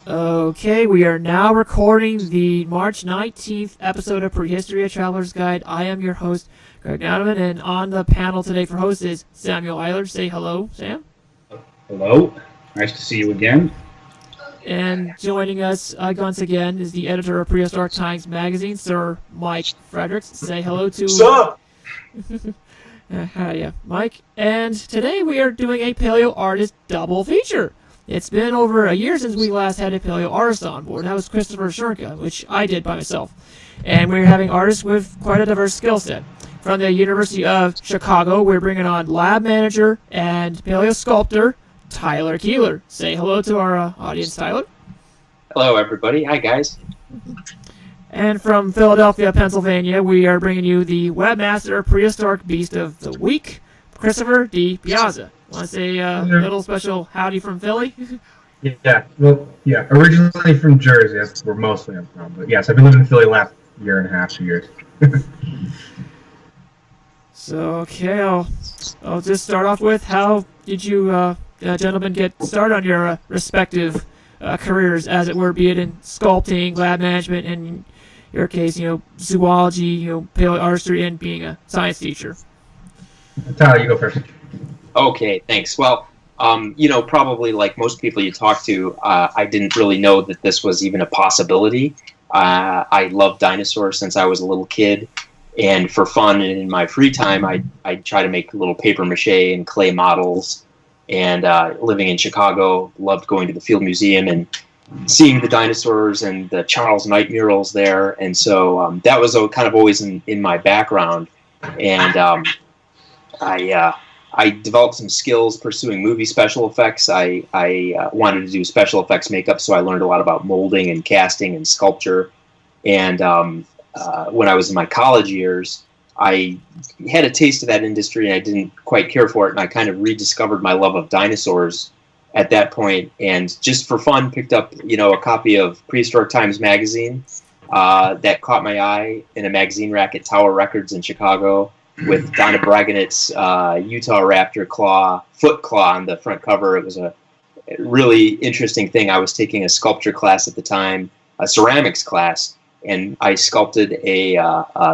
Okay, we are now recording the March 19th episode of Prehistory: A Traveler's Guide. I am your host, Greg Donovan, and on the panel today for host is Samuel Eiler. Say hello, Sam. Hello. Nice to see you again. And joining us once again is the editor of Prehistoric Times Magazine, Sir Mike Fredericks. Say hello to... What's up? Yeah, Mike. And today we are doing a Paleoartist double feature. It's been over a year since we last had a Paleoartist on board. That was Christopher Shernka, which I did by myself. And we're having artists with quite a diverse skill set. From the University of Chicago, we're bringing on lab manager and paleosculptor Tyler Keeler. Say hello to our audience, Tyler. Hello, everybody. Hi, guys. And from Philadelphia, Pennsylvania, we are bringing you the webmaster prehistoric beast of the week, Christopher DiPiazza. Want to say a little special howdy from Philly? Yeah. Originally from Jersey. That's where mostly I'm from. But yes, I've been living in Philly the last year and a half, 2 years. So, okay, I'll just start off with how did you gentlemen get started on your respective careers, as it were, be it in sculpting, lab management, and in your case, zoology, paleoartistry, and being a science teacher. Tyler, you go first. Okay, thanks. Well, probably like most people you talk to, I didn't really know that this was even a possibility. I loved dinosaurs since I was a little kid, and for fun and in my free time, I try to make little paper mache and clay models. And living in Chicago, loved going to the Field Museum and seeing the dinosaurs and the Charles Knight murals there. And so that was kind of always in my background. And I developed some skills pursuing movie special effects. I wanted to do special effects makeup, so I learned a lot about molding and casting and sculpture. And when I was in my college years, I had a taste of that industry and I didn't quite care for it, and I kind of rediscovered my love of dinosaurs at that point, and just for fun picked up a copy of Prehistoric Times magazine that caught my eye in a magazine rack at Tower Records in Chicago with Donna Braganit's Utah Raptor foot claw on the front cover. It was a really interesting thing. I was taking a sculpture class at the time, a ceramics class, and I sculpted a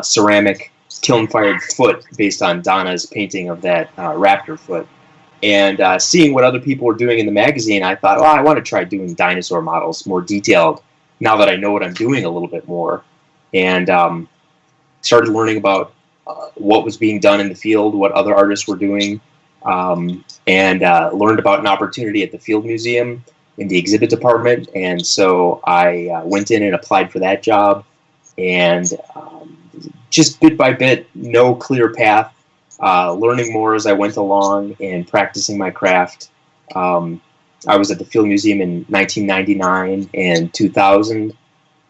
ceramic kiln-fired foot based on Donna's painting of that raptor foot. And seeing what other people were doing in the magazine, I thought, I want to try doing dinosaur models more detailed now that I know what I'm doing a little bit more. And started learning about what was being done in the field, what other artists were doing, and learned about an opportunity at the Field Museum in the exhibit department. And so I went in and applied for that job, and just bit by bit, no clear path, learning more as I went along and practicing my craft. I was at the Field Museum in 1999 and 2000,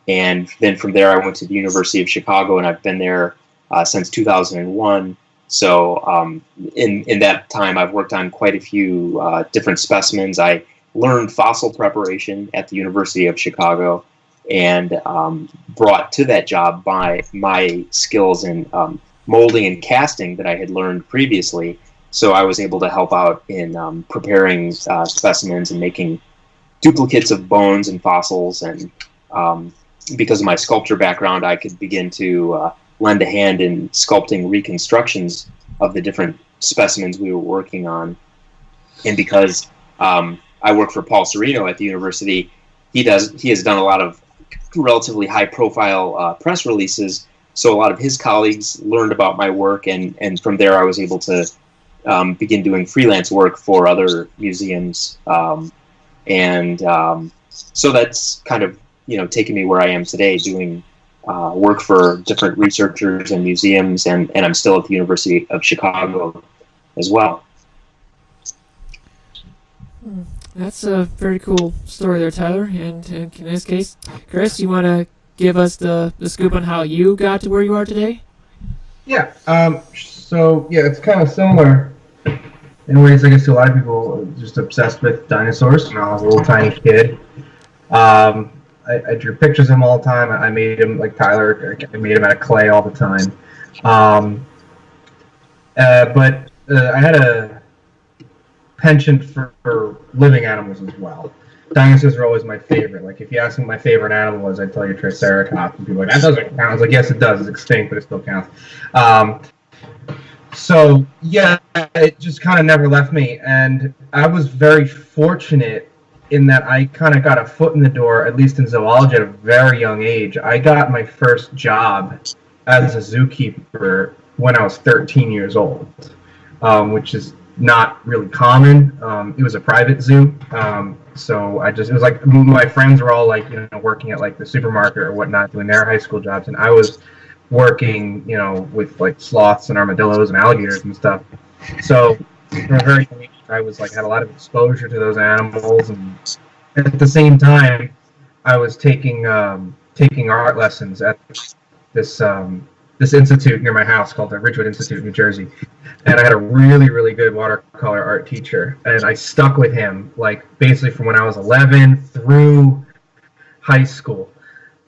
and then from there I went to the University of Chicago, and I've been there since 2001. So in that time, I've worked on quite a few different specimens. I learned fossil preparation at the University of Chicago, and brought to that job by my skills in molding and casting that I had learned previously. So I was able to help out in preparing specimens and making duplicates of bones and fossils. And because of my sculpture background, I could begin to lend a hand in sculpting reconstructions of the different specimens we were working on. And because I work for Paul Serino at the university, he has done a lot of relatively high-profile press releases, so a lot of his colleagues learned about my work, and from there I was able to begin doing freelance work for other museums, and so that's kind of taken me where I am today, doing work for different researchers and museums, and I'm still at the University of Chicago as well. That's a very cool story there, Tyler. And in this case, Chris, you want to give us the scoop on how you got to where you are today? Yeah. It's kind of similar in ways, I guess, to a lot of people just obsessed with dinosaurs. When I was a little tiny kid, I drew pictures of them all the time. I made them like Tyler. I made them out of clay all the time. But I had a penchant for living animals as well. dinosaurs are always my favorite. Like, if you ask me what my favorite animal was, I'd tell you Triceratops. And people are like, that doesn't count. I was like, yes, it does. It's extinct, but it still counts. So, yeah, it just kind of never left me. And I was very fortunate in that I kind of got a foot in the door, at least in zoology, at a very young age. I got my first job as a zookeeper when I was 13 years old, which is not really common. It was a private zoo. So it was like my friends were all like, working at like the supermarket or whatnot, doing their high school jobs. And I was working, with like sloths and armadillos and alligators and stuff. So from a very young age, I was like, had a lot of exposure to those animals. And at the same time, I was taking art lessons at this institute near my house called the Ridgewood Institute in New Jersey. And I had a really, really good watercolor art teacher. And I stuck with him, like, basically from when I was 11 through high school.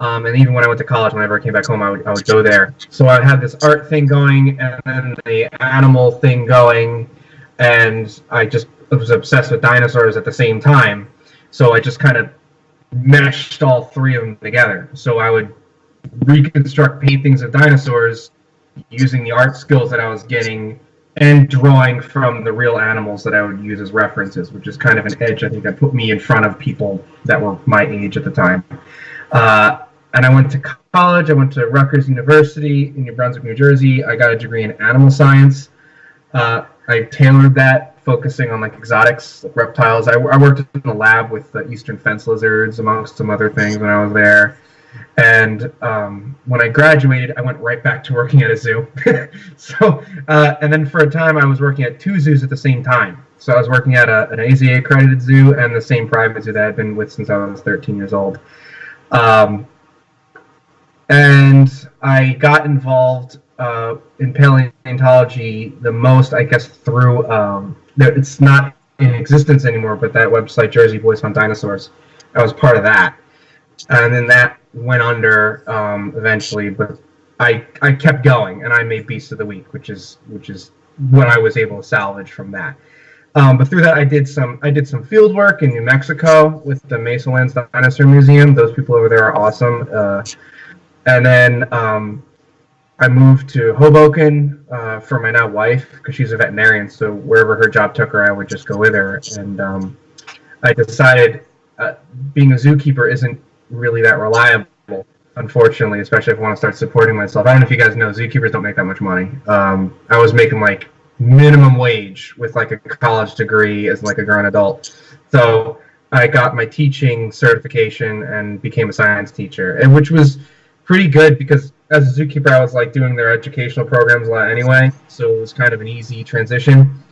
And even when I went to college, whenever I came back home, I would go there. So I had this art thing going and then the animal thing going. And I was obsessed with dinosaurs at the same time. So I just kind of meshed all three of them together. So I would reconstruct paintings of dinosaurs using the art skills that I was getting and drawing from the real animals that I would use as references, which is kind of an edge I think that put me in front of people that were my age at the time. And I went to college. I went to Rutgers University in New Brunswick, New Jersey. I got a degree in animal science. I tailored that, focusing on like exotics, like reptiles. I worked in the lab with eastern fence lizards, amongst some other things when I was there. And when I graduated, I went right back to working at a zoo. And then for a time, I was working at two zoos at the same time. So I was working at an AZA-accredited zoo and the same private zoo that I'd been with since I was 13 years old. And I got involved in paleontology the most, I guess, through, it's not in existence anymore, but that website, Jersey Boys Hunt Dinosaurs, I was part of that. And then that went under eventually, but I kept going, and I made Beast of the Week, which is what I was able to salvage from that. But through that, I did some field work in New Mexico with the Mesa Lands Dinosaur Museum. Those people over there are awesome. And then I moved to Hoboken for my now wife, because she's a veterinarian. So wherever her job took her, I would just go with her. And I decided being a zookeeper isn't really that reliable, unfortunately, especially if I want to start supporting myself. I don't know if you guys know, zookeepers don't make that much money. I was making like minimum wage with like a college degree as like a grown adult. So I got my teaching certification and became a science teacher, and which was pretty good because as a zookeeper, I was like doing their educational programs a lot anyway. So it was kind of an easy transition.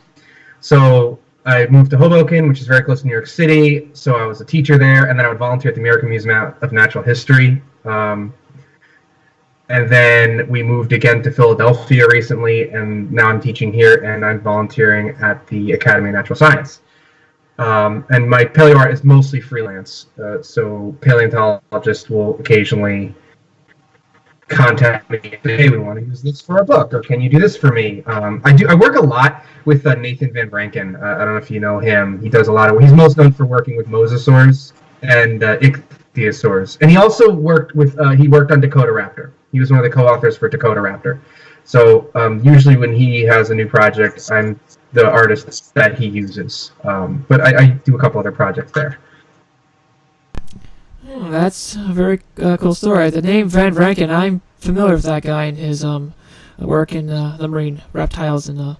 So I moved to Hoboken, which is very close to New York City, so I was a teacher there, and then I would volunteer at the American Museum of Natural History. And then we moved again to Philadelphia recently, and now I'm teaching here, and I'm volunteering at the Academy of Natural Science. And my Paleoart is mostly freelance, so paleontologists will occasionally contact me and say, hey, we want to use this for our book, or can you do this for me? I work a lot with Nathan Van Branken. I don't know if you know him. He does a lot of, he's most known for working with mosasaurs and ichthyosaurs. And he also worked on Dakota Raptor. He was one of the co-authors for Dakota Raptor. So usually when he has a new project, I'm the artist that he uses. But I do a couple other projects there. Oh, that's a very cool story. The name Van Rankin, I'm familiar with that guy and his work in the marine reptiles and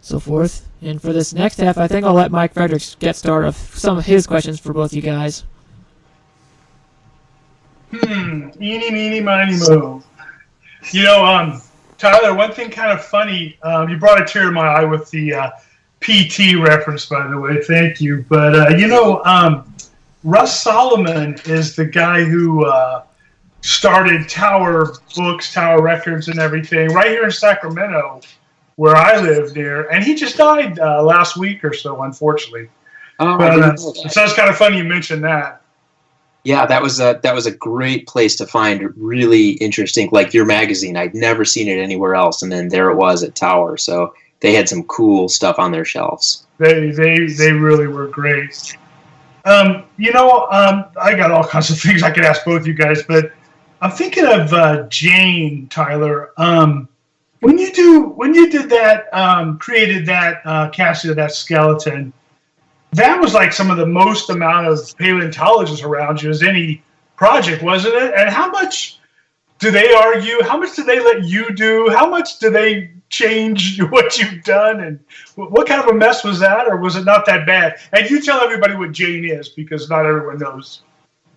so forth. And for this next half, I think I'll let Mike Fredericks get started with some of his questions for both you guys. Eeny, meeny, miny, mo. Tyler, one thing kind of funny, you brought a tear to my eye with the PT reference, by the way. Thank you. But, Russ Solomon is the guy who started Tower Books, Tower Records, and everything right here in Sacramento, where I live near. And he just died last week or so, unfortunately. But it sounds kind of funny you mentioned that. Yeah, that was a great place to find really interesting, like your magazine. I'd never seen it anywhere else, and then there it was at Tower. So they had some cool stuff on their shelves. They really were great. I got all kinds of things I could ask both you guys, but I'm thinking of Jane, Tyler. When you did that, created that casting of that skeleton, that was like some of the most amount of paleontologists around you as any project, wasn't it? And how much do they argue? How much do they let you do? How much do they change what you've done? And what kind of a mess was that, or was it not that bad? And you tell everybody what Jane is, because not everyone knows.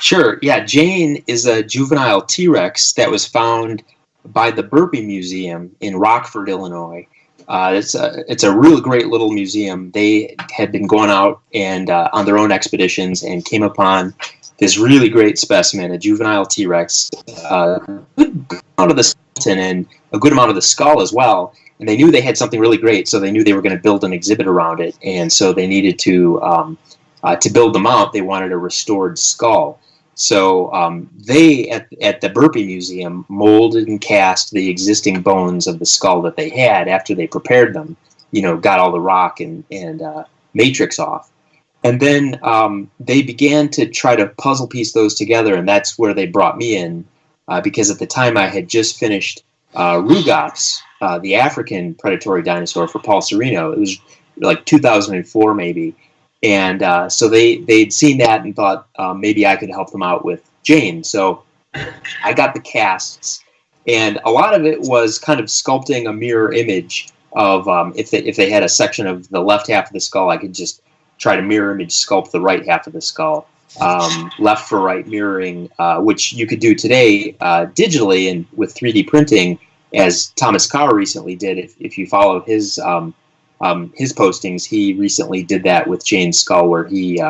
Sure. Yeah, Jane is a juvenile T-Rex that was found by the Burpee Museum in Rockford, Illinois. It's a real great little museum. They had been going out and on their own expeditions and came upon this really great specimen, a juvenile T-Rex, a good amount of the skeleton and a good amount of the skull as well. And they knew they had something really great, so they knew they were going to build an exhibit around it. And so they needed to build the mount, they wanted a restored skull. So they, at the Burpee Museum, molded and cast the existing bones of the skull that they had after they prepared them, got all the rock and matrix off. And then they began to try to puzzle piece those together, and that's where they brought me in, because at the time I had just finished Rugops, the African predatory dinosaur for Paul Sereno. It was like 2004 maybe. And so they'd seen that and thought maybe I could help them out with Jane. So I got the casts, and a lot of it was kind of sculpting a mirror image of if they had a section of the left half of the skull, I could just try to mirror image sculpt the right half of the skull, left for right mirroring, which you could do today digitally and with 3D printing, as Thomas Carr recently did. If you follow his postings, he recently did that with Jane's skull, where he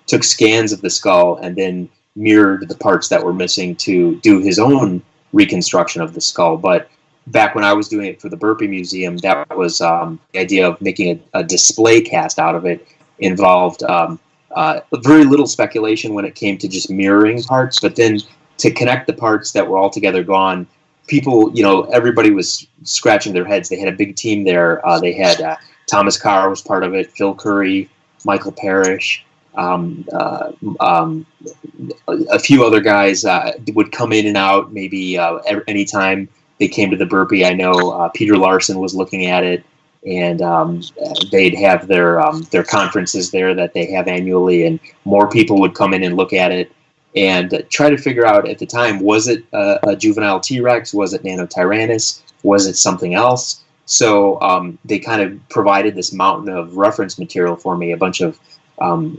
took scans of the skull and then mirrored the parts that were missing to do his own reconstruction of the skull. But back when I was doing it for the Burpee Museum, that was the idea of making a display cast out of it. Involved very little speculation when it came to just mirroring parts, but then to connect the parts that were altogether gone, people, everybody was scratching their heads. They had a big team there. They had Thomas Carr was part of it, Phil Curry, Michael Parrish, a few other guys would come in and out maybe anytime they came to the Burpee. I know Peter Larson was looking at it, and they'd have their conferences there that they have annually, and more people would come in and look at it and try to figure out at the time, was it a juvenile T-Rex? Was it Nanotyrannus? Was it something else? So they kind of provided this mountain of reference material for me, a bunch of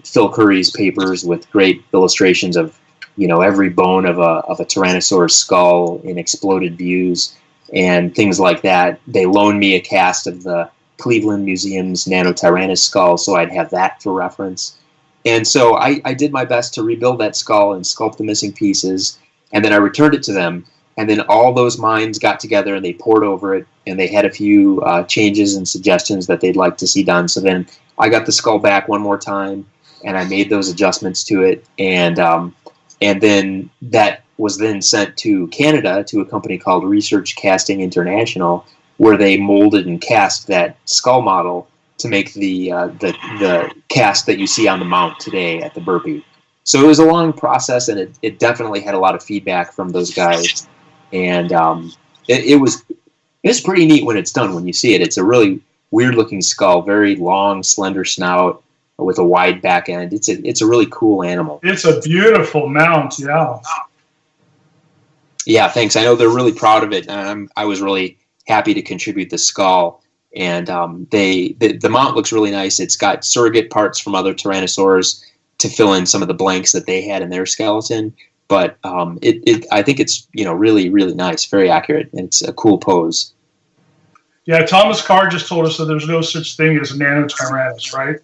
Phil Curry's papers with great illustrations of, every bone of a Tyrannosaurus skull in exploded views and things like that. They loaned me a cast of the Cleveland Museum's Nanotyrannus skull, so I'd have that for reference. And so I did my best to rebuild that skull and sculpt the missing pieces, and then I returned it to them. And then all those minds got together and they poured over it, and they had a few changes and suggestions that they'd like to see done. So then I got the skull back one more time, and I made those adjustments to it, and then that was then sent to Canada to a company called Research Casting International, where they molded and cast that skull model to make the cast that you see on the mount today at the Burpee. So it was a long process, and it definitely had a lot of feedback from those guys. And it was pretty neat when it's done, when you see it. It's a really weird-looking skull, very long, slender snout with a wide back end. It's a really cool animal. It's a beautiful mount, yeah. Yeah, thanks. I know they're really proud of it, and I was really happy to contribute the skull. And the mount looks really nice. It's got surrogate parts from other tyrannosaurs to fill in some of the blanks that they had in their skeleton. But I think it's really, really nice, very accurate, and it's a cool pose. Yeah, Thomas Carr just told us that there's no such thing as a Nanotyrannus, right?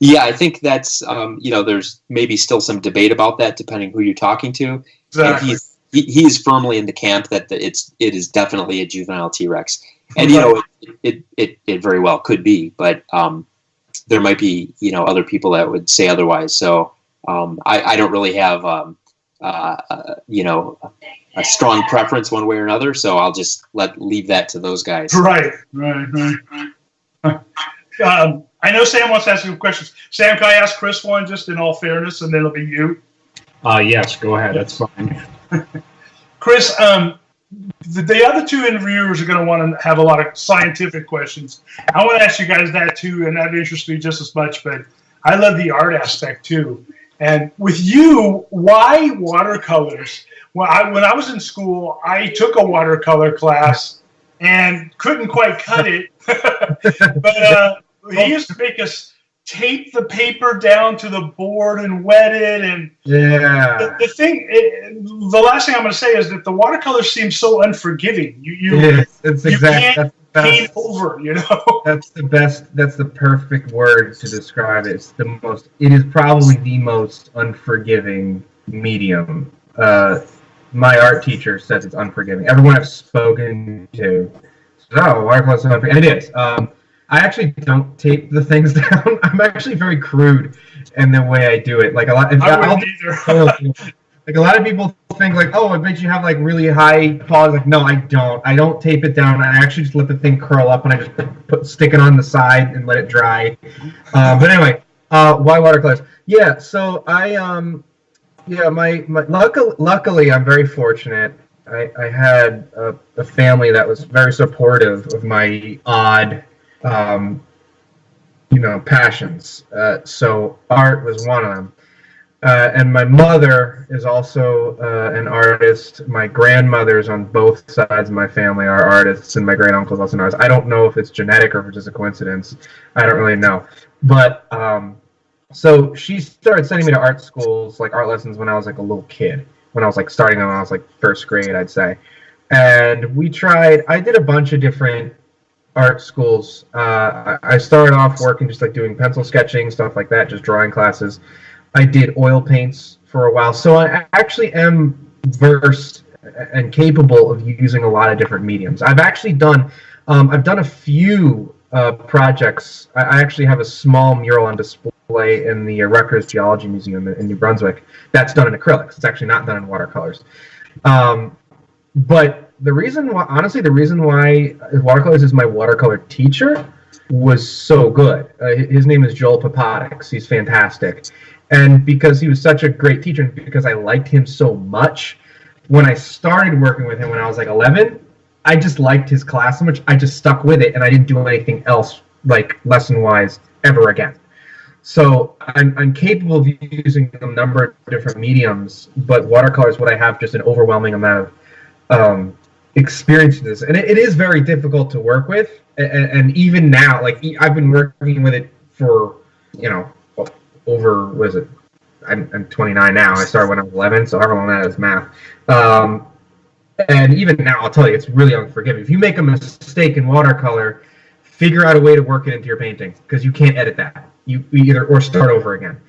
Yeah, I think that's there's maybe still some debate about that, depending who you're talking to. Exactly. And he's firmly in the camp that it is definitely a juvenile T-Rex, and it very well could be, but there might be other people that would say otherwise. So I don't really have a strong preference one way or another, so I'll just leave that to those guys. Right. I know Sam wants to ask you questions. Sam, can I ask Chris one just in all fairness, and then it'll be you? Yes, go ahead. That's fine. Chris, the other two interviewers are going to want to have a lot of scientific questions. I want to ask you guys that too, and that interests me just as much, but I love the art aspect too. And with you, why watercolors? When I was in school, I took a watercolor class and couldn't quite cut it. But he used to make us tape the paper down to the board and wet it. And yeah, the last thing I'm going to say is that the watercolors seem so unforgiving. It's exactly. Paint over, you know. That's the best. That's the perfect word to describe it. It's the most. It is probably the most unforgiving medium. My art teacher says it's unforgiving. Everyone I've spoken to says, "Oh, watercolor is unforgiving," and it is. I actually don't tape the things down. I'm actually very crude in the way I do it. Like a lot. I wouldn't either. Like a lot of people think like, oh, it makes you have like really high quality. Like, no, I don't. I don't tape it down. I actually just let the thing curl up and I just stick it on the side and let it dry. But anyway, why watercolors? Yeah. So luckily I'm very fortunate. I had a family that was very supportive of my odd, passions. So art was one of them. And my mother is also an artist. My grandmothers on both sides of my family are artists, and my great uncles also artists. I don't know if it's genetic or if it's just a coincidence. I don't really know. But so she started sending me to art schools, like art lessons, when I was like a little kid. When I was like starting them, when I was like first grade, I'd say. And I did a bunch of different art schools. I started off working just like doing pencil sketching, stuff like that, just drawing classes. I did oil paints for a while, so I actually am versed and capable of using a lot of different mediums. I've actually done, a few projects. I actually have a small mural on display in the Rutgers Geology Museum in New Brunswick. That's done in acrylics. It's actually not done in watercolors. But the reason why watercolors is my watercolor teacher was so good. His name is Joel Papadix. He's fantastic. And because he was such a great teacher, and because I liked him so much, when I started working with him when I was like 11, I just liked his class so much, I just stuck with it, and I didn't do anything else, like lesson-wise, ever again. So I'm capable of using a number of different mediums, but watercolor is what I have just an overwhelming amount of experience in this. And it is very difficult to work with, and even now, like I've been working with it for, over, what is it? I'm 29 now. I started when I was 11, so however long that is math. And even now, I'll tell you, it's really unforgiving. If you make a mistake in watercolor, figure out a way to work it into your painting, because you can't edit that. You either or start over again.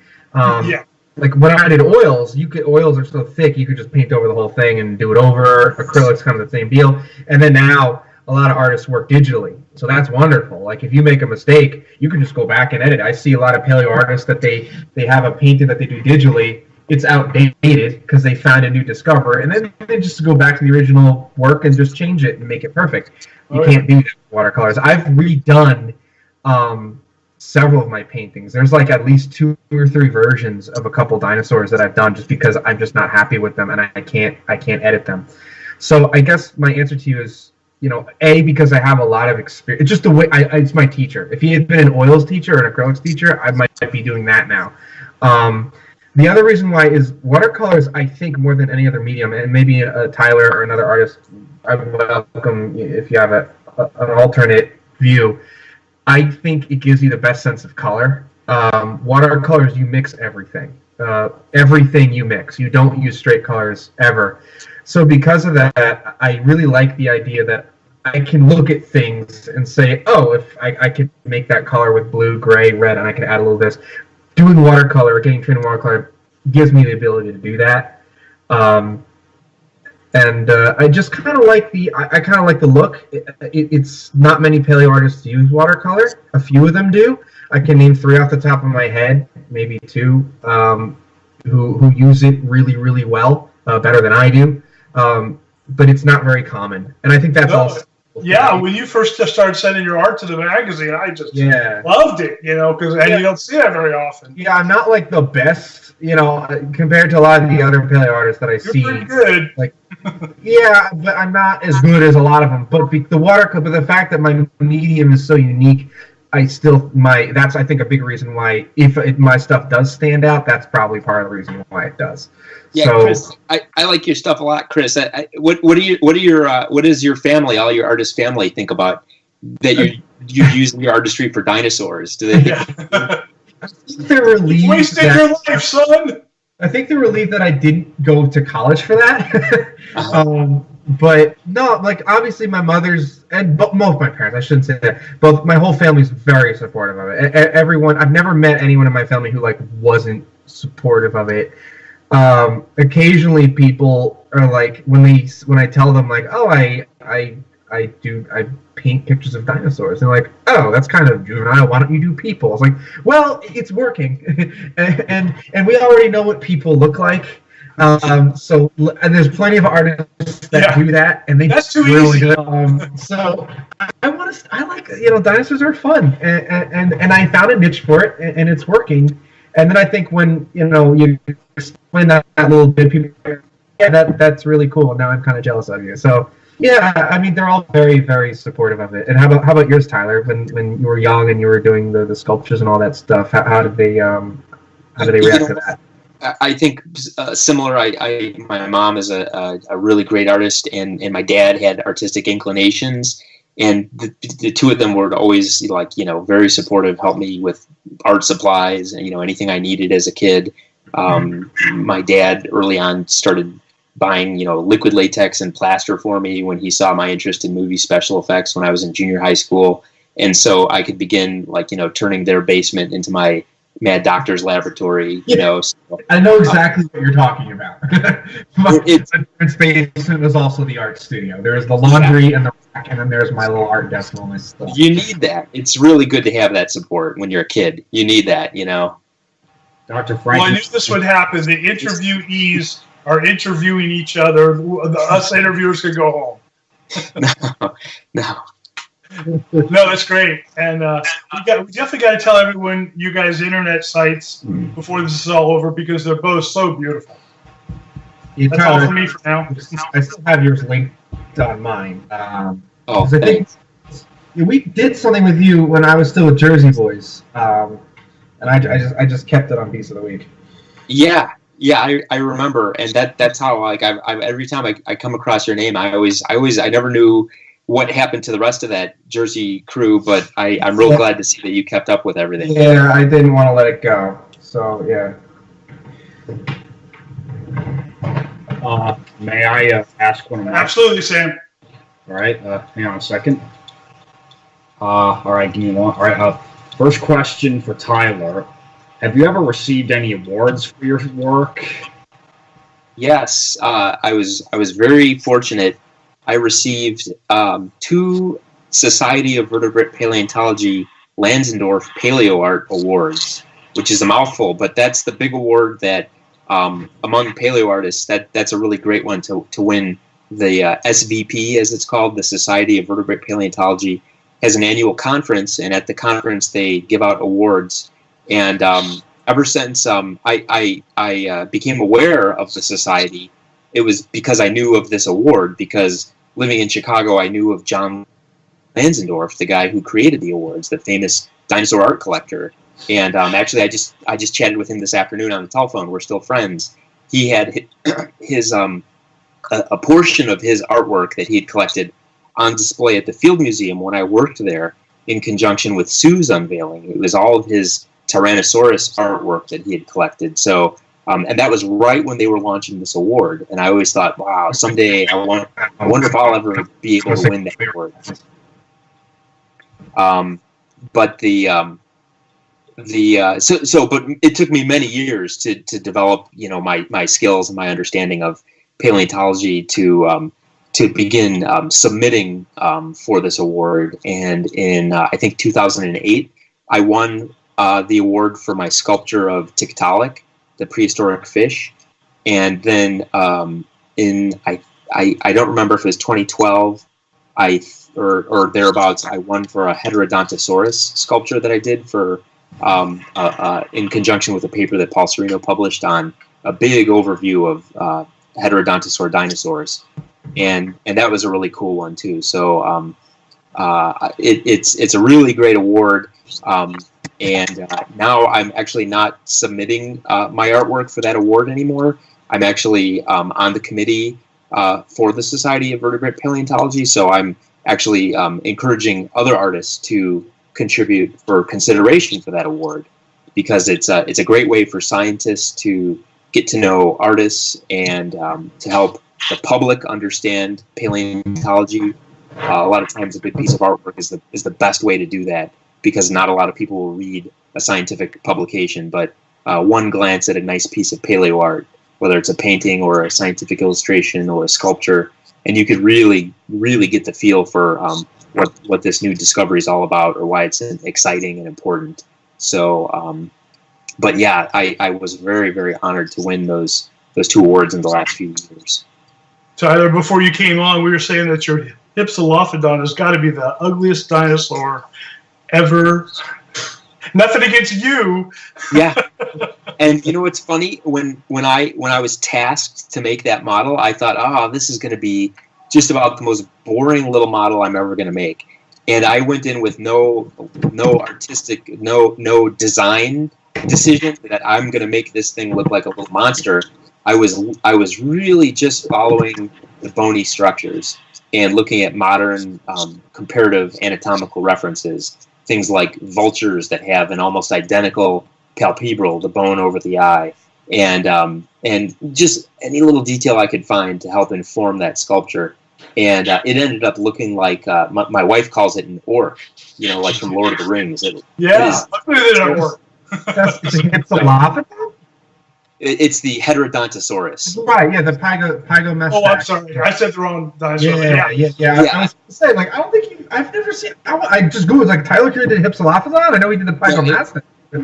Like when I did oils, oils are so thick you could just paint over the whole thing and do it over. Acrylic's kind of the same deal. And then now a lot of artists work digitally, so that's wonderful. Like if you make a mistake, you can just go back and edit. I see a lot of Paleoartists that they have a painting that they do digitally. It's outdated because they found a new discovery, and then they just go back to the original work and just change it and make it perfect. You can't do that with watercolors. I've redone several of my paintings. There's like at least 2 or 3 versions of a couple dinosaurs that I've done just because I'm just not happy with them and I can't edit them. So I guess my answer to you is, because I have a lot of experience. It's just the way it's my teacher. If he had been an oils teacher or an acrylics teacher, I might be doing that now. The other reason why is watercolors, I think, more than any other medium, and maybe Tyler or another artist, I would welcome if you have an alternate view. I think it gives you the best sense of color. Watercolors, you mix everything. Everything you mix. You don't use straight colors ever. So because of that, I really like the idea that I can look at things and say, oh, if I could make that color with blue, gray, red, and I can add a little of this. Doing watercolor, getting trained in watercolor, gives me the ability to do that. And I just kind of like the look. It's not many Paleoartists use watercolor. A few of them do. I can name 3 off the top of my head, maybe 2, who use it really, really well, better than I do. But it's not very common, and I think that's also Yeah, when you first just started sending your art to the magazine, I just loved it, because you don't see that very often. Yeah, I'm not like the best, compared to a lot of the other paleo artists that I see. You're pretty good. Like, yeah, but I'm not as good as a lot of them. But the fact that my medium is so unique, that's I think a big reason why if my stuff does stand out, that's probably part of the reason why it does. Yeah, so, Chris, I like your stuff a lot, Chris. What does your family, all your artist family, think about that you using your artistry for dinosaurs? Do they? They're relieved. Wasted your life, son. I think they're relieved that I didn't go to college for that. But no, like obviously my mother's and both my parents, I shouldn't say that. Both my whole family's very supportive of it. Everyone, I've never met anyone in my family who like wasn't supportive of it. Occasionally people are like when I tell them like, oh, I paint pictures of dinosaurs. They're like, oh, that's kind of juvenile. Why don't you do people? I was like, well, it's working, and we already know what people look like. So and there's plenty of artists that do that, and that's really good. So I like dinosaurs are fun, and I found a niche for it, and it's working. And then I think when you explain that little bit, people, that's really cool. Now I'm kind of jealous of you. So. Yeah, I mean they're all very, very supportive of it. And how about yours, Tyler? When you were young and you were doing the sculptures and all that stuff, how did they react to that? I think similar. My mom is a really great artist, and my dad had artistic inclinations, and the two of them were always very supportive, helped me with art supplies and anything I needed as a kid. My dad early on started buying liquid latex and plaster for me when he saw my interest in movie special effects when I was in junior high school, and so I could begin turning their basement into my mad doctor's laboratory. So. I know exactly what you're talking about. My basement was also the art studio. There's the laundry and the rack, and then there's my little art desk and all my stuff. You need that. It's really good to have that support when you're a kid. You need that. Dr. Frank. Well, I knew this would happen. The interviewees are interviewing each other. Us interviewers could go home. No, that's great. And we definitely got to tell everyone you guys' internet sites before this is all over because they're both so beautiful. That's all for me for now. I still have yours linked on mine. Thanks. We did something with you when I was still with Jersey Boys, and I just kept it on Piece of the Week. Yeah, I remember, and that's how I every time I come across your name, I never knew what happened to the rest of that Jersey crew, but I'm real glad to see that you kept up with everything. Yeah, I didn't want to let it go, so yeah. May I ask one of my... Absolutely, Sam. All right, hang on a second. All right, give me one. All right, first question for Tyler. Have you ever received any awards for your work? Yes, I was very fortunate. I received 2 Society of Vertebrate Paleontology Lansendorf Paleoart Awards, which is a mouthful, but that's the big award that among paleoartists, that's a really great one to win. The SVP, as it's called, the Society of Vertebrate Paleontology, has an annual conference, and at the conference they give out awards. And ever since I became aware of the society, it was because I knew of this award. Because living in Chicago, I knew of John Lansendorf, the guy who created the awards, the famous dinosaur art collector. And actually, I just chatted with him this afternoon on the telephone. We're still friends. He had his a portion of his artwork that he had collected on display at the Field Museum when I worked there, in conjunction with Sue's unveiling. It was all of his Tyrannosaurus artwork that he had collected. So, and that was right when they were launching this award. And I always thought, wow, someday I wonder if I'll ever be able to win that award. But but it took me many years to develop, my skills and my understanding of paleontology to begin submitting for this award. And in I think 2008, I won the award for my sculpture of Tiktaalik, the prehistoric fish. And then I don't remember if it was 2012, or thereabouts, I won for a Heterodontosaurus sculpture that I did for in conjunction with a paper that Paul Serino published on a big overview of Heterodontosaur dinosaurs, and that was a really cool one too. So it's a really great award, and now I'm actually not submitting my artwork for that award anymore. I'm actually on the committee for the Society of Vertebrate Paleontology, so I'm actually encouraging other artists to contribute for consideration for that award, because it's a great way for scientists to get to know artists and to help the public understand paleontology. A lot of times a good piece of artwork is the best way to do that, because not a lot of people will read a scientific publication, but one glance at a nice piece of paleo art, whether it's a painting or a scientific illustration or a sculpture, and you could really, really get the feel for what this new discovery is all about, or why it's exciting and important. So, but yeah, I was very, very honored to win those 2 awards in the last few years. Tyler, before you came on, we were saying that your Hypsilophodon has got to be the ugliest dinosaur ever. Nothing against you. Yeah. And you know what's funny? When I was tasked to make that model, I thought, this is going to be just about the most boring little model I'm ever going to make. And I went in with no artistic, no design decision that I'm going to make this thing look like a little monster. I was really just following the bony structures and looking at modern comparative anatomical references, things like vultures that have an almost identical palpebral, the bone over the eye, and just any little detail I could find to help inform that sculpture. And it ended up looking like my wife calls it an orc, like from Lord of the Rings. Look at it orc. It's a Hypsilophodon? It's the Heterodontosaurus. Right, yeah, the Pygomestax. Oh, I'm sorry. I said the wrong dinosaur. Yeah. I was going to say, I don't think I've never seen, I just Googled, Tyler created Hypsilophodon? I know he did the Pygomestax.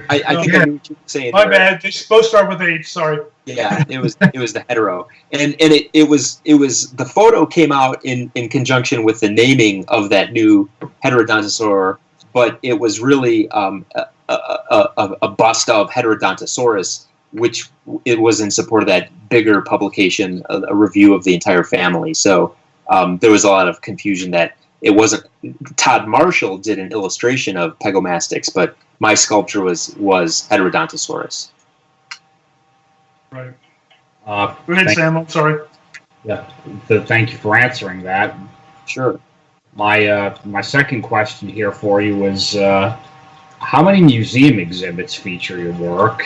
I think I knew what you were saying. My bad. They both start with H. Sorry. Yeah, it was the hetero, and it was the photo came out in conjunction with the naming of that new Heterodontosaur, but it was really a bust of Heterodontosaurus, which it was in support of that bigger publication, a review of the entire family. So there was a lot of confusion that it wasn't. Todd Marshall did an illustration of Pygomastix, but my sculpture was Heterodontosaurus. Right. Go ahead, Sam. I'm sorry. Yeah. So thank you for answering that. Sure. My second question here for you was, how many museum exhibits feature your work?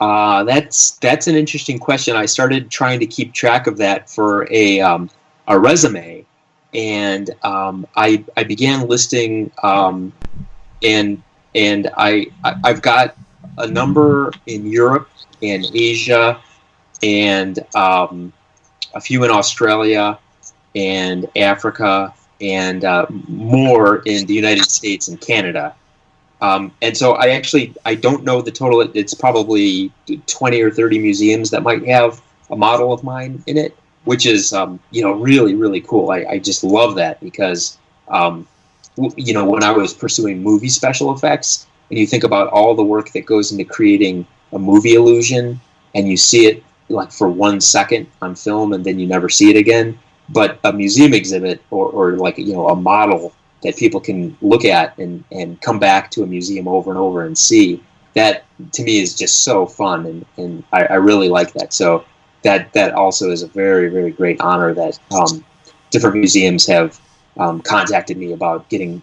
That's an interesting question. I started trying to keep track of that for a resume, and I began listing, and I've got a number in Europe and Asia, and a few in Australia and Africa, and more in the United States and Canada. And so I don't know the total. It's probably 20 or 30 museums that might have a model of mine in it, which is, really, really cool. I just love that because, when I was pursuing movie special effects, and you think about all the work that goes into creating a movie illusion, and you see it like for 1 second on film, and then you never see it again. But a museum exhibit or like, a model that people can look at and come back to a museum over and over and see, that to me is just so fun, and I really like that. So that also is a very, very great honor that different museums have contacted me about getting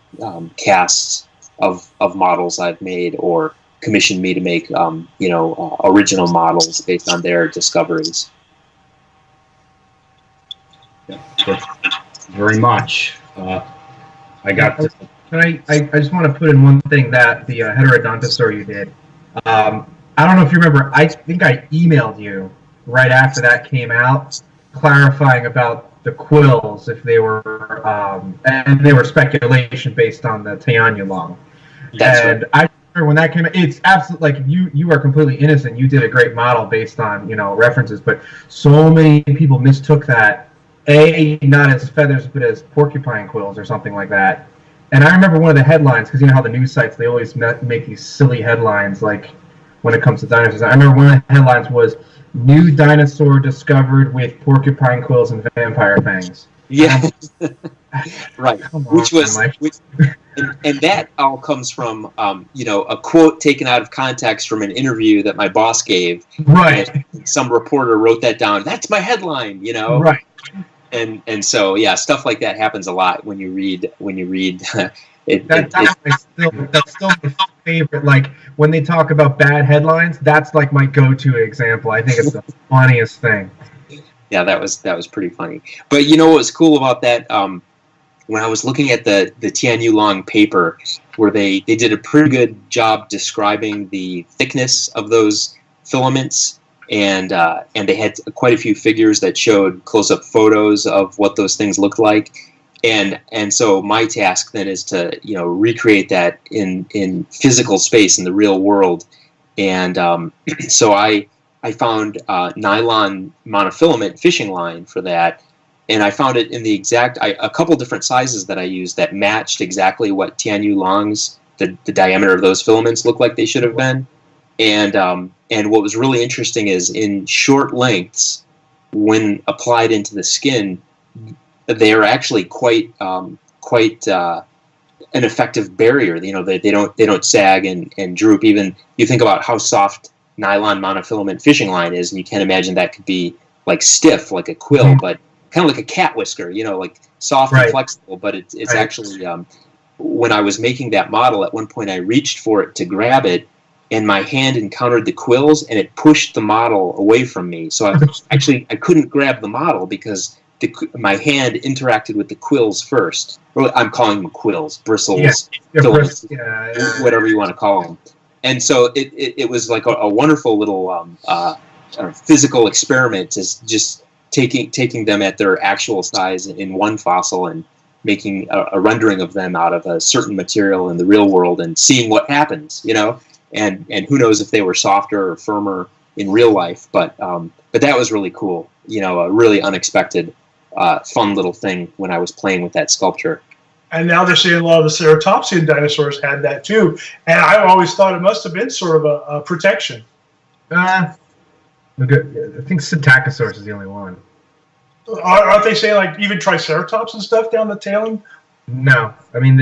casts of models I've made, or commissioned me to make original models based on their discoveries. Very much. I got. I just want to put in one thing, that the Heterodontosaur you did. I don't know if you remember. I think I emailed you right after that came out, clarifying about the quills, if they were and they were speculation based on the Tianyu-Long. And right. I remember when that came out, it's absolutely like you are completely innocent. You did a great model based on references, but so many people mistook that not as feathers, but as porcupine quills or something like that. And I remember one of the headlines, because you know how the news sites, they always make these silly headlines, like when it comes to dinosaurs. I remember one of the headlines was, "New dinosaur discovered with porcupine quills and vampire fangs." Yeah, right. Come on, And that all comes from, a quote taken out of context from an interview that my boss gave. Right. And some reporter wrote that down. That's my headline, Right. And so yeah, stuff like that happens a lot when you read it. That's still my favorite. Like when they talk about bad headlines, that's like my go-to example. I think it's the funniest thing. Yeah, that was pretty funny. But you know what was cool about that? When I was looking at the Tianyu Long paper, where they did a pretty good job describing the thickness of those filaments, and they had quite a few figures that showed close-up photos of what those things looked like, and so my task then is to recreate that in physical space in the real world, and so I found nylon monofilament fishing line for that. And I found it in the a couple different sizes that I used that matched exactly what Tianyu Long's, the diameter of those filaments looked like they should have been. And what was really interesting is in short lengths, when applied into the skin, they are actually quite an effective barrier. They don't sag and droop. Even you think about how soft nylon monofilament fishing line is, and you can't imagine that could be like stiff like a quill, but kind of like a cat whisker, like soft and flexible, but it's actually, when I was making that model, at one point I reached for it to grab it, and my hand encountered the quills, and it pushed the model away from me. So I couldn't grab the model because my hand interacted with the quills first. I'm calling them quills, bristles, filaments, whatever you want to call them. And so it was like a wonderful little physical experiment, is just taking them at their actual size in one fossil and making a rendering of them out of a certain material in the real world and seeing what happens, and who knows if they were softer or firmer in real life, but that was really cool, a really unexpected, fun little thing when I was playing with that sculpture. And now they're saying a lot of the ceratopsian dinosaurs had that too, and I always thought it must have been sort of a protection. I think Psittacosaurus is the only one. Aren't they saying like even Triceratops and stuff down the tailing? No, I mean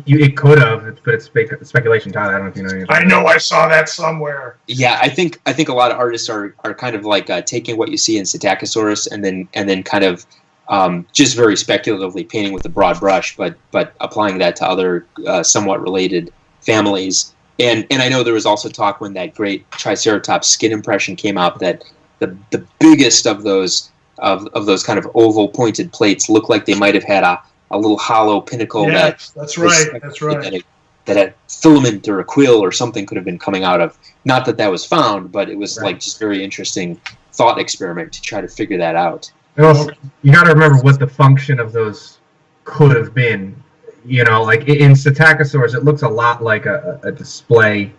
it could have, but it's speculation, Tyler. I don't know if you know anything. I know, I saw that somewhere. Yeah, I think a lot of artists are kind of like taking what you see in Psittacosaurus and then kind of just very speculatively painting with a broad brush, but applying that to other somewhat related families. And I know there was also talk when that great Triceratops skin impression came out that the biggest of those kind of oval pointed plates looked like they might have had a little hollow pinnacle. Yes, that's right. That a filament or a quill or something could have been coming out of. Not that was found, but it was like just very interesting thought experiment to try to figure that out. Also, you got to remember what the function of those could have been. Like in Psittacosaurus, it looks a lot like a display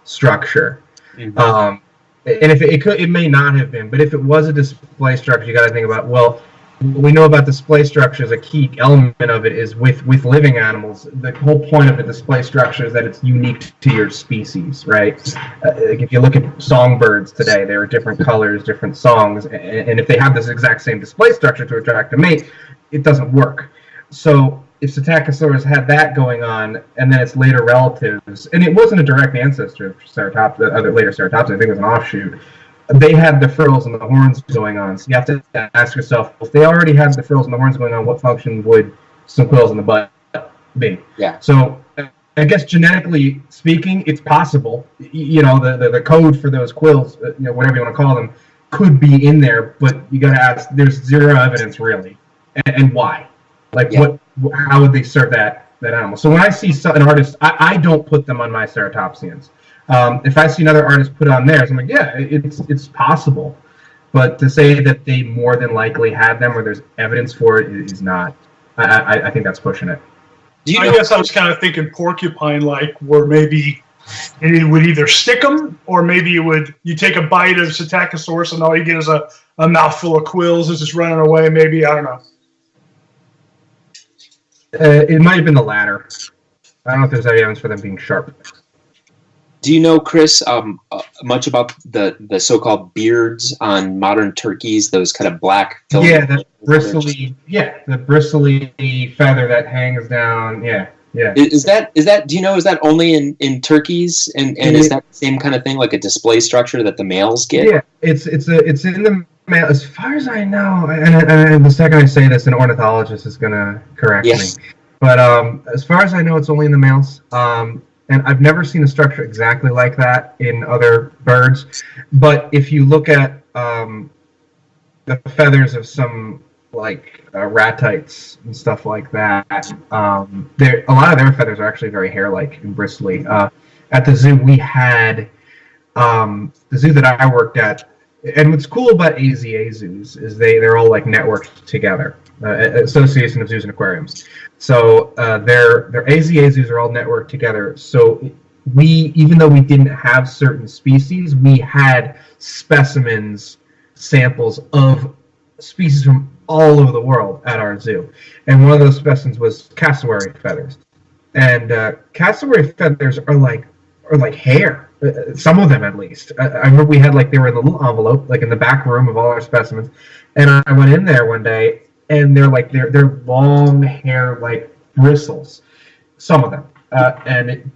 structure. Mm-hmm. And if it may not have been, but if it was a display structure, you got to think about, well, what we know about display structures, a key element of it is with living animals. The whole point of a display structure is that it's unique to your species, right? Like if you look at songbirds today, there are different colors, different songs, and if they have this exact same display structure to attract a mate, it doesn't work. So if Psittacosaurus had that going on, and then its later relatives, and it wasn't a direct ancestor of Ceratops, the other later Ceratops, I think it was an offshoot, they had the frills and the horns going on. So you have to ask yourself, if they already had the frills and the horns going on, what function would some quills in the butt be? Yeah. So I guess genetically speaking, it's possible. The code for those quills, whatever you want to call them, could be in there, but you got to ask. There's zero evidence really, and why? Like how would they serve that animal? So when I see an artist, I don't put them on my ceratopsians. If I see another artist put on theirs, I'm like, yeah, it's possible. But to say that they more than likely had them or there's evidence for it is not. I think that's pushing it. I guess I was kind of thinking porcupine-like, where maybe it would either stick them or maybe you take a bite of Psittacosaurus and all you get is a a mouthful of quills is just running away. Maybe, I don't know. It might have been the latter. I don't know if there's any evidence for them being sharp. Do you know, Chris, much about the so-called beards on modern turkeys? Those kind of black. Yeah, the bristly feather that hangs down. Yeah. Is that? Do you know? Is that only in turkeys? And is that the same kind of thing, like a display structure that the males get? Yeah, it's in the male. As far as I know, and the second I say this, an ornithologist is gonna correct me. But as far as I know, it's only in the males. And I've never seen a structure exactly like that in other birds. But if you look at the feathers of some ratites and stuff like that, a lot of their feathers are actually very hair-like and bristly. At the zoo, we had the zoo that I worked at, and what's cool about AZA zoos is they're all like networked together. Association of Zoos and Aquariums. So their AZA zoos are all networked together. So even though we didn't have certain species, we had specimens, samples of species from all over the world at our zoo. And one of those specimens was cassowary feathers. And cassowary feathers are like hair. Some of them, at least. I remember we had they were in a little envelope, in the back room of all our specimens. And I went in there one day, and they're long hair bristles, some of them, and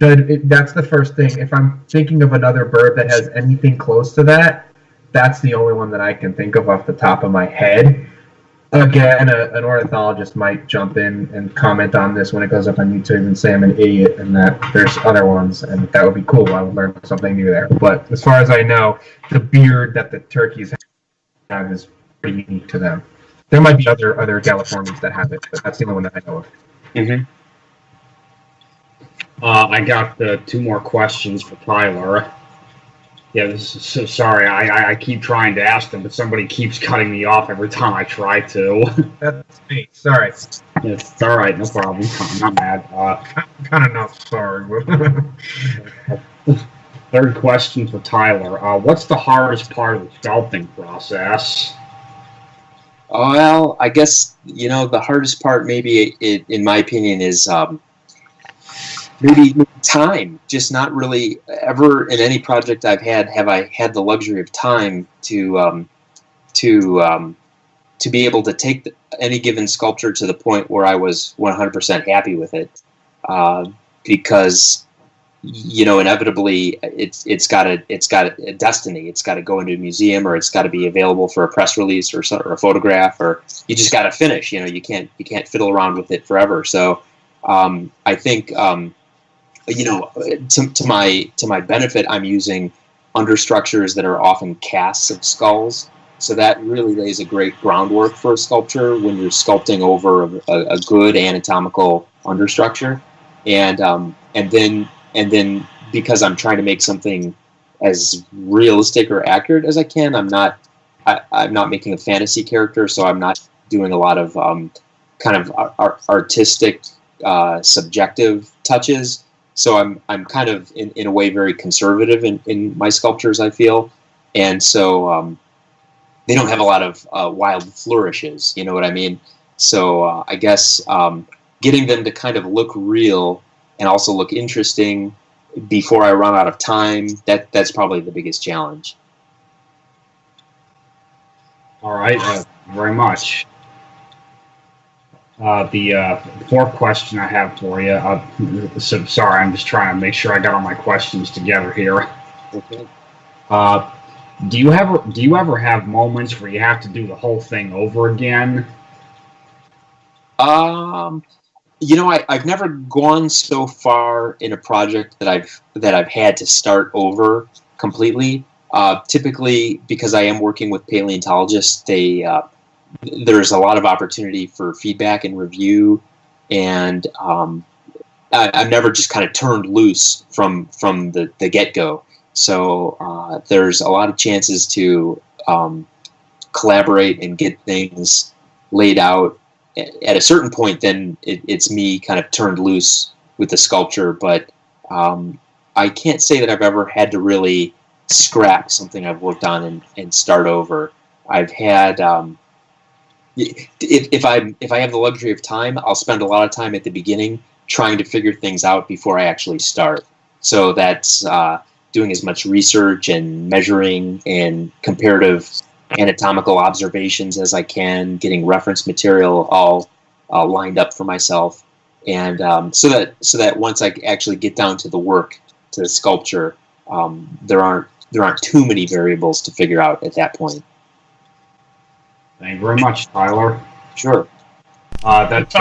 that's the first thing. If I'm thinking of another bird that has anything close to that, that's the only one that I can think of off the top of my head. Again, an ornithologist might jump in and comment on this when it goes up on YouTube and say I'm an idiot and that there's other ones, and that would be cool. I would learn something new there. But as far as I know, the beard that the turkeys have is pretty unique to them. There might be other Galliformes that have it, but that's the only one that I know of. Mm-hmm. I got two more questions for Tyler. Yeah, this is so sorry. I keep trying to ask them, but somebody keeps cutting me off every time I try to. That's me. Sorry. It's all right. No problem. I'm not mad. I'm kind of not sorry. Third question for Tyler. What's the hardest part of the sculpting process? Well, I guess, the hardest part maybe, in my opinion, is maybe time. Just not really ever in any project I've had have I had the luxury of time to be able to take any given sculpture to the point where I was 100% happy with it, because inevitably it's got a destiny. It's got to go into a museum, or it's got to be available for a press release or a photograph, or you just got to finish. You can't fiddle around with it forever. So I think to my benefit, I'm using understructures that are often casts of skulls. So that really lays a great groundwork for a sculpture when you're sculpting over a good anatomical understructure, and then because I'm trying to make something as realistic or accurate as I can, I'm not making a fantasy character, so I'm not doing a lot of kind of artistic, subjective touches. So I'm kind of in a way very conservative in my sculptures, I feel, and so they don't have a lot of wild flourishes. You know what I mean? So I guess getting them to kind of look real and also look interesting before I run out of time, that's probably the biggest challenge. All right, very much. The fourth question I have for you, so sorry, I'm just trying to make sure I got all my questions together here. Okay. Do you ever have moments where you have to do the whole thing over again? I've never gone so far in a project that I've had to start over completely. Typically, because I am working with paleontologists, there's a lot of opportunity for feedback and review, and I've never just kind of turned loose from the get-go. So there's a lot of chances to collaborate and get things laid out. At a certain point, then it's me kind of turned loose with the sculpture, but I can't say that I've ever had to really scrap something I've worked on and start over. I've had if I have the luxury of time, I'll spend a lot of time at the beginning trying to figure things out before I actually start. So that's doing as much research and measuring and comparative anatomical observations as I can, getting reference material all lined up for myself, and so that once I actually get down to the work, to the sculpture, there aren't too many variables to figure out at that point. Thank you very much, Tyler. Sure. Good,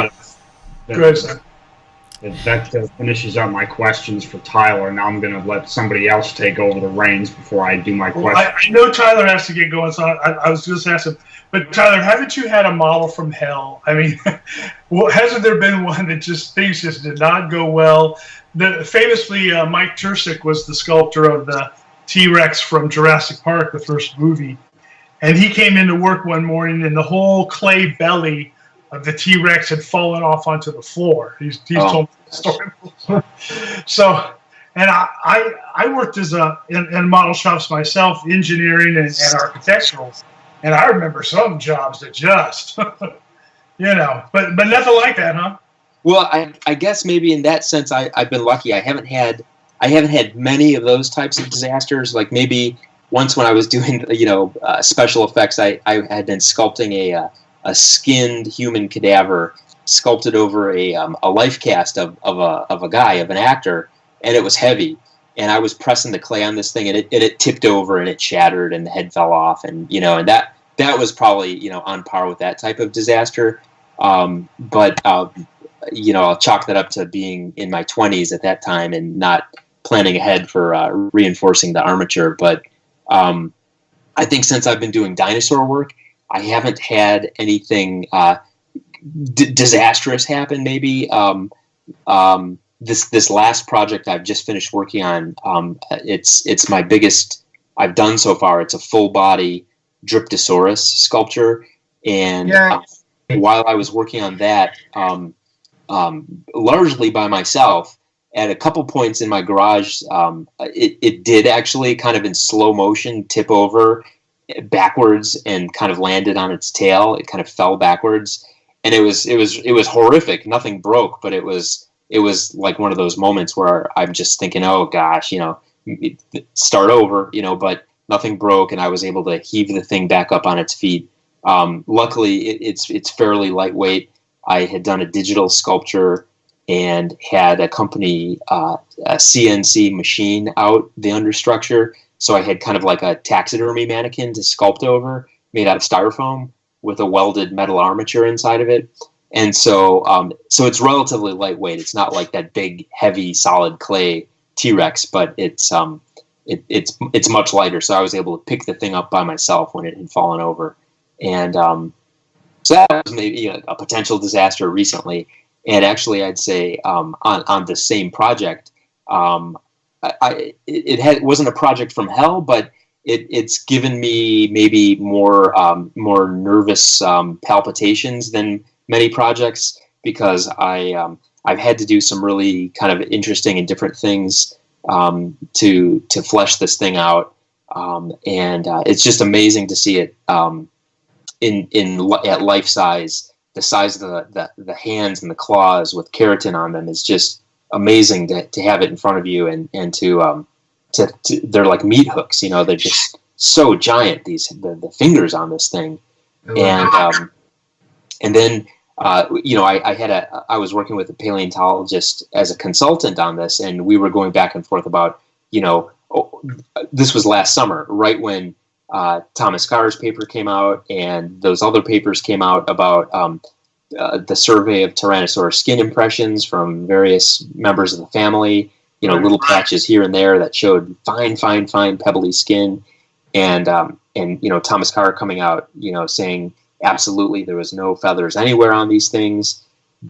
sir. That finishes up my questions for Tyler. Now I'm going to let somebody else take over the reins before I do my Well, question. I know Tyler has to get going, so I was just asking. But Tyler, haven't you had a model from hell? I mean, well, hasn't there been one that things just did not go well? Famously, Mike Tursick was the sculptor of the T-Rex from Jurassic Park, the first movie, and he came into work one morning and the whole clay belly of the T-Rex had fallen off onto the floor. He's told me the story. So, and I worked in model shops myself, engineering and architectural, and I remember some jobs that just, but nothing like that, huh? Well, I guess maybe in that sense, I've been lucky. I haven't had many of those types of disasters. Like maybe once when I was doing special effects, I had been sculpting a skinned human cadaver, sculpted over a life cast of an actor, and it was heavy. And I was pressing the clay on this thing, and it tipped over and it shattered, and the head fell off, and that was probably on par with that type of disaster. But I'll chalk that up to being in my 20s at that time and not planning ahead for reinforcing the armature. But I think since I've been doing dinosaur work, I haven't had anything disastrous happen. Maybe this last project I've just finished working on. It's my biggest I've done so far. It's a full body Dryptosaurus sculpture, and while I was working on that, largely by myself, at a couple points in my garage, it did actually kind of in slow motion tip over backwards and kind of landed on its tail. It kind of fell backwards, and it was horrific. Nothing broke, but it was like one of those moments where I'm just thinking, oh gosh, start over, but nothing broke, and I was able to heave the thing back up on its feet. Luckily, it's fairly lightweight. I had done a digital sculpture and had a company a CNC machine out the understructure. So I had kind of like a taxidermy mannequin to sculpt over, made out of styrofoam with a welded metal armature inside of it. And so it's relatively lightweight. It's not like that big, heavy, solid clay T-Rex, but it's much lighter. So I was able to pick the thing up by myself when it had fallen over. And so that was maybe a potential disaster recently. And actually, I'd say on the same project, it wasn't a project from hell, but it's given me maybe more nervous palpitations than many projects, because I've had to do some really kind of interesting and different things to flesh this thing out, and it's just amazing to see it at life size. The size of the hands and the claws with keratin on them is just amazing to have it in front of you, and to they're like meat hooks, they're just so giant, the fingers on this thing. And then I was working with a paleontologist as a consultant on this, and we were going back and forth about, this was last summer, right when Thomas Carr's paper came out, and those other papers came out about the survey of Tyrannosaurus skin impressions from various members of the family, little patches here and there that showed fine pebbly skin, and Thomas Carr coming out, saying absolutely there was no feathers anywhere on these things,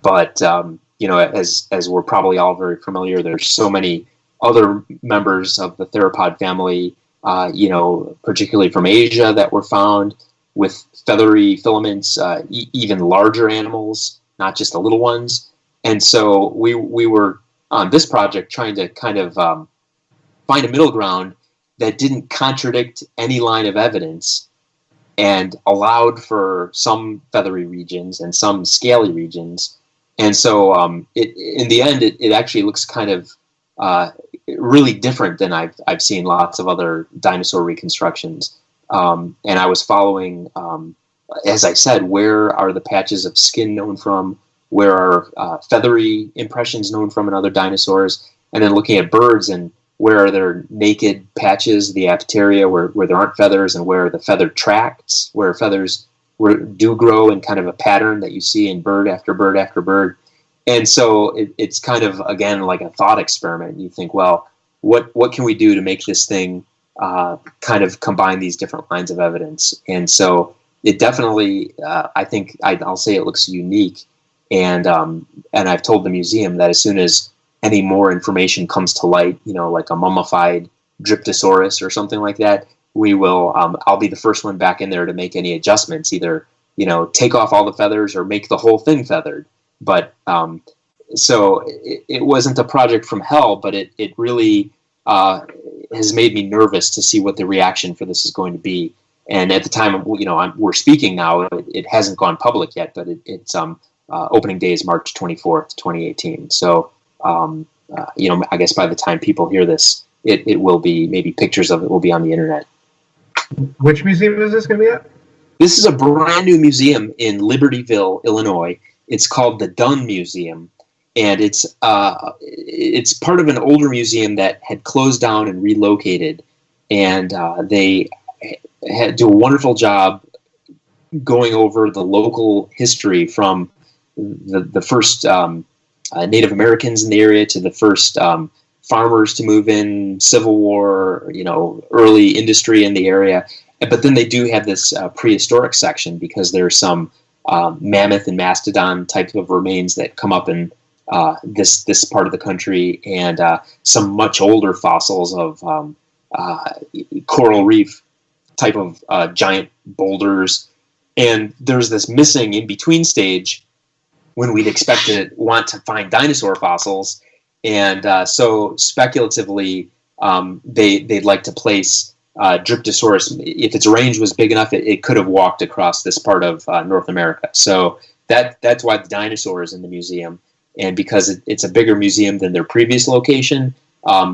but as we're probably all very familiar, there's so many other members of the theropod family, particularly from Asia, that were found with feathery filaments, even larger animals, not just the little ones. And so we were on this project trying to kind of find a middle ground that didn't contradict any line of evidence, and allowed for some feathery regions and some scaly regions. And so in the end, it actually looks kind of really different than I've seen lots of other dinosaur reconstructions. And I was following, as I said, where are the patches of skin known from? Where are feathery impressions known from in other dinosaurs? And then looking at birds and where are there naked patches, the apteria, where there aren't feathers, and where are the feathered tracts, where feathers do grow in kind of a pattern that you see in bird after bird after bird. And so it's kind of, again, like a thought experiment. You think, well, what can we do to make this thing kind of combine these different lines of evidence? And so it definitely, I think, I'll say it looks unique. And I've told the museum that as soon as any more information comes to light, like a mummified Dryptosaurus or something like that, we will, I'll be the first one back in there to make any adjustments, either, take off all the feathers or make the whole thing feathered. But so it wasn't a project from hell, but it really has made me nervous to see what the reaction for this is going to be. And at the time, we're speaking now, it hasn't gone public yet, but it's opening day is March 24th, 2018. So, I guess by the time people hear this, it will be, maybe pictures of it will be on the internet. Which museum is this going to be at? This is a brand new museum in Libertyville, Illinois. It's called the Dunn Museum, and it's part of an older museum that had closed down and relocated, and they do a wonderful job going over the local history from the first Native Americans in the area to the first farmers to move in, Civil War, early industry in the area. But then they do have this prehistoric section because there's some mammoth and mastodon type of remains that come up in this part of the country, and some much older fossils of coral reef type of giant boulders. And there's this missing in-between stage when we'd expect to want to find dinosaur fossils. And so speculatively, they'd like to place Dryptosaurus. If its range was big enough, it could have walked across this part of North America. So that's why the dinosaur is in the museum. And because it's a bigger museum than their previous location,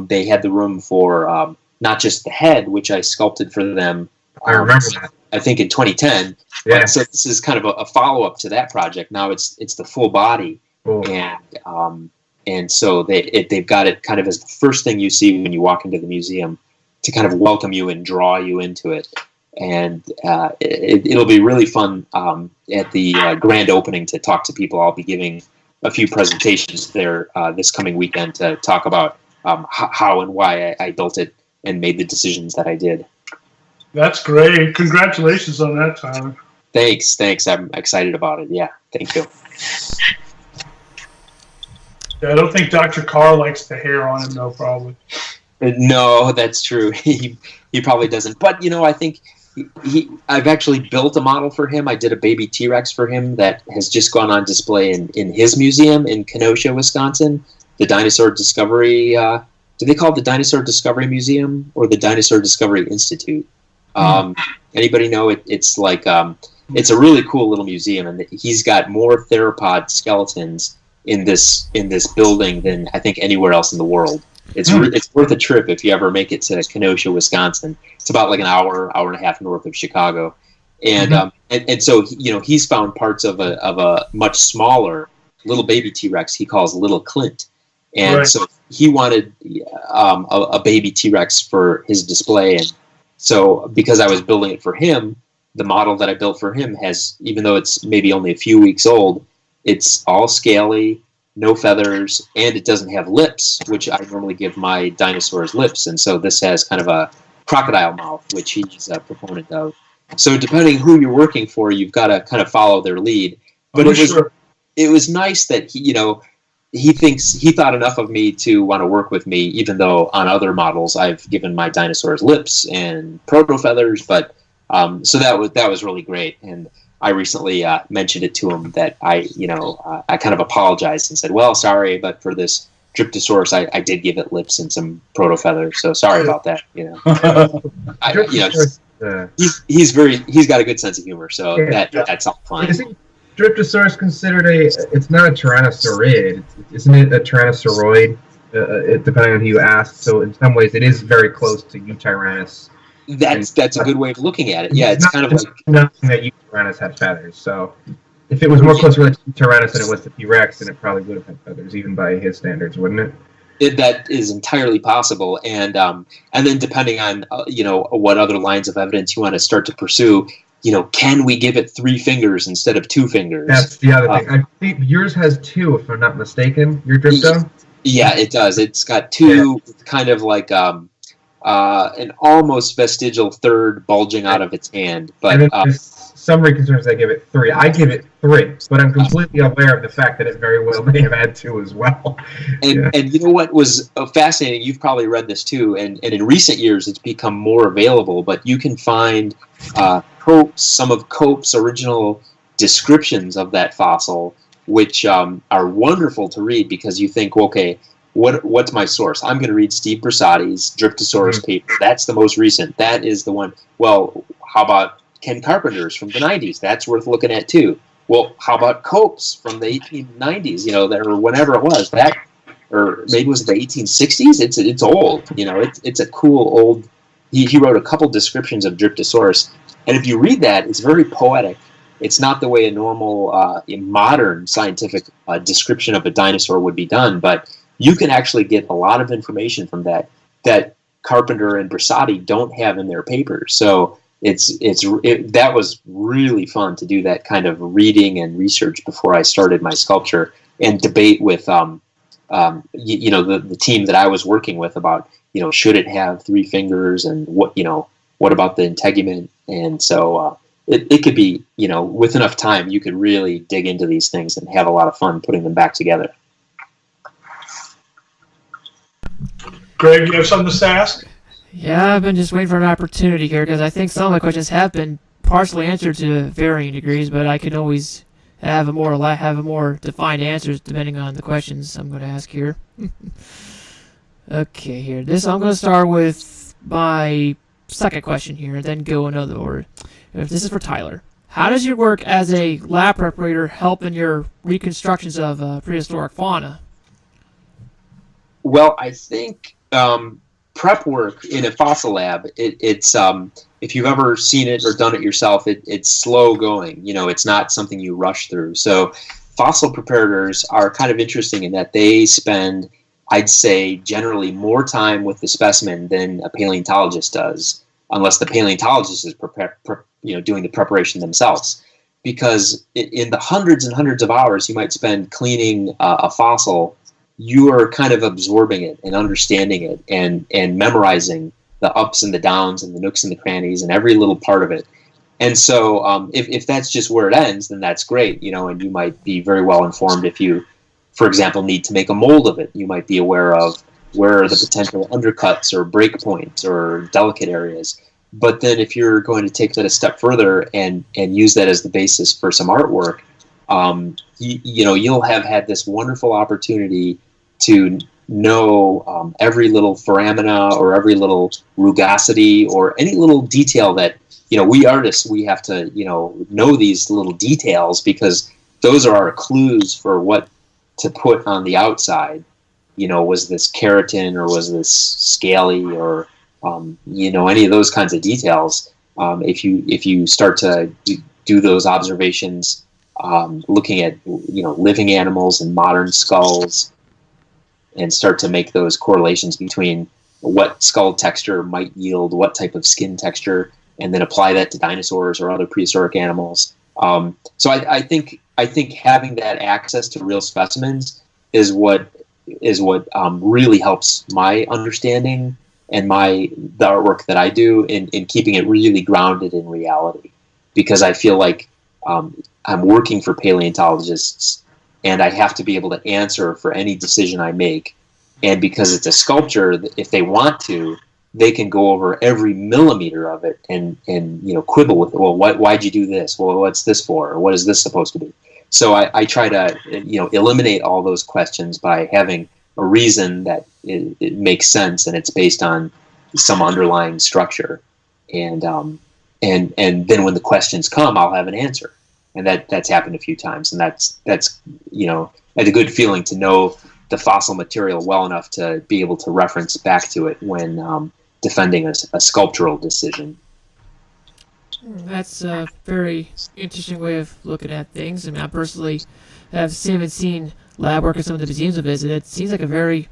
they had the room for not just the head, which I sculpted for them. I remember that. I think in 2010. Yeah. So this is kind of a follow-up to that project. Now it's the full body. Cool. And so they've got it kind of as the first thing you see when you walk into the museum, to kind of welcome you and draw you into it. And it'll be really fun at the grand opening to talk to people. I'll be giving a few presentations there this coming weekend to talk about how and why I built it and made the decisions that I did. That's great. Congratulations on that, Tyler. Thanks. I'm excited about it. Yeah, thank you. Yeah, I don't think Dr. Carr likes the hair on him, though, probably. No, that's true. He probably doesn't. But, I think I've actually built a model for him. I did a baby T-Rex for him that has just gone on display in his museum in Kenosha, Wisconsin, the Dinosaur Discovery. Do they call it the Dinosaur Discovery Museum or the Dinosaur Discovery Institute? Anybody know? It's like it's a really cool little museum, and he's got more theropod skeletons in this building than I think anywhere else in the world. It's worth a trip if you ever make it to Kenosha, Wisconsin. It's about like an hour and a half north of Chicago, and and so he's found parts of a much smaller little baby T-Rex he calls Little Clint, and right. So he wanted a baby T-Rex for his display, and so because I was building it for him, the model that I built for him has, even though it's maybe only a few weeks old, it's all scaly, no feathers, and it doesn't have lips, which I normally give my dinosaurs lips. And so this has kind of a crocodile mouth, which he's a proponent of. So depending who you're working for, you've got to kind of follow their lead. But it was nice that he thought enough of me to want to work with me, even though on other models I've given my dinosaurs lips and proto feathers. But so that was really great. And I recently mentioned it to him that I kind of apologized and said, well, sorry, but for this Dryptosaurus, I did give it lips and some proto feathers. So sorry about that. He's got a good sense of humor, so that's all fine. Isn't Dryptosaurus considered it's not a tyrannosaurid, isn't it a tyrannosauroid? Depending on who you ask. So in some ways, it is very close to Eutyrannus. That's a good way of looking at it. Yeah, it's kind of like nothing that Eutyrannus had feathers. So if it was more closely related to Tyrannus than it was to T-Rex, then it probably would have had feathers, even by his standards, wouldn't it? That is entirely possible, and then depending on what other lines of evidence you want to start to pursue, can we give it 3 fingers instead of 2 fingers? That's the other thing. I think yours has 2, if I'm not mistaken. Your Drypto. Yeah, it does. It's got 2, kind of like an almost vestigial third bulging out of its hand. But some reconstructors, I give it 3. I give it 3, but I'm completely aware of the fact that it very well may have had 2 as well. And you know what was fascinating? You've probably read this too, and in recent years it's become more available. But you can find some of Cope's original descriptions of that fossil, which are wonderful to read because you think, okay, what's my source? I'm going to read Steve Bersati's Dryptosaurus paper. That's the most recent. That is the one. Well, how about Ken Carpenter's from the 90s? That's worth looking at too. Well, how about Cope's from the 1890s? Or whenever it was or maybe it was the 1860s. It's old. It's a cool old. He wrote a couple descriptions of Dryptosaurus, and if you read that, it's very poetic. It's not the way a normal modern scientific description of a dinosaur would be done, but you can actually get a lot of information from that Carpenter and Bersati don't have in their papers. So that was really fun to do that kind of reading and research before I started my sculpture and debate with the team that I was working with about should it have 3 fingers and what about the integument. And so it could be with enough time you could really dig into these things and have a lot of fun putting them back together. Greg, you have something to ask? Yeah, I've been just waiting for an opportunity here because I think some of my questions have been partially answered to varying degrees, but I can always have a more defined answers depending on the questions I'm going to ask here. Okay, here. I'm going to start with my second question here, and then go another order. This is for Tyler. How does your work as a lab preparator help in your reconstructions of prehistoric fauna? Well, I think prep work in a fossil lab, it's if you've ever seen it or done it yourself, it's slow going. It's not something you rush through. So fossil preparators are kind of interesting in that they spend, I'd say, generally more time with the specimen than a paleontologist does, unless the paleontologist is doing the preparation themselves. Because in the hundreds and hundreds of hours you might spend cleaning a fossil, you are kind of absorbing it and understanding it and memorizing the ups and the downs and the nooks and the crannies and every little part of it. And so if that's just where it ends, then that's great, and you might be very well informed if you, for example, need to make a mold of it. You might be aware of where are the potential undercuts or break points or delicate areas. But then if you're going to take that a step further and use that as the basis for some artwork, you'll have had this wonderful opportunity to know every little foramina or every little rugosity or any little detail that, we artists, we have to, know these little details because those are our clues for what to put on the outside. Was this keratin or was this scaly or, any of those kinds of details. If you start to do those observations, looking at living animals and modern skulls, and start to make those correlations between what skull texture might yield what type of skin texture, and then apply that to dinosaurs or other prehistoric animals. So I think having that access to real specimens is what really helps my understanding and the artwork that I do in keeping it really grounded in reality, because I feel like I'm working for paleontologists and I have to be able to answer for any decision I make. And because it's a sculpture, if they want to, they can go over every millimeter of it and quibble with it. Well, why'd you do this? Well, what's this for? Or what is this supposed to be? So I try to eliminate all those questions by having a reason that it makes sense and it's based on some underlying structure. And and then when the questions come, I'll have an answer. And that's happened a few times, and that's it's a good feeling to know the fossil material well enough to be able to reference back to it when defending a sculptural decision. That's a very interesting way of looking at things. I mean, I personally haven't seen lab work at some of the museums I visited. It seems like a very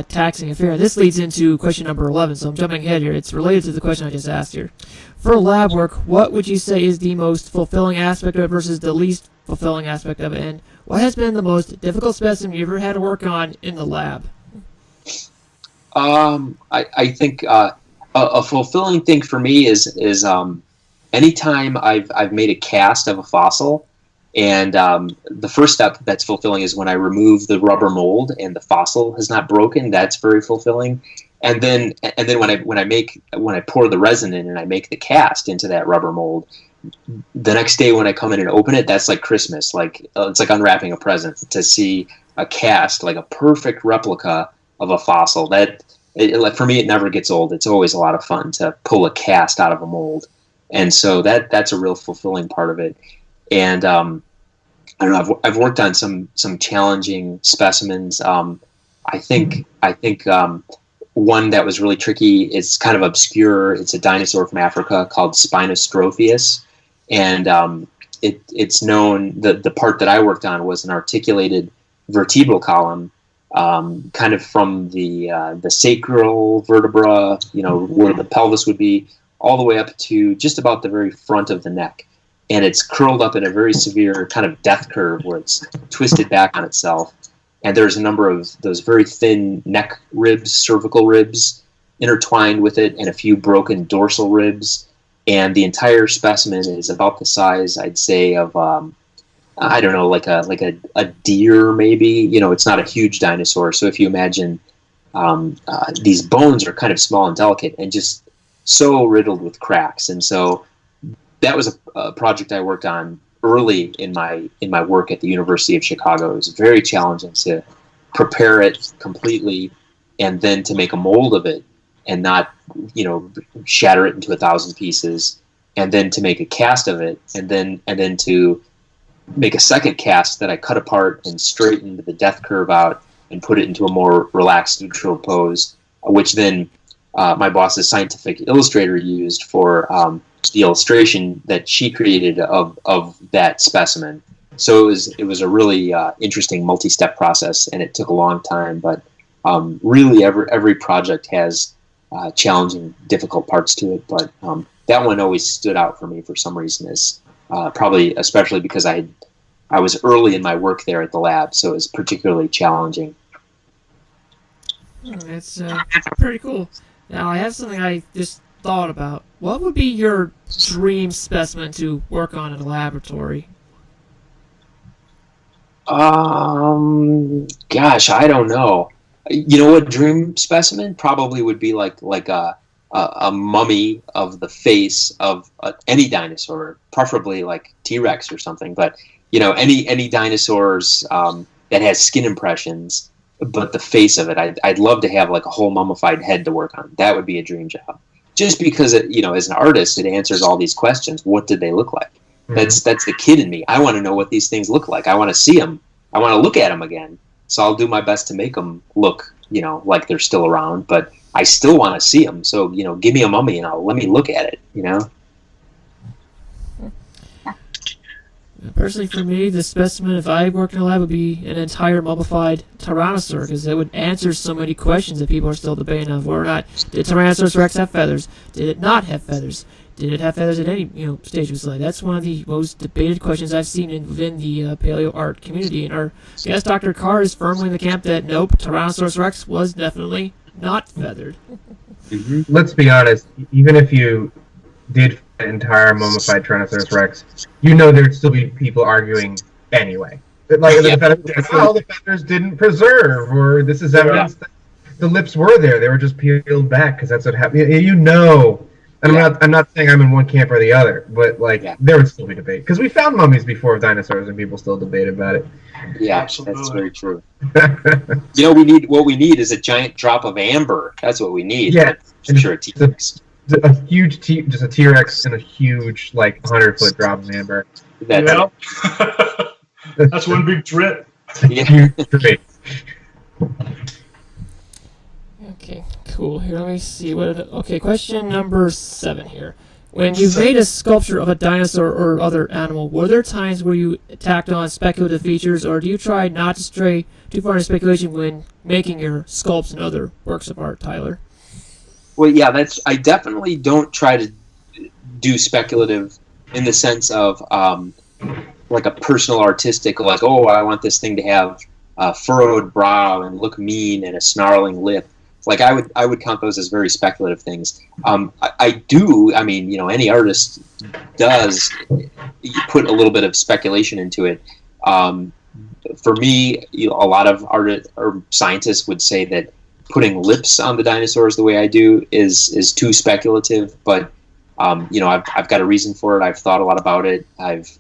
taxing affair. This leads into question number 11, so I'm jumping ahead here. It's related to the question I just asked here. For lab work, what would you say is the most fulfilling aspect of it versus the least fulfilling aspect of it? And what has been the most difficult specimen you ever had to work on in the lab? I think a fulfilling thing for me is anytime I've made a cast of a fossil, and the first step that's fulfilling is when I remove the rubber mold and the fossil has not broken. That's very fulfilling. And then when I pour the resin in and I make the cast into that rubber mold, the next day when I come in and open it, that's like Christmas. Like it's like unwrapping a present to see a cast, like a perfect replica of a fossil. Like for me, it never gets old. It's always a lot of fun to pull a cast out of a mold, and so that's a real fulfilling part of it. And I don't know. I've worked on some challenging specimens. I think one that was really tricky. It's kind of obscure. It's a dinosaur from Africa called Spinostropheus, and it's known. The part that I worked on was an articulated vertebral column, kind of from the sacral vertebra, where the pelvis would be, all the way up to just about the very front of the neck. And it's curled up in a very severe kind of death curve where it's twisted back on itself. And there's a number of those very thin neck ribs, cervical ribs, intertwined with it, and a few broken dorsal ribs. And the entire specimen is about the size, I'd say, of I don't know, like a deer maybe. It's not a huge dinosaur. So if you imagine these bones are kind of small and delicate and just so riddled with cracks. And so that was a project I worked on early in my work at the University of Chicago. It was very challenging to prepare it completely and then to make a mold of it and not, shatter it into 1,000 pieces, and then to make a cast of it, and then to make a second cast that I cut apart and straightened the death curve out and put it into a more relaxed neutral pose, which then my boss's scientific illustrator used for the illustration that she created of that specimen. So it was a really interesting multi-step process, and it took a long time. But really, every project has challenging, difficult parts to it. But that one always stood out for me for some reason, is probably especially because I was early in my work there at the lab, so it was particularly challenging. That's pretty cool. Now, I have something I just thought about. What would be your dream specimen to work on in a laboratory? Gosh, I don't know. A dream specimen probably would be like a mummy of the face of any dinosaur, preferably like T-Rex or something. But any dinosaurs that has skin impressions, but the face of it, I'd love to have like a whole mummified head to work on. That would be a dream job. Just because as an artist, it answers all these questions. What did they look like? Mm-hmm. That's the kid in me. I want to know what these things look like. I want to see them. I want to look at them again. So I'll do my best to make them look, like they're still around. But I still want to see them. So give me a mummy and let me look at it. Personally, for me, the specimen, if I worked in a lab, would be an entire mummified Tyrannosaur, because it would answer so many questions that people are still debating of whether or not did Tyrannosaurus Rex have feathers? Did it not have feathers? Did it have feathers at any stage of its life? That's one of the most debated questions I've seen within the paleo art community. And our guest, Dr. Carr, is firmly in the camp that nope, Tyrannosaurus Rex was definitely not feathered. Mm-hmm. Let's be honest. Even if you did entire mummified Tyrannosaurus Rex, there'd still be people arguing anyway. The feathers didn't preserve, or this is evidence that the lips were there. They were just peeled back because that's what happened. And I'm not saying I'm in one camp or the other, but there would still be debate because we found mummies before of dinosaurs and people still debate about it. Yeah, absolutely. That's very true. What we need is a giant drop of amber. That's what we need. Yeah, I'm sure T-Rex. a huge just a T-Rex and a huge, like, 100-foot drop member. That, That's one big drip. yeah. Huge tree. Okay, cool. Here, let me see. Okay, question number 7 here. When you made a sculpture of a dinosaur or other animal, were there times where you tacked on speculative features, or do you try not to stray too far into speculation when making your sculpts and other works of art, Tyler? Well, yeah, I definitely don't try to do speculative in the sense of like a personal artistic, like, oh, I want this thing to have a furrowed brow and look mean and a snarling lip. Like, I would count those as very speculative things. I do. I mean, you know, any artist does put a little bit of speculation into it. For me, you know, a lot of artists or scientists would say that putting lips on the dinosaurs the way I do is too speculative. But you know, I've got a reason for it. I've thought a lot about it. I've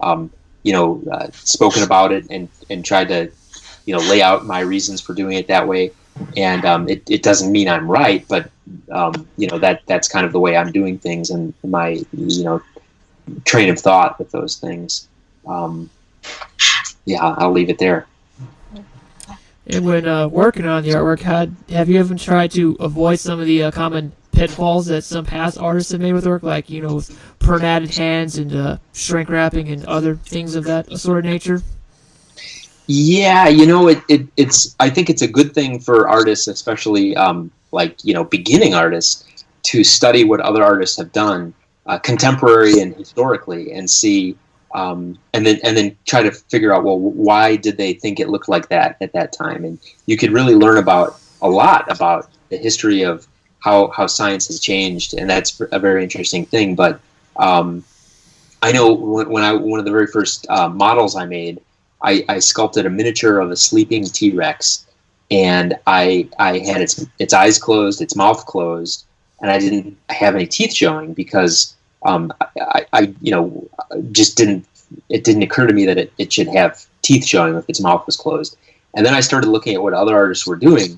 you know, spoken about it and tried to, you know, lay out my reasons for doing it that way. And it doesn't mean I'm right, but you know, that's kind of the way I'm doing things and my, you know, train of thought with those things. Yeah, I'll leave it there. And when working on the artwork, have you ever tried to avoid some of the common pitfalls that some past artists have made with work, like, you know, with pronatted hands and shrink wrapping and other things of that sort of nature? Yeah, you know, it's. I think it's a good thing for artists, especially like, you know, beginning artists, to study what other artists have done, contemporary and historically, and see, and then try to figure out, well, why did they think it looked like that at that time? And you could really learn a lot about the history of how science has changed, and that's a very interesting thing. But I know one of the very first models I made, I sculpted a miniature of a sleeping T-Rex, and I had its eyes closed, its mouth closed, and I didn't have any teeth showing because I you know, just didn't occur to me that it should have teeth showing if its mouth was closed. And then I started looking at what other artists were doing,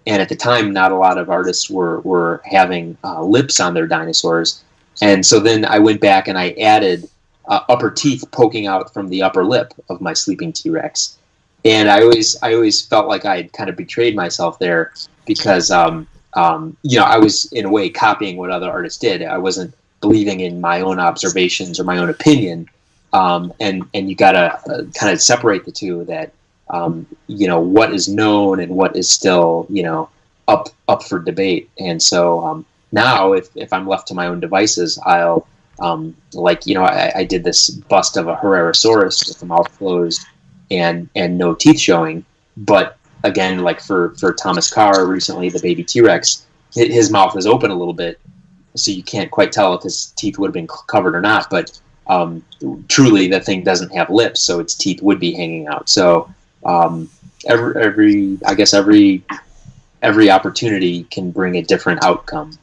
and at the time, not a lot of artists were having lips on their dinosaurs, and so then I went back and I added upper teeth poking out from the upper lip of my sleeping T-Rex. And I always felt like I had kind of betrayed myself there because, you know, I was in a way copying what other artists did. I wasn't believing in my own observations or my own opinion. And you gotta kind of separate the two, that, you know, what is known and what is still, you know, up for debate. And so now if I'm left to my own devices, I'll, like, you know, I did this bust of a Herrerasaurus with the mouth closed and no teeth showing. But again, like for Thomas Carr recently, the baby T-Rex, his mouth is open a little bit, so you can't quite tell if his teeth would have been covered or not. But truly, the thing doesn't have lips, so its teeth would be hanging out. So every opportunity can bring a different outcome.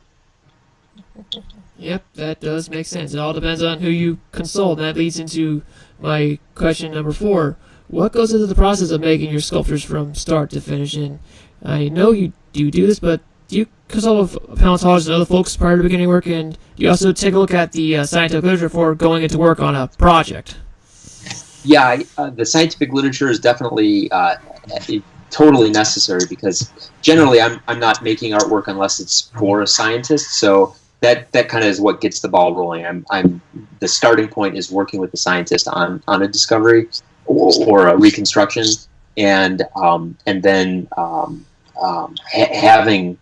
Yep, that does make sense. It all depends on who you consult. That leads into my question number 4. What goes into the process of making your sculptures from start to finish? And I know you do this, but do you consult with paleontologists and other folks prior to beginning work? And do you also take a look at the scientific literature before going into work on a project? Yeah, the scientific literature is definitely totally necessary, because generally I'm not making artwork unless it's for a scientist. So that kind of is what gets the ball rolling. The starting point is working with the scientist on a discovery or a reconstruction, and then having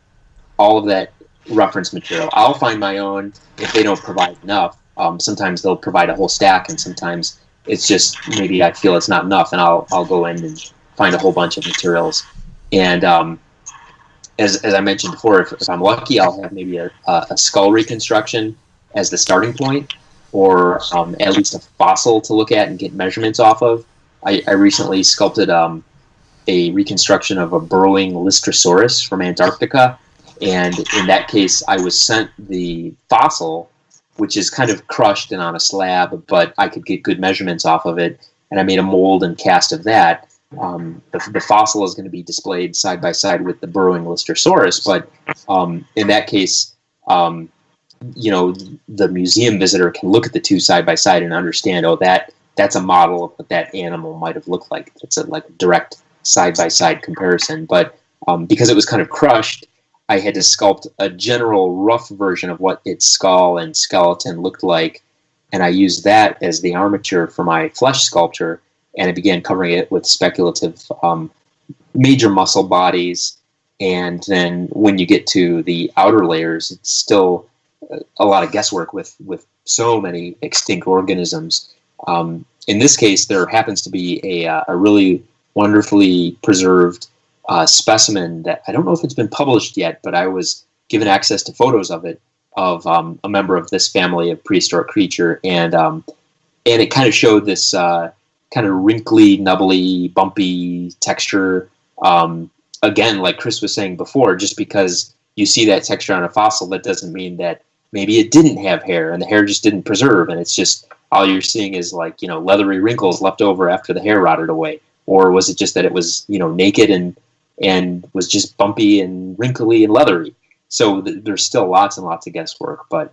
all of that reference material. I'll find my own if they don't provide enough. Sometimes they'll provide a whole stack, and sometimes it's just maybe I feel it's not enough, and I'll go in and find a whole bunch of materials. And as I mentioned before, if I'm lucky, I'll have maybe a skull reconstruction as the starting point, or at least a fossil to look at and get measurements off of. I recently sculpted a reconstruction of a burrowing Lystrosaurus from Antarctica, and in that case, I was sent the fossil, which is kind of crushed and on a slab, but I could get good measurements off of it, and I made a mold and cast of that. The fossil is going to be displayed side by side with the burrowing Lystrosaurus, but in that case, the museum visitor can look at the two side by side and understand, oh, that's a model of what that animal might have looked like. It's a direct side by side comparison. But because it was kind of crushed, I had to sculpt a general rough version of what its skull and skeleton looked like, and I used that as the armature for my flesh sculpture, and I began covering it with speculative major muscle bodies. And then when you get to the outer layers, it's still a lot of guesswork with so many extinct organisms. In this case, there happens to be a really wonderfully preserved specimen that I don't know if it's been published yet, but I was given access to photos of it, of a member of this family of prehistoric creature, and it kind of showed this kind of wrinkly, nubbly, bumpy texture. Again, like Chris was saying before, just because you see that texture on a fossil, that doesn't mean that maybe it didn't have hair and the hair just didn't preserve, and it's just all you're seeing is leathery wrinkles left over after the hair rotted away. Or was it just that it was naked and was just bumpy and wrinkly and leathery? So there's still lots and lots of guesswork, but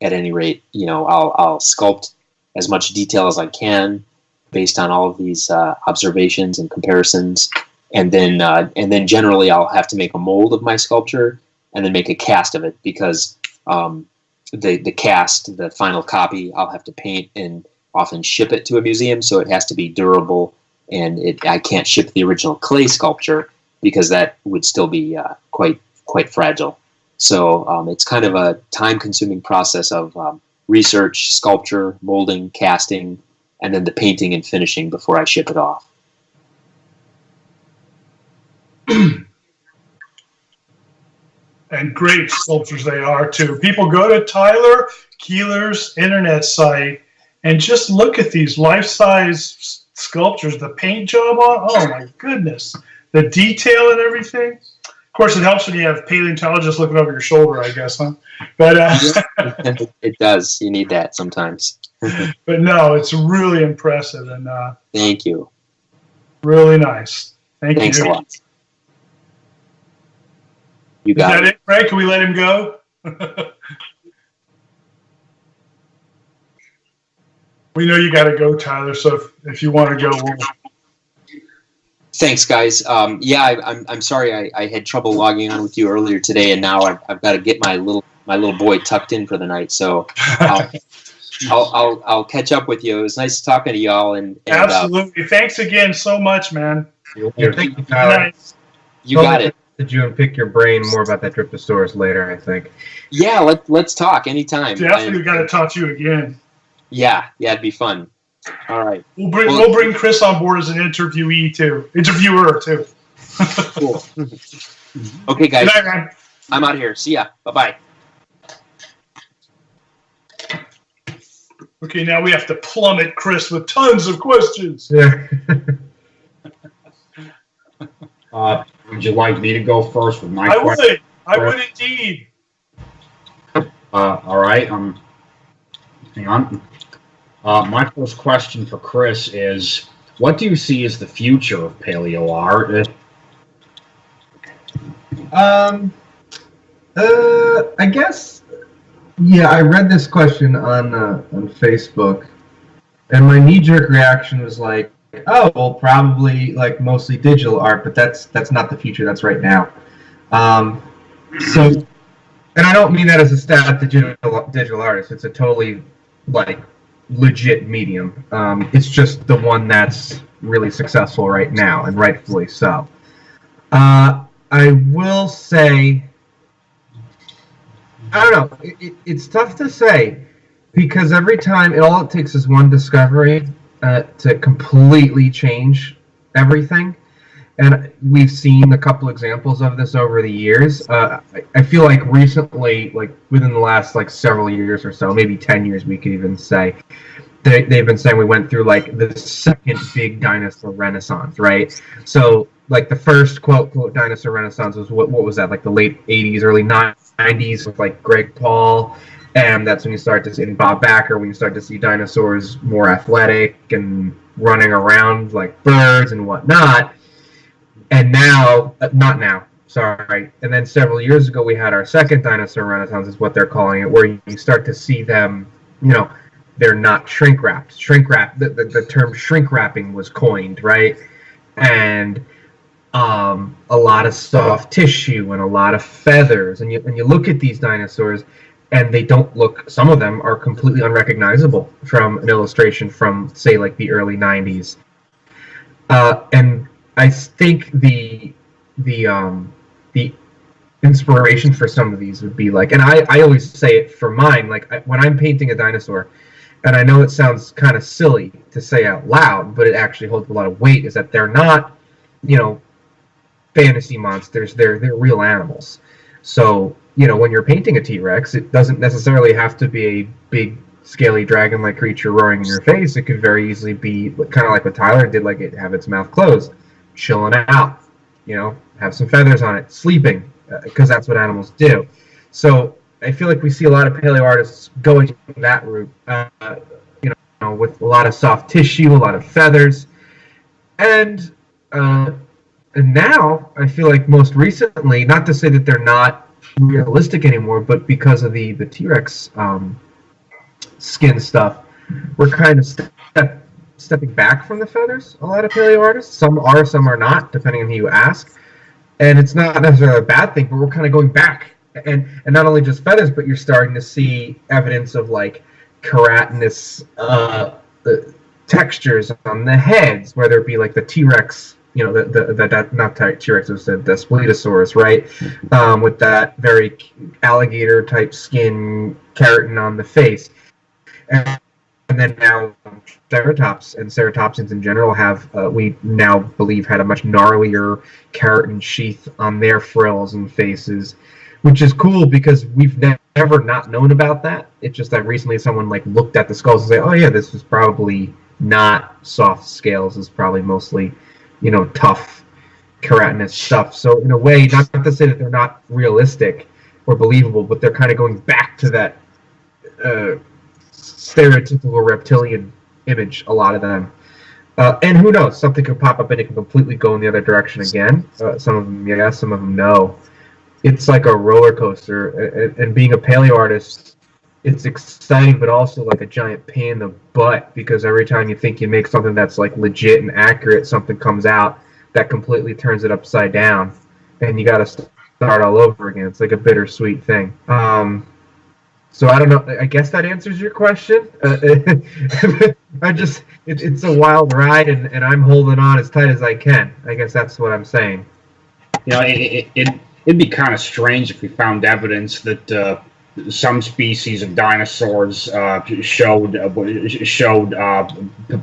at any rate, I'll sculpt as much detail as I can based on all of these observations and comparisons, and then generally I'll have to make a mold of my sculpture and then make a cast of it, because the cast, the final copy, I'll have to paint and often ship it to a museum, so it has to be durable, and I can't ship the original clay sculpture because that would still be quite fragile. So it's kind of a time-consuming process of research, sculpture, molding, casting, and then the painting and finishing before I ship it off. And great sculptures they are, too. People go to Tyler Keillor's internet site and just look at these life-size sculptures, the paint job on, oh my goodness. The detail and everything. Of course, it helps when you have paleontologists looking over your shoulder, I guess, huh? But it does. You need that sometimes. But no, it's really impressive, and thank you. Really nice. Thanks a lot. You got Is that it, Frank? Can we let him go? We know you got to go, Tyler. So if you want to go, we'll... Thanks, guys. I'm sorry I had trouble logging on with you earlier today, and now I've got to get my little boy tucked in for the night. So I'll catch up with you. It was nice talking to y'all. And absolutely. Thanks again so much, man. Thank you, Tyler. Nice. You got it. Did you pick your brain more about that Tryposaurus later? I think. Yeah, let's talk anytime. Definitely got to talk to you again. Yeah, it'd be fun. All right. We'll bring Chris on board as an interviewer too. Cool. Okay, guys. Good night, man. I'm out of here. See ya. Bye-bye. Okay, now we have to plummet Chris with tons of questions. Yeah. Would you like me to go first with my question? I would indeed. All right. Hang on. My first question for Chris is, what do you see as the future of paleo art? I guess, yeah, I read this question on Facebook, and my knee-jerk reaction was like, oh, well, probably like mostly digital art, but that's not the future. That's right now. So, and I don't mean that as a stat digital artist. It's a totally like legit medium. It's just the one that's really successful right now, and rightfully so. I will say, I don't know. It's tough to say, because every time all it takes is one discovery to completely change everything, and we've seen a couple examples of this over the years. I feel like recently, like within the last like several years or so, maybe 10 years, we could even say, they've been saying we went through like the second big dinosaur renaissance, right? So like the first quote dinosaur renaissance was what was that, like the late 80s, early 90s with like Greg Paul. And that's when you start to see, in Bob Backer, when you start to see dinosaurs more athletic and running around like birds and whatnot. And now, not now, sorry. And then several years ago, we had our second dinosaur renaissance, is what they're calling it, where you start to see them, they're not shrink wrapped. The term shrink wrapping was coined, right? And a lot of soft tissue and a lot of feathers. And you look at these dinosaurs, and they don't look, some of them are completely unrecognizable from an illustration from, say, like the early 90s. And I think the inspiration for some of these would be like, and I always say it for mine, like when I'm painting a dinosaur, and I know it sounds kind of silly to say out loud, but it actually holds a lot of weight, is that they're not, fantasy monsters, they're real animals. So, when you're painting a T-Rex, it doesn't necessarily have to be a big, scaly dragon-like creature roaring in your face. It could very easily be kind of like what Tyler did, like it have its mouth closed, chilling out, have some feathers on it, sleeping, because that's what animals do. So I feel like we see a lot of paleoartists going that route, with a lot of soft tissue, a lot of feathers, and now I feel like most recently, not to say that they're not realistic anymore, but because of the T-Rex skin stuff, we're kind of stepping back from the feathers. A lot of paleoartists, some are not, depending on who you ask, and it's not necessarily a bad thing, but we're kind of going back. And not only just feathers, but you're starting to see evidence of like keratinous textures on the heads, whether it be like the T-Rex, the not T-Rex, it was the Splendosaurus, right? With that very alligator type skin, keratin on the face, and then now ceratopsians in general have, we now believe, had a much gnarlier keratin sheath on their frills and faces, which is cool because we've never not known about that. It's just that recently someone like looked at the skulls and say, oh yeah, this was probably not soft scales. It's probably mostly, tough keratinous stuff. So in a way, not to say that they're not realistic or believable, but they're kind of going back to that stereotypical reptilian image, a lot of them. And who knows, something could pop up and it can completely go in the other direction again. Some of them yes, some of them no. It's like a roller coaster, and being a paleoartist, it's exciting, but also like a giant pain in the butt, because every time you think you make something that's like legit and accurate, something comes out that completely turns it upside down, and you got to start all over again. It's like a bittersweet thing. So I don't know. I guess that answers your question. It's a wild ride, and I'm holding on as tight as I can. I guess that's what I'm saying. It'd be kind of strange if we found evidence that some species of dinosaurs showed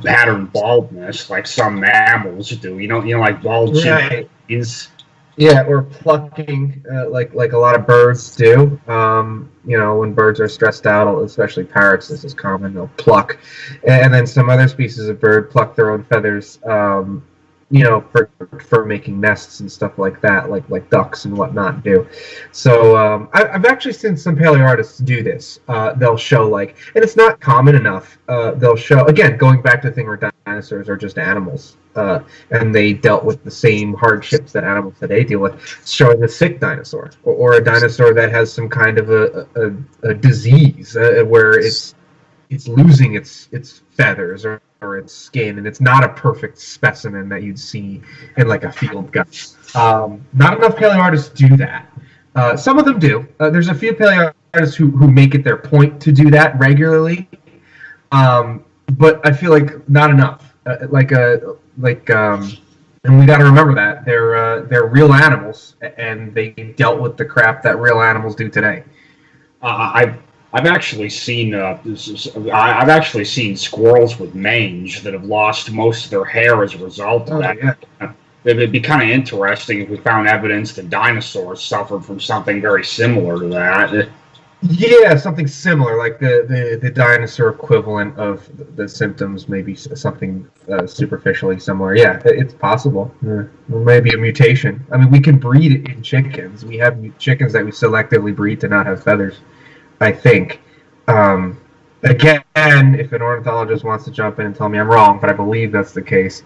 pattern baldness, like some mammals do. Like bald chimpanzees. Yeah, or plucking, like a lot of birds do. When birds are stressed out, especially parrots, this is common. They'll pluck, and then some other species of bird pluck their own feathers. For making nests and stuff like that, like ducks and whatnot do. So I've actually seen some paleoartists do this. They'll show and it's not common enough. They'll show, again, going back to the thing where dinosaurs are just animals, and they dealt with the same hardships that animals today deal with. Showing a sick dinosaur or a dinosaur that has some kind of a disease where it's losing its feathers or its skin, and it's not a perfect specimen that you'd see in like a field guide. Not enough paleoartists do that. Some of them do. There's a few paleoartists who make it their point to do that regularly, but I feel like not enough. And we got to remember that they're real animals, and they dealt with the crap that real animals do today. I've actually seen squirrels with mange that have lost most of their hair as a result of that. Yeah. It'd be kind of interesting if we found evidence that dinosaurs suffered from something very similar to that. Yeah, something similar, like the dinosaur equivalent of the symptoms, maybe something superficially similar. Yeah, it's possible. Maybe a mutation. I mean, we can breed in chickens. We have chickens that we selectively breed to not have feathers, I think. again, if an ornithologist wants to jump in and tell me I'm wrong, but I believe that's the case.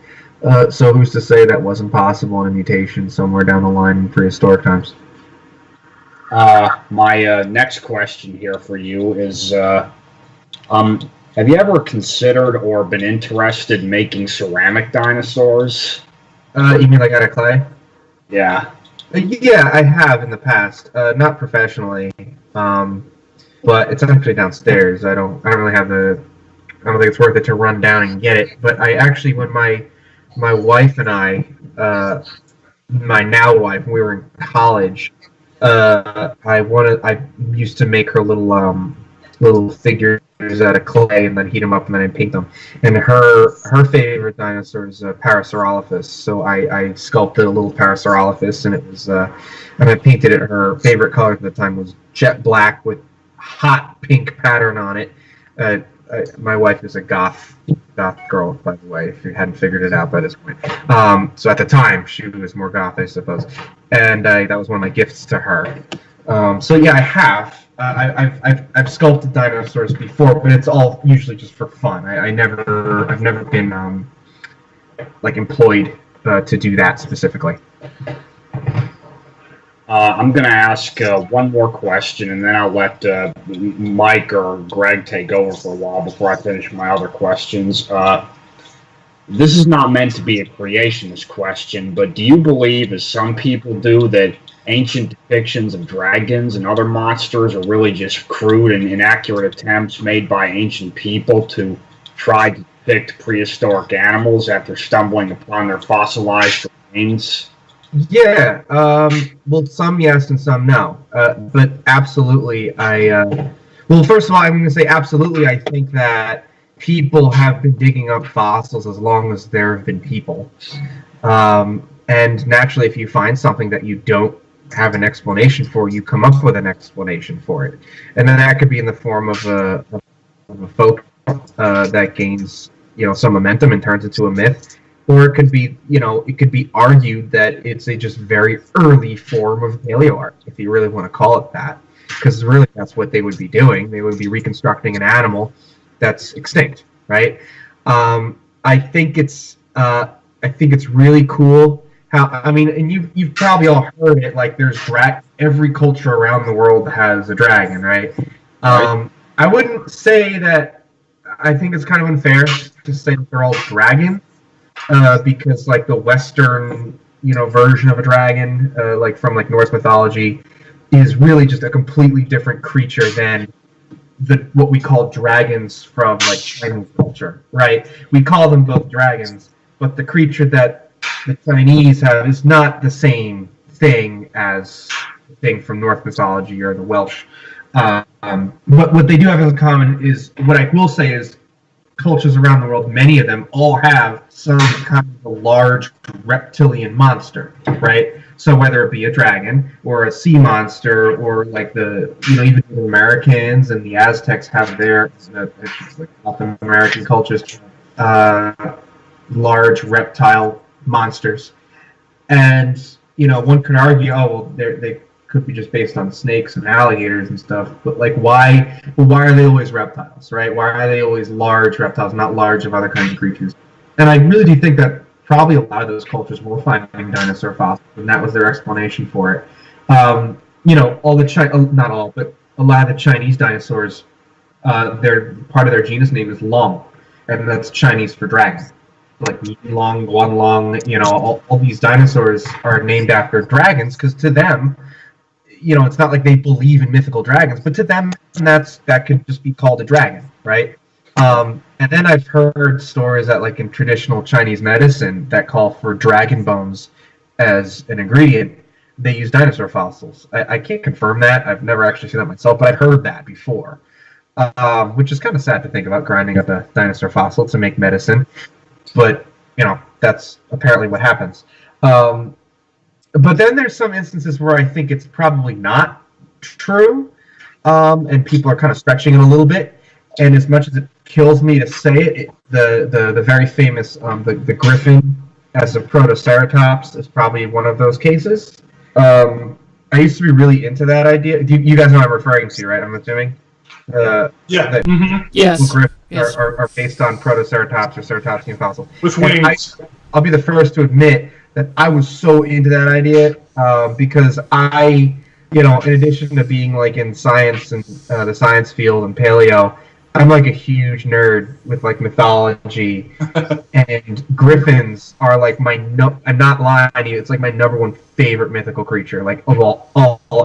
So who's to say that wasn't possible in a mutation somewhere down the line in prehistoric times? My next question here for you is, have you ever considered or been interested in making ceramic dinosaurs? You mean like out of clay? Yeah. Yeah, I have in the past. Not professionally, but it's actually downstairs. I don't really have I don't think it's worth it to run down and get it. But I actually, when my wife and I, my now wife, when we were in college, I used to make her little figures out of clay and then heat them up and then I'd paint them. And her favorite dinosaur is Parasaurolophus. So I sculpted a little Parasaurolophus, and it was and I painted it. Her favorite color at the time was jet black with hot pink pattern on it. My wife is a goth girl, by the way, if you hadn't figured it out by this point. So at the time, she was more goth, I suppose. And that was one of my gifts to her. So yeah, I have. I've sculpted dinosaurs before, but it's all usually just for fun. I've never been like employed to do that specifically. I'm going to ask one more question, and then I'll let Mike or Greg take over for a while before I finish my other questions. This is not meant to be a creationist question, but do you believe, as some people do, that ancient depictions of dragons and other monsters are really just crude and inaccurate attempts made by ancient people to try to depict prehistoric animals after stumbling upon their fossilized remains? Yeah, well, some yes and some no. But absolutely, well, first of all, I'm going to say absolutely, I think that people have been digging up fossils as long as there have been people. And naturally, if you find something that you don't have an explanation for, you come up with an explanation for it. And then that could be in the form of a folk that gains, some momentum and turns into a myth. Or it could be, it could be argued that it's a just very early form of paleoart, if you really want to call it that. Because really that's what they would be doing. They would be reconstructing an animal that's extinct, right? I think it's really cool how, and you've probably all heard it, like there's every culture around the world has a dragon, right? I wouldn't say that. I think it's kind of unfair to say that they're all dragons. Because like the Western, version of a dragon, like from like Norse mythology, is really just a completely different creature than what we call dragons from like Chinese culture, right? We call them both dragons, but the creature that the Chinese have is not the same thing as the thing from Norse mythology or the Welsh. But what they do have in common is, what I will say is, cultures around the world, many of them all have some kind of a large reptilian monster, right? So whether it be a dragon or a sea monster, or like even the Americans and the Aztecs have their, like South American cultures, large reptile monsters. And, one could argue, they could be just based on snakes and alligators and stuff, but like why are they always reptiles, right? Why are they always large reptiles, not large of other kinds of creatures? And I really do think that probably a lot of those cultures were finding dinosaur fossils, and that was their explanation for it. Not all, but a lot of the Chinese dinosaurs, their part of their genus name is Long, and that's Chinese for dragon. Like Long, Guanlong, all these dinosaurs are named after dragons, because to them, it's not like they believe in mythical dragons, but to them, that could just be called a dragon, right? And then I've heard stories that, like in traditional Chinese medicine, that call for dragon bones as an ingredient. They use dinosaur fossils. I can't confirm that. I've never actually seen that myself, but I've heard that before, which is kind of sad to think about, grinding up a dinosaur fossil to make medicine. But, that's apparently what happens. But then there's some instances where I think it's probably not true, and people are kind of stretching it a little bit. And as much as it kills me to say it, the very famous the griffin as a protoceratops is probably one of those cases. I used to be really into that idea. You guys know what I'm referring to, right? I'm assuming. Yeah. that Yes. griffins Yes. are based on Protoceratops or Ceratopsian fossils. With And wings. I'll be the first to admit that I was so into that idea because I, in addition to being like in science and the science field and paleo, I'm like a huge nerd with like mythology, and griffins are like I'm not lying to you. It's like my number one favorite mythical creature, like of all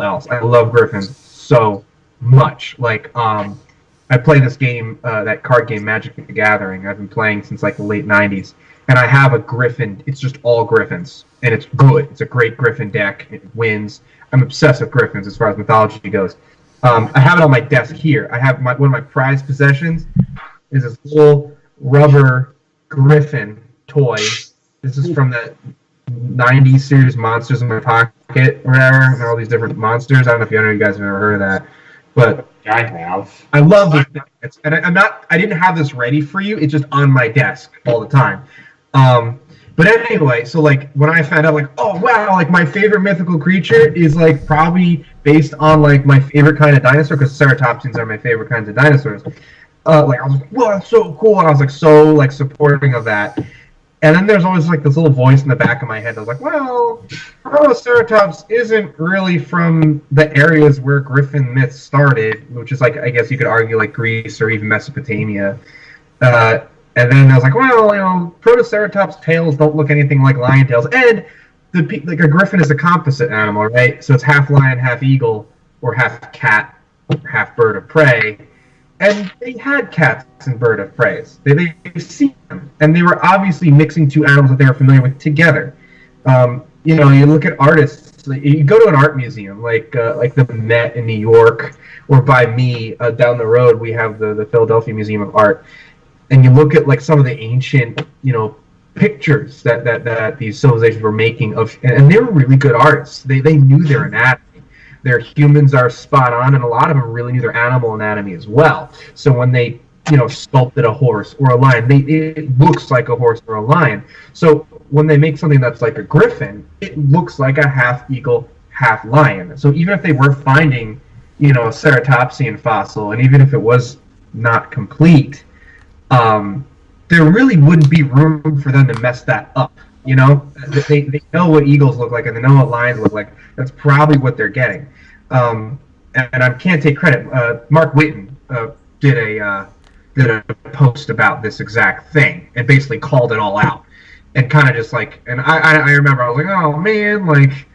else. I love griffins so much. Like I play this game, that card game Magic the Gathering. I've been playing since like the late '90s, and I have a griffin. It's just all griffins, and it's good. It's a great griffin deck. It wins. I'm obsessed with griffins as far as mythology goes. I have it on my desk here. I have one of my prized possessions is this little rubber griffin toy. This is from the '90s series Monsters in My Pocket, or whatever. And all these different monsters. I don't know if you guys have ever heard of that, but I have. I love this thing. And I didn't have this ready for you. It's just on my desk all the time. But anyway, so like when I found out, like, oh wow, like my favorite mythical creature is like probably based on like my favorite kind of dinosaur, because ceratopsians are my favorite kinds of dinosaurs. Like I was like, whoa, that's so cool, and I was like so like supporting of that. And then there's always like this little voice in the back of my head that was like, well, Protoceratops isn't really from the areas where griffin myths started, which is like, I guess you could argue like Greece or even Mesopotamia. And then I was like, well, Protoceratops tails don't look anything like lion tails, and like a griffin is a composite animal, right? So it's half lion, half eagle, or half cat, half bird of prey. And they had cats and bird of preys. They've seen them, and they were obviously mixing two animals that they were familiar with together. You look at artists. You go to an art museum, like the Met in New York, or by me down the road, we have the Philadelphia Museum of Art. And you look at like some of the ancient, pictures that these civilizations were making of, and they were really good artists. They knew their anatomy. Their humans are spot on, and a lot of them really knew their animal anatomy as well. So when they, sculpted a horse or a lion, it looks like a horse or a lion. So when they make something that's like a griffin, it looks like a half eagle, half lion. So even if they were finding, a ceratopsian fossil, and even if it was not complete, there really wouldn't be room for them to mess that up. They know what eagles look like, and they know what lions look like. That's probably what they're getting. And I can't take credit. Mark Whitten did a post about this exact thing and basically called it all out, and kind of just like. And I remember I was like, oh man, like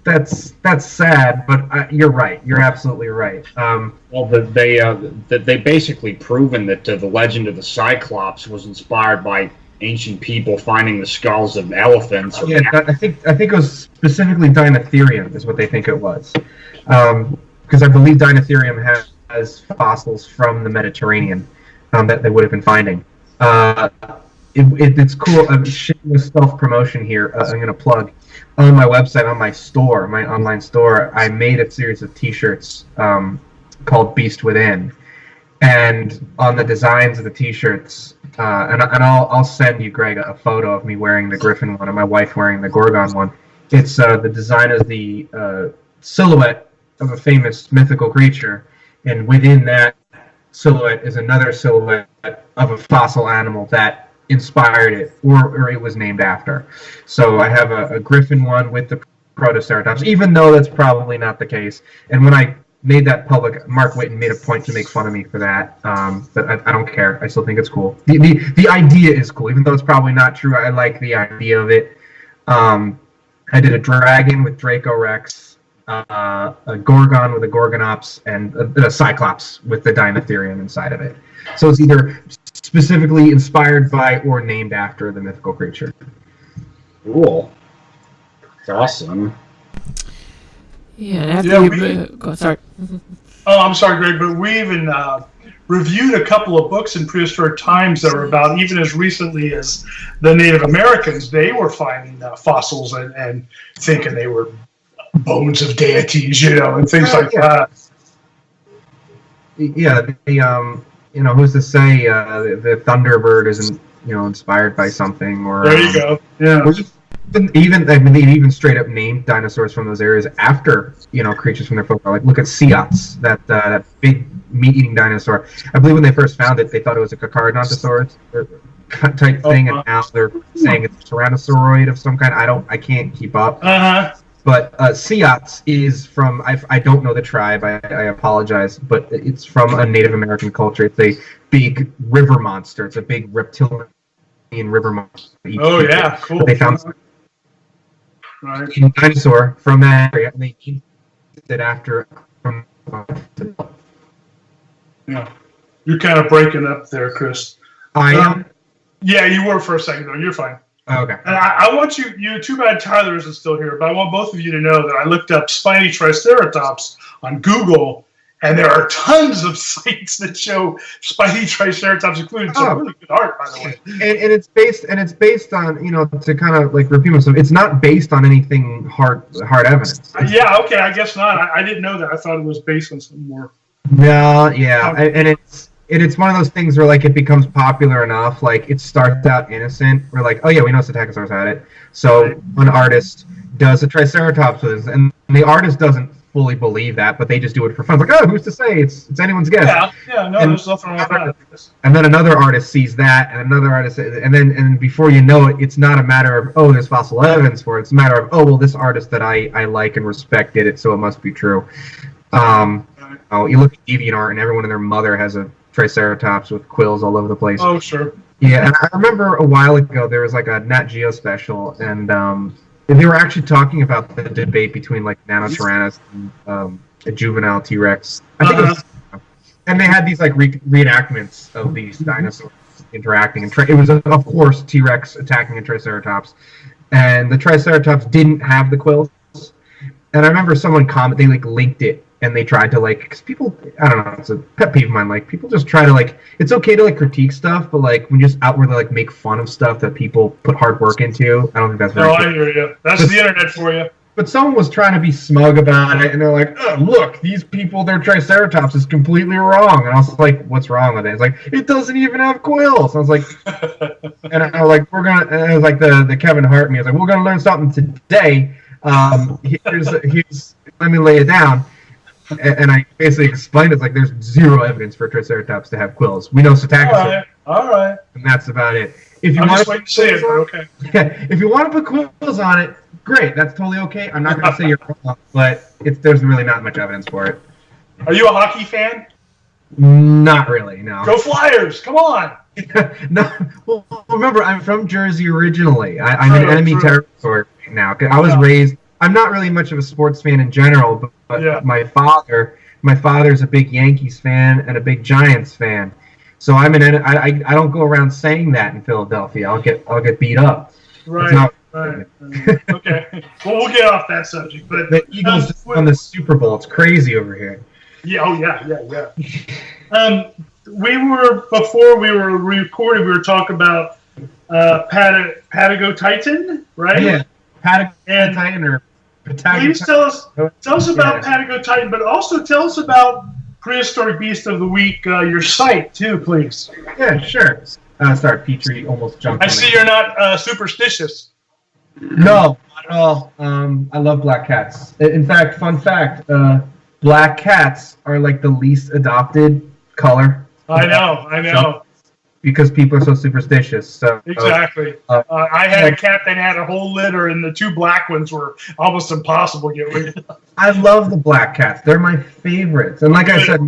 that's sad, but you're right. You're absolutely right. Well, they basically proven that the legend of the Cyclops was inspired by ancient people finding the skulls of elephants. Yeah, I think it was specifically Dinotherium is what they think it was, because I believe Dinotherium has fossils from the Mediterranean that they would have been finding. It's cool. I'm shameless self-promotion here. I'm going to plug on my website, on my store, my online store. I made a series of T-shirts called Beast Within, and on the designs of the T-shirts. And I'll send you, Greg, a photo of me wearing the Griffin one and my wife wearing the Gorgon one. It's the design of the silhouette of a famous mythical creature, and within that silhouette is another silhouette of a fossil animal that inspired it, or it was named after. So I have a Griffin one with the Protoceratops, even though that's probably not the case. And when I made that public, Mark Whitten made a point to make fun of me for that, but I don't care. I still think it's cool. The idea is cool, even though it's probably not true. I like the idea of it. I did a dragon with Dracorex, a Gorgon with a Gorgonops, and a Cyclops with the Dinotherium inside of it. So it's either specifically inspired by or named after the mythical creature. Cool. It's awesome. Yeah, after sorry. Oh, I'm sorry, Greg, but we even reviewed a couple of books in prehistoric times that were about, even as recently as the Native Americans, they were finding fossils and thinking they were bones of deities, and things like that. Yeah, who's to say the Thunderbird isn't, inspired by something, or there you go. Yeah. Even straight up named dinosaurs from those areas after creatures from their folklore. Like look at Seots, that big meat-eating dinosaur. I believe when they first found it, they thought it was a Carcharodontosaurus type thing, and now they're saying it's a Tyrannosauroid of some kind. I can't keep up. But Seots is from, I don't know the tribe, I apologize, but it's from a Native American culture. It's a big river monster. It's a big reptilian river monster. Oh, yeah, cool. But they found a dinosaur from that area, and they named it after. Yeah. You're kind of breaking up there, Chris. I am? Yeah, you were for a second, though. You're fine. Okay. And I want you, too bad Tyler isn't still here, but I want both of you to know that I looked up spiny triceratops on Google, and there are tons of sites that show spiny triceratops, including some really good art, by the way. And it's based on, you know, to kind of like repeat myself, it's not based on anything hard evidence. Yeah, okay, I guess not. I didn't know that. I thought it was based on some more. No, yeah, and it's one of those things where like it becomes popular enough, like it starts out innocent. We're like, oh yeah, we know Stegosaurus had it. So an artist does a triceratops with this, and the artist doesn't fully believe that, but they just do it for fun. It's like, oh, who's to say? It's anyone's guess. Yeah, no, there's nothing wrong with that. And then another artist sees that, and another artist, and before you know it, it's not a matter of, oh, there's fossil evidence for it. It's a matter of, oh, well, this artist that I like and respect did it, so it must be true. You look at DeviantArt, and everyone and their mother has a triceratops with quills all over the place. Oh, sure. Yeah, and I remember a while ago there was like a Nat Geo special, and they were actually talking about the debate between like Nanotyrannus and a juvenile T-Rex. I think it was, and they had these like reenactments of these dinosaurs interacting, and it was of course T-Rex attacking a Triceratops, and the Triceratops didn't have the quills. And I remember someone they like linked it. And they tried to like, because people, I don't know, it's a pet peeve of mine. Like people just try to like, it's okay to like critique stuff, but like when you just outwardly like make fun of stuff that people put hard work into, I don't think that's very good. I hear you. That's the internet for you. But someone was trying to be smug about it, and they're like, oh, look, these people, their Triceratops is completely wrong. And I was like, what's wrong with it? It's like, it doesn't even have quills. And I was like, and I was like, and it was like the Kevin Hart me. I was like, we're going to learn something today. Here's, let me lay it down. And I basically explained it's like there's zero evidence for Triceratops to have quills. We know Psittacosaurus. All right. And that's about it. If you I'm want just waiting to say it, but okay. Yeah, if you want to put quills on it, great. That's totally okay. I'm not going to say you're wrong, but there's really not much evidence for it. Are you a hockey fan? Not really, no. Go Flyers! Come on! No. Well, remember, I'm from Jersey originally. I'm in enemy territory now. I was raised... I'm not really much of a sports fan in general, but my father's a big Yankees fan and a big Giants fan. So I don't go around saying that in Philadelphia. I'll get beat up. Right. Okay. Well, we'll get off that subject. But the Eagles just won the Super Bowl. It's crazy over here. Yeah. Oh yeah. Before we were recording, we were talking about Patagotitan, right? Yeah. Patagotitan or Patagotitan. Please tell us about Patagotitan, but also tell us about Prehistoric Beast of the Week, your site too, please. Yeah, sure. Sorry, Petrie almost jumped. I see you're not superstitious. No, not at all. I love black cats. In fact, fun fact: black cats are like the least adopted color. I know. Because people are so superstitious. So exactly. I had a cat that had a whole litter, and the two black ones were almost impossible to get rid of. I love the black cats. They're my favorites. And like I said,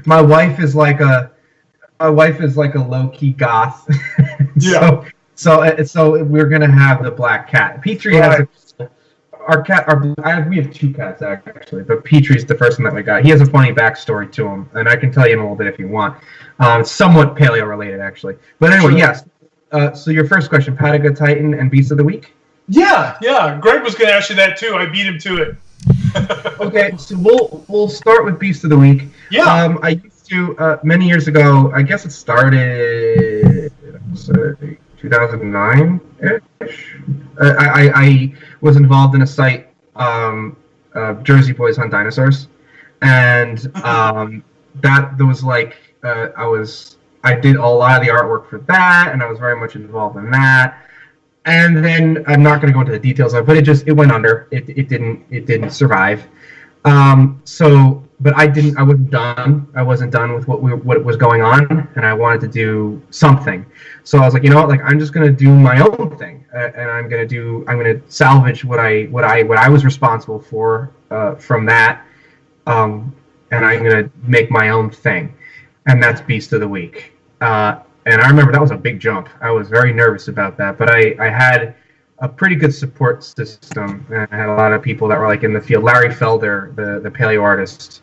my wife is like a low key goth. Yeah. So we're gonna have the black cat. Petrie has we have two cats actually, but Petrie's the first one that we got. He has a funny backstory to him, and I can tell you in a little bit if you want. It's somewhat paleo related actually. But anyway, yes. So your first question, Patagotitan and Beast of the Week? Yeah. Greg was going to ask you that too. I beat him to it. Okay, so we'll start with Beast of the Week. Yeah. I used to many years ago. I guess it started 2009-ish. I was involved in a site, Jersey Boys Hunt Dinosaurs, and that was like I did a lot of the artwork for that, and I was very much involved in that. And then I'm not going to go into the details of it, but it went under. It didn't survive. So but I wasn't done. I wasn't done with what was going on, and I wanted to do something. So I was like, you know what? Like, I'm just gonna do my own thing, and I'm gonna salvage what I was responsible for from that, and I'm gonna make my own thing, and that's Beast of the Week. And I remember that was a big jump. I was very nervous about that, but I had a pretty good support system. And I had a lot of people that were like in the field. Larry Felder, the Paleoartist,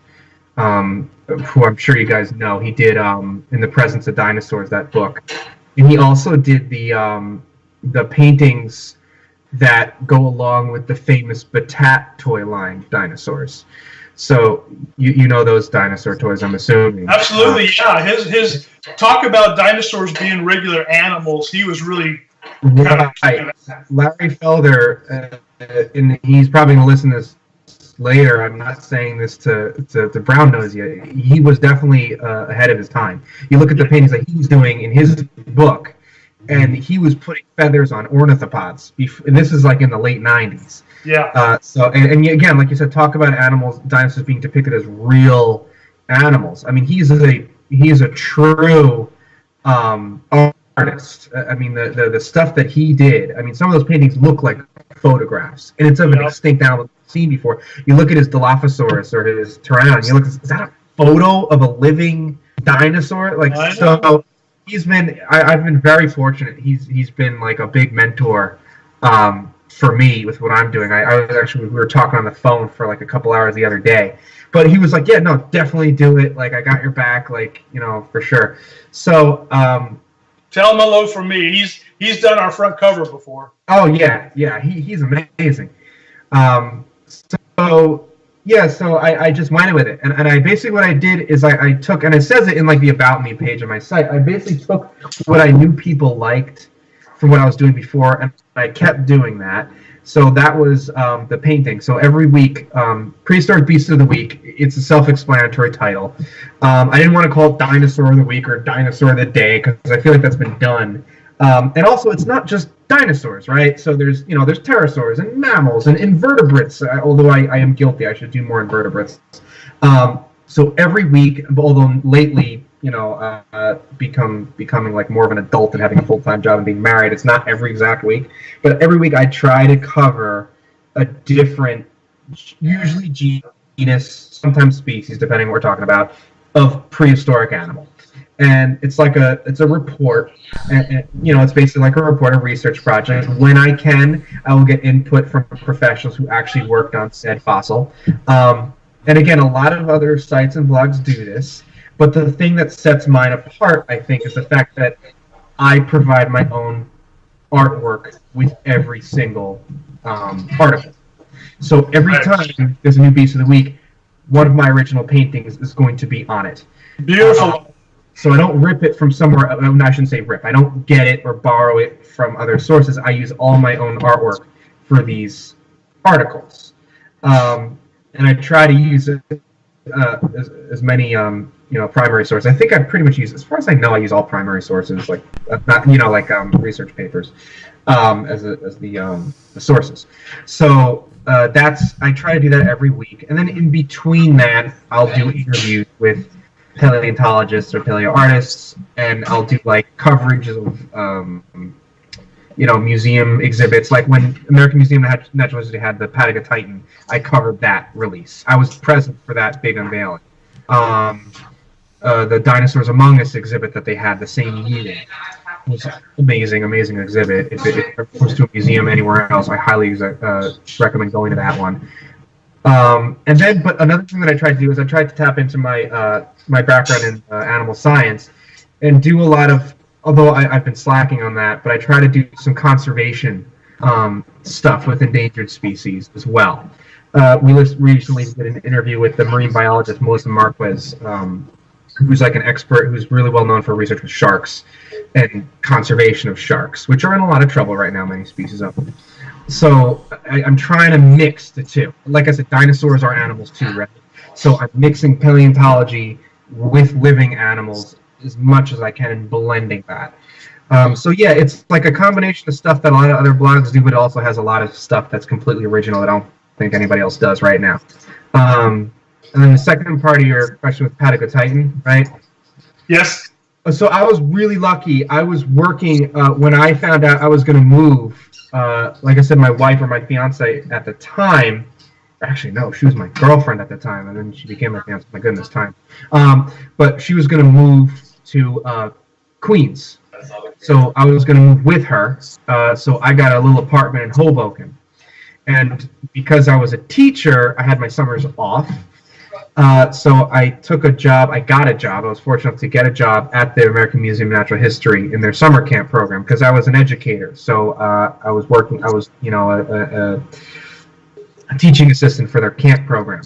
who I'm sure you guys know, he did In the Presence of Dinosaurs, that book, and he also did the paintings that go along with the famous Batat toy line Dinosaurs. So you know those dinosaur toys, I'm assuming. Absolutely, yeah. His talk about dinosaurs being regular animals, he was really right. Larry Felder, and he's probably going to listen to this later. I'm not saying this to brown nose yet. He was definitely ahead of his time. You look at the paintings that he was doing in his book, and he was putting feathers on ornithopods. And this is like in the late 90s. Yeah. So and again, like you said, talk about animals, dinosaurs being depicted as real animals. I mean, he is a true artist. I mean, the stuff that he did. I mean, some of those paintings look like photographs, and it's of an extinct animal seen before. You look at his Dilophosaurus or his Pteranodon. You look, is that a photo of a living dinosaur? Like, so he's been. I've been very fortunate. He's been like a big mentor. For me, with what I'm doing. I was actually, we were talking on the phone for like a couple hours the other day, but he was like, yeah, no, definitely do it. Like, I got your back, like, you know, for sure. So, tell him hello from me. He's done our front cover before. Oh yeah. He's amazing. So I just went with it. And I basically, what I did is I took, and it says it in like the About Me page on my site, I basically took what I knew people liked from what I was doing before, and I kept doing that. So that was the painting. So every week, Prehistoric Beast of the Week, it's a self-explanatory title. I didn't want to call it Dinosaur of the Week or Dinosaur of the Day, because I feel like that's been done. And also, it's not just dinosaurs, right? So there's pterosaurs and mammals and invertebrates, although I am guilty. I should do more invertebrates. So every week, although lately, becoming like more of an adult and having a full-time job and being married, it's not every exact week, but every week I try to cover a different, usually genus, sometimes species, depending on what we're talking about, of prehistoric animal. And it's like it's a report, and it's basically like a report, a research project. When I can, I will get input from professionals who actually worked on said fossil. And again, a lot of other sites and blogs do this. But the thing that sets mine apart, I think, is the fact that I provide my own artwork with every single article. So every time there's a new Beast of the Week, one of my original paintings is going to be on it. Beautiful. So I don't rip it from somewhere. I shouldn't say rip. I don't get it or borrow it from other sources. I use all my own artwork for these articles. And I try to use as many primary sources. I think I pretty much use, as far as I know, I use all primary sources, like research papers as the sources. So I try to do that every week, and then in between that, I'll do interviews with paleontologists or paleoartists, and I'll do like coverage of museum exhibits. Like when American Museum of Natural History had the Patagonia Titan, I covered that release. I was present for that big unveiling. The Dinosaurs Among Us exhibit that they had the same year was amazing exhibit. If it comes to a museum anywhere else, I highly recommend going to that one. But another thing that I tried to do is I tried to tap into my background in animal science and do a lot of, although I've been slacking on that, but I try to do some conservation stuff with endangered species as well. We recently did an interview with the marine biologist Melissa Marquez, who's like an expert who's really well known for research with sharks and conservation of sharks, which are in a lot of trouble right now, many species of them. So I'm trying to mix the two. Like I said, dinosaurs are animals too, right? So I'm mixing paleontology with living animals as much as I can and blending that. It's like a combination of stuff that a lot of other blogs do, but it also has a lot of stuff that's completely original that I don't think anybody else does right now. And then the second part of your question was Patagotitan, right? Yes. So I was really lucky. I was working when I found out I was going to move. Like I said, my wife or my fiance at the time. Actually, no, she was my girlfriend at the time, and then she became my fiance. My goodness, time. But she was going to move to Queens. So I was going to move with her. So I got a little apartment in Hoboken. And because I was a teacher, I had my summers off. So I took a job. I got a job. I was fortunate enough to get a job at the American Museum of Natural History in their summer camp program because I was an educator. So I was working. I was, a teaching assistant for their camp program,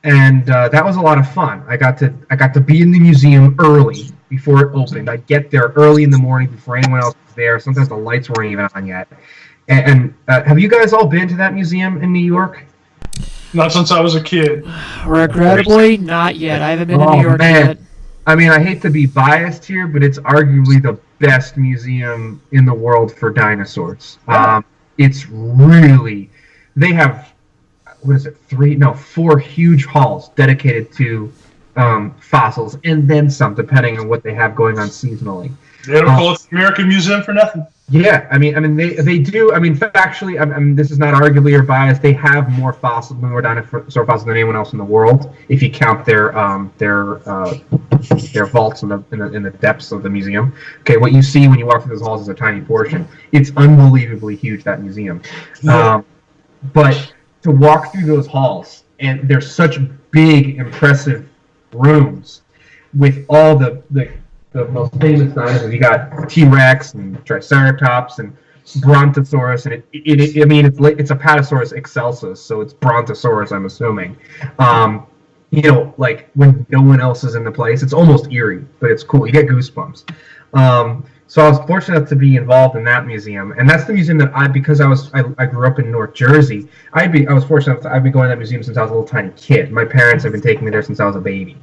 and that was a lot of fun. I got to be in the museum early before it opened. I'd get there early in the morning before anyone else was there. Sometimes the lights weren't even on yet. And have you guys all been to that museum in New York? Not since I was a kid. Regrettably, not yet. I haven't been to New York yet. I mean, I hate to be biased here, but it's arguably the best museum in the world for dinosaurs. It's really, they have, what is it, 4 huge halls dedicated to fossils, and then some, depending on what they have going on seasonally. They don't call it the American Museum for nothing. Yeah, I mean, they do. I mean, factually, I mean, this is not arguably or biased. They have more dinosaur fossils than anyone else in the world, if you count their vaults in the depths of the museum. Okay, what you see when you walk through those halls is a tiny portion. It's unbelievably huge, that museum. Yeah. But to walk through those halls, and they're such big, impressive rooms with all the most famous dinosaurs. You got T-Rex and Triceratops and Brontosaurus, and it's a Patasaurus excelsus, so it's Brontosaurus, I'm assuming. Like when no one else is in the place, it's almost eerie, but it's cool. You get goosebumps. So I was fortunate enough to be involved in that museum, and that's the museum that I grew up in North Jersey. I was fortunate enough I've been going to that museum since I was a little tiny kid. My parents have been taking me there since I was a baby,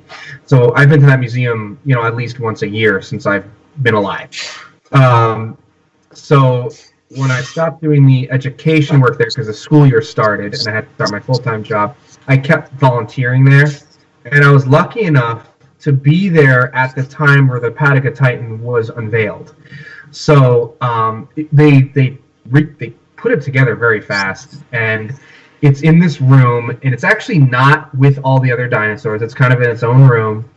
so I've been to that museum, at least once a year since I've been alive. So when I stopped doing the education work there because the school year started and I had to start my full-time job, I kept volunteering there, and I was lucky enough to be there at the time where the Patagotitan was unveiled. So they put it together very fast, and it's in this room, and it's actually not with all the other dinosaurs. It's kind of in its own room.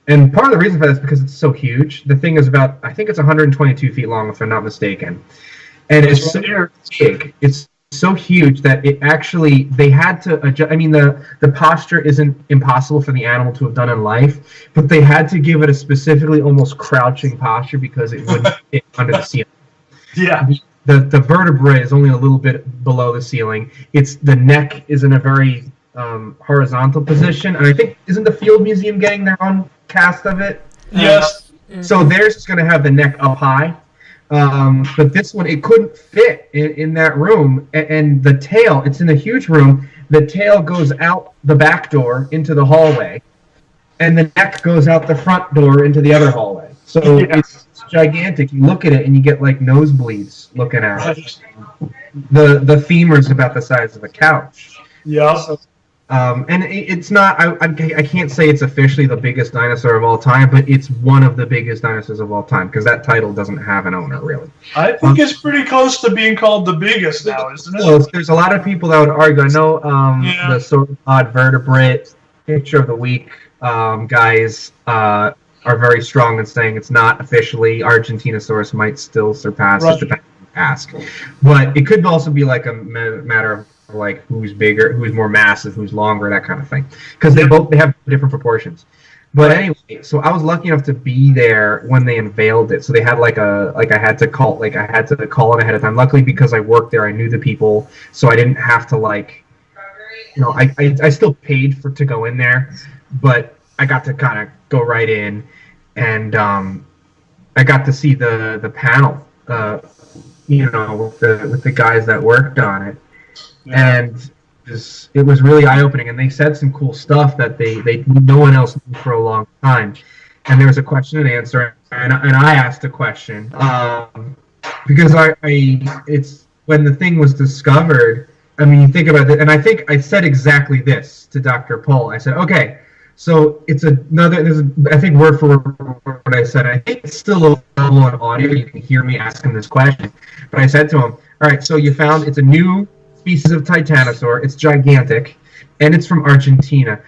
And part of the reason for that is because it's so huge. The thing is I think it's 122 feet long, if I'm not mistaken. And it's so big. It's so huge that it actually, they had to adjust. I mean, the posture isn't impossible for the animal to have done in life, but they had to give it a specifically almost crouching posture because it wouldn't fit under the ceiling. Yeah. The vertebrae is only a little bit below the ceiling. The neck is in a very horizontal position, and I think, isn't the Field Museum getting their own cast of it? Yes. So theirs is going to have the neck up high. But this one, it couldn't fit in that room, and the tail, it's in a huge room, the tail goes out the back door into the hallway, and the neck goes out the front door into the other hallway. So It's gigantic. You look at it and you get like nosebleeds looking at it. The femur's about the size of a couch. Yeah. And it's not, I can't say it's officially the biggest dinosaur of all time, but it's one of the biggest dinosaurs of all time, because that title doesn't have an owner, really. I think it's pretty close to being called the biggest now, isn't it? Well, there's a lot of people that would argue. I know the sort of odd vertebrate picture of the week guys are very strong in saying it's not officially. Argentinosaurus might still surpass it, depending on who you ask. But it could also be like a matter of like who's bigger, who's more massive, who's longer, that kind of thing, because they have different proportions. But anyway, so I was lucky enough to be there when they unveiled it. So they had I had to call it ahead of time. Luckily, because I worked there, I knew the people, so I didn't have to I still paid to go in there, but I got to kind of go right in, and I got to see the panel, with the guys that worked on it. Yeah. And it was really eye-opening, and they said some cool stuff that no one else knew for a long time. And there was a question and answer, and I asked a question because it's when the thing was discovered, I mean, you think about it, and I think I said exactly this to Dr. Pohl. I said, okay, so it's I think word for word what I said. I think it's still available on audio. You can hear me asking this question. But I said to him, all right, so you found it's a new species of Titanosaur. It's gigantic, and it's from Argentina.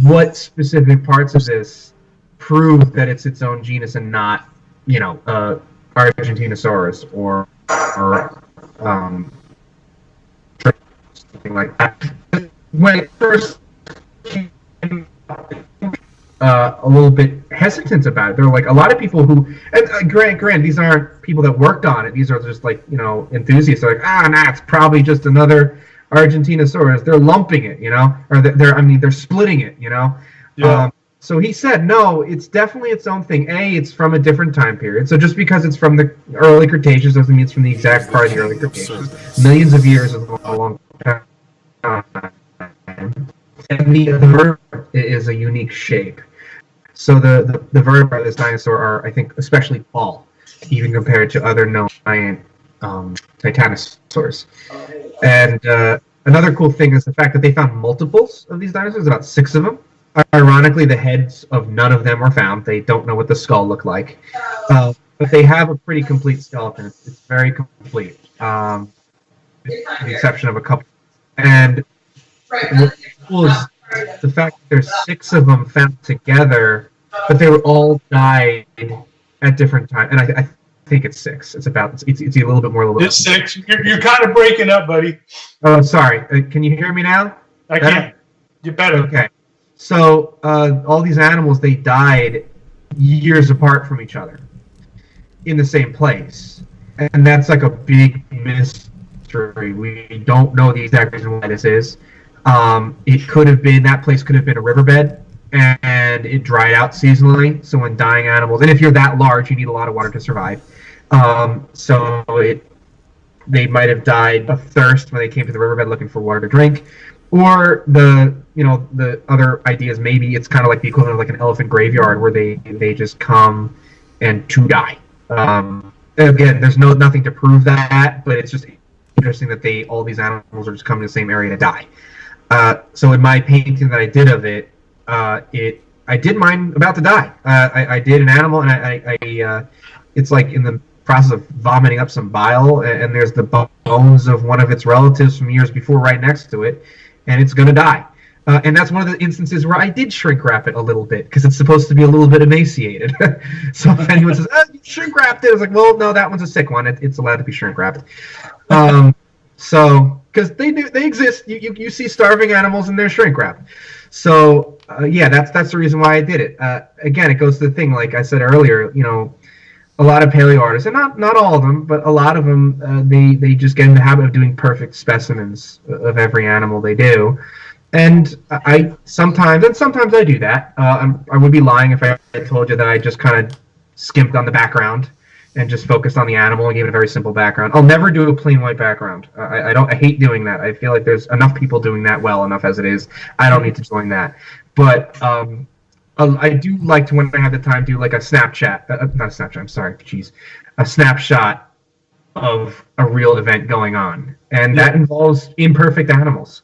What specific parts of this prove that it's its own genus and not, Argentinosaurus or something like that? When it first came a little bit hesitant about it. There were like a lot of people who, and granted, these aren't people that worked on it. These are just like, enthusiasts. They're like, it's probably just another Argentinosaurus. They're lumping it, or they're splitting it, Yeah. So he said, no, it's definitely its own thing. It's from a different time period. So just because it's from the early Cretaceous doesn't mean it's from the exact part of the early Cretaceous. Millions of years is a long time. And the vertebrae is a unique shape. So the vertebrae of this dinosaur are, I think, especially tall, even compared to other known giant titanosaurs. And another cool thing is the fact that they found multiples of these dinosaurs, about 6 of them. Ironically, the heads of none of them were found. They don't know what the skull looked like. But they have a pretty complete skeleton. It's very complete, with the exception of a couple. And what's cool is the fact that there's 6 of them found together, but they were all died at different times. And I think it's 6. It's a little bit more. It's 6. You're kind of breaking up, buddy. Oh, sorry. Can you hear me now? I can. You better. Okay. So all these animals, they died years apart from each other in the same place. And that's like a big mystery. We don't know the exact reason why this is. That place could have been a riverbed, and it dried out seasonally. So when dying animals, and if you're that large, you need a lot of water to survive. They might have died of thirst when they came to the riverbed looking for water to drink. Or the other ideas, maybe it's kind of like the equivalent of like an elephant graveyard where they just come and to die. Again, there's nothing to prove that, but it's just interesting that all these animals are just coming to the same area to die. So in my painting that I did of it, I did mine about to die. I did an animal, and it's like in the process of vomiting up some bile, and there's the bones of one of its relatives from years before right next to it, and it's going to die. And that's one of the instances where I did shrink wrap it a little bit, because it's supposed to be a little bit emaciated. So if anyone says, you shrink wrapped it, I was like, well, no, that one's a sick one. It's allowed to be shrink wrapped. Because they exist. You see starving animals and they're shrink wrapped. So that's the reason why I did it. Again, it goes to the thing, like I said earlier, a lot of paleo artists, and not all of them, but a lot of them, they just get in the habit of doing perfect specimens of every animal they do. And I sometimes I do that. I would be lying if I told you that I just kind of skimped on the background and just focused on the animal and gave it a very simple background. I'll never do a plain white background. I hate doing that. I feel like there's enough people doing that well enough as it is. I don't need to join that. But I do like to, when I have the time, do like a Snapchat. Not a Snapchat, I'm sorry, jeez. A snapshot of a real event going on. And that involves imperfect animals.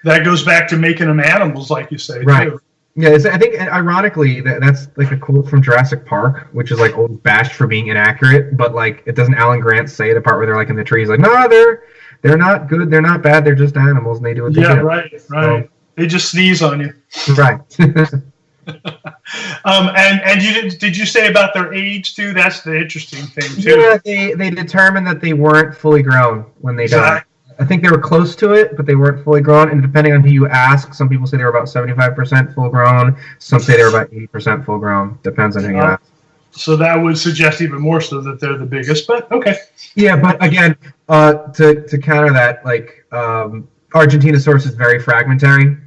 That goes back to making them animals, like you say, right. Too. Yeah, I think, ironically, that's like a quote from Jurassic Park, which is like always bashed for being inaccurate, but like, it doesn't Alan Grant say the part where they're like in the trees, like, no, they're not good, they're not bad, they're just animals, and they do what they do. Yeah, right. So, they just sneeze on you. Right. And did you say about their age too? That's the interesting thing too. Yeah, they determined that they weren't fully grown when they died. I think they were close to it, but they weren't fully grown. And depending on who you ask, some people say they were about 75% full grown. Some say they were about 80% full grown. Depends on who you ask. So that would suggest even more so that they're the biggest. But okay. Yeah, but again, to counter that, like Argentinosaurus is very fragmentary.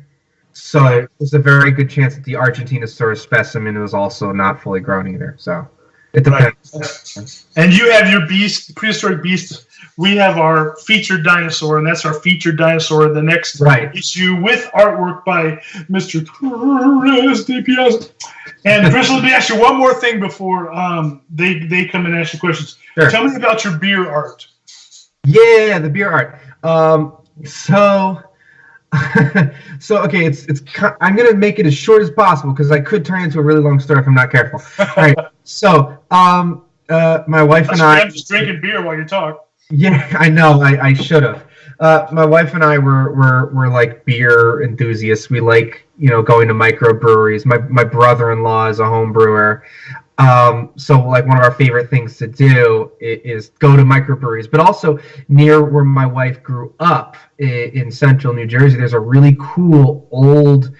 So there's a very good chance that the Argentinosaurus specimen was also not fully grown either. So it depends. Right. And you have your prehistoric beast. We have our featured dinosaur, and that's our featured dinosaur in the next issue with artwork by Mr. DiPiazza. And Chris, let me ask you one more thing before they come and ask you questions. Sure. Tell me about your beer art. Yeah, the beer art. So, so okay, I'm gonna make it as short as possible because I could turn it into a really long story if I'm not careful. All right. So, my wife and I. I'm just drinking beer while you talk. Yeah, I know. I should have. My wife and I were like beer enthusiasts. We like going to microbreweries. My brother-in-law is a home brewer. So like one of our favorite things to do is go to microbreweries, but also near where my wife grew up in central New Jersey, there's a really cool old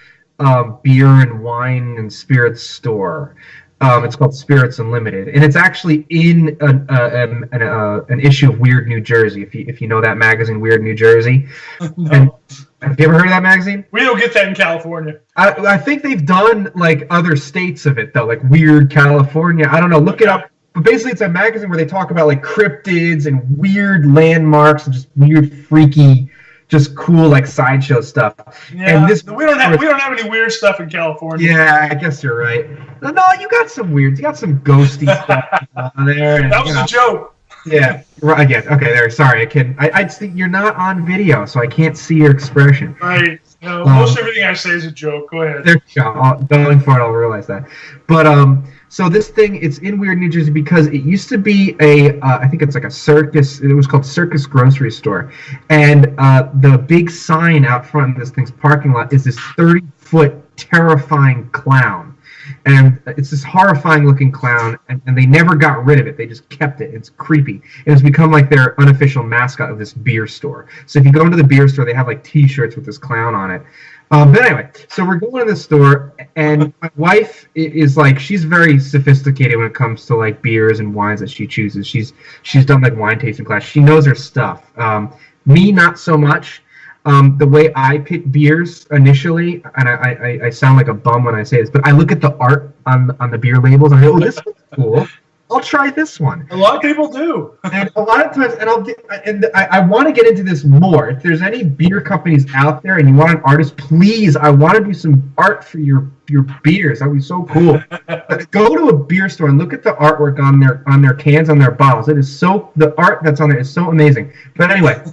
beer and wine and spirits store. It's called Spirits Unlimited, and it's actually in an issue of Weird New Jersey. If you know that magazine, Weird New Jersey. No. And have you ever heard of that magazine? We don't get that in California. I think they've done like other states of it though, like Weird California. I don't know. Look it up. But basically, it's a magazine where they talk about like cryptids and weird landmarks and just weird, freaky, just cool like sideshow stuff. Yeah, and we don't have any weird stuff in California. Yeah, I guess you're right. No, you got some weird. You got some ghosty stuff on there. And, that was a joke. Yeah, right. Again, okay. There. Sorry, I think you're not on video, so I can't see your expression. Right. No, most everything I say is a joke. Go ahead. There you go. Going forward, I'll realize that. But so this thing, it's in Weird New Jersey because it used to be I think it's like a circus. It was called Circus Grocery Store, and the big sign out front of this thing's parking lot is this 30-foot terrifying clown. And it's this horrifying looking clown, and they never got rid of it. They just kept it. It's creepy. And it's become like their unofficial mascot of this beer store. So if you go into the beer store, they have like t-shirts with this clown on it. But anyway, so we're going to the store, and my wife is like, she's very sophisticated when it comes to like beers and wines that she chooses. She's done like wine tasting class. She knows her stuff. Me, not so much. The way I pick beers initially, and I sound like a bum when I say this, but I look at the art on the beer labels and I go, oh, this one's cool. I'll try this one. A lot of people do. And a lot of times, I want to get into this more. If there's any beer companies out there and you want an artist, please, I want to do some art for your beers. That would be so cool. Go to a beer store and look at the artwork on their cans, on their bottles. The art that's on there is so amazing. But anyway,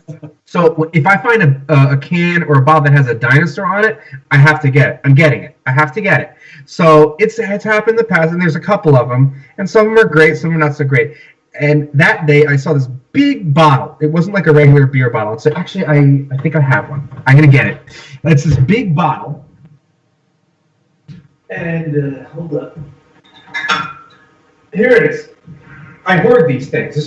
so if I find a can or a bottle that has a dinosaur on it, I have to get it. I'm getting it. I have to get it. So it's happened in the past, and there's a couple of them, and some of them are great, some are not so great. And that day, I saw this big bottle. It wasn't like a regular beer bottle. So actually, I think I have one. I'm gonna get it. It's this big bottle. And hold up. Here it is. I hoard these things. This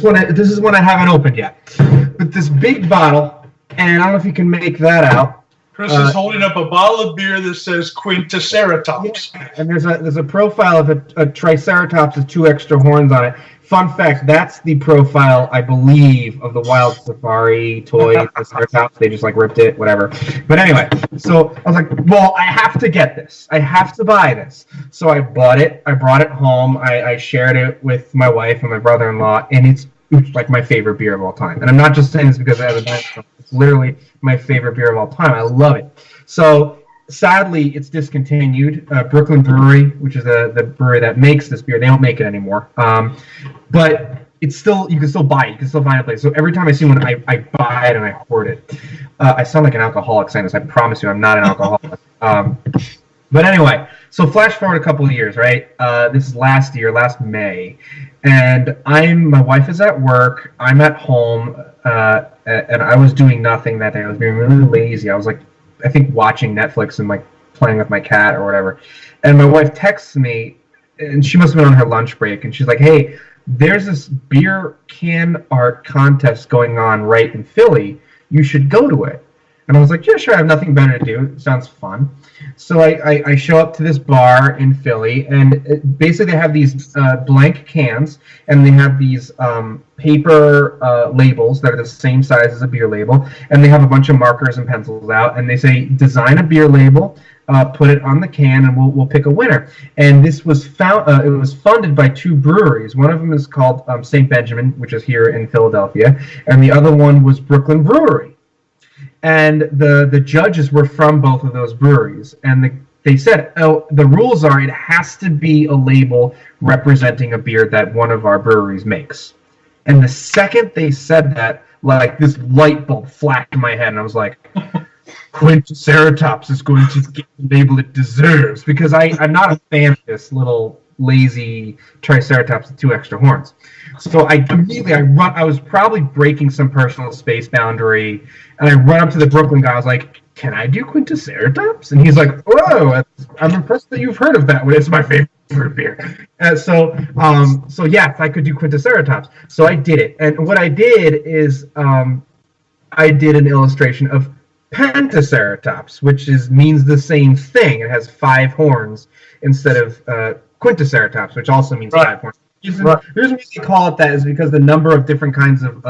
is one I haven't opened yet. But this big bottle, and I don't know if you can make that out. Chris is holding up a bottle of beer that says Quintaceratops. Yeah. And there's a profile of a Triceratops with 2 extra horns on it. Fun fact, that's the profile, I believe, of the Wild Safari toy Triceratops. They just like ripped it, whatever. But anyway, so I was like, well, I have to get this. I have to buy this. So I bought it. I brought it home. I shared it with my wife and my brother-in-law, and it's like my favorite beer of all time. And I'm not just saying this because I have a dinosaur. It's literally my favorite beer of all time. I love it. So sadly, it's discontinued. Brooklyn Brewery, which is the brewery that makes this beer, they don't make it anymore. But it's still, you can still buy it. You can still find a place. So every time I see one, I buy it and I hoard it. I sound like an alcoholic saying this. I promise you, I'm not an alcoholic. But anyway, so flash forward a couple of years, right? This is last May. And my wife is at work. I'm at home, and I was doing nothing that day. I was being really lazy. I was like, I think watching Netflix and like playing with my cat or whatever. And my wife texts me, and she must have been on her lunch break. And she's like, "Hey, there's this beer can art contest going on right in Philly. You should go to it." And I was like, "Yeah, sure. I have nothing better to do. It sounds fun." So I show up to this bar in Philly, and basically they have these blank cans, and they have these paper labels that are the same size as a beer label, and they have a bunch of markers and pencils out, and they say, design a beer label, put it on the can, and we'll pick a winner. And this was it was funded by 2 breweries. One of them is called St. Benjamin, which is here in Philadelphia, and the other one was Brooklyn Brewery. And the judges were from both of those breweries, and they said, "Oh, the rules are it has to be a label representing a beer that one of our breweries makes." And the second they said that, like this light bulb flashed in my head, and I was like, Quinticeratops is going to get the label it deserves, because I'm not a fan of this little lazy Triceratops with 2 extra horns. So I was probably breaking some personal space boundary, and I run up to the Brooklyn guy. I was like, "Can I do Quinticeratops?" And he's like, "Oh, I'm impressed that you've heard of that one. It's my favorite beer." So yes, I could do Quinticeratops. So I did it, and what I did is I did an illustration of Pentaceratops, which means the same thing. It has 5 horns instead of Quinticeratops, which also means 5 horns. The reason they call it that is because the number of different kinds of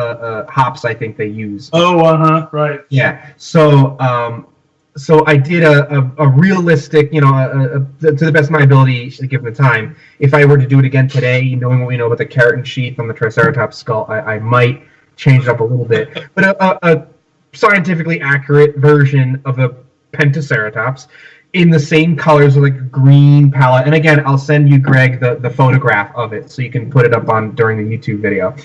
hops I think they use. Oh, right. Yeah. So I did a realistic, to the best of my ability, given the time. If I were to do it again today, knowing what we know about the keratin sheath on the Triceratops skull, I might change it up a little bit. But a scientifically accurate version of a Pentaceratops in the same colors with like a green palette. And again, I'll send you, Greg, the photograph of it so you can put it up on during the YouTube video.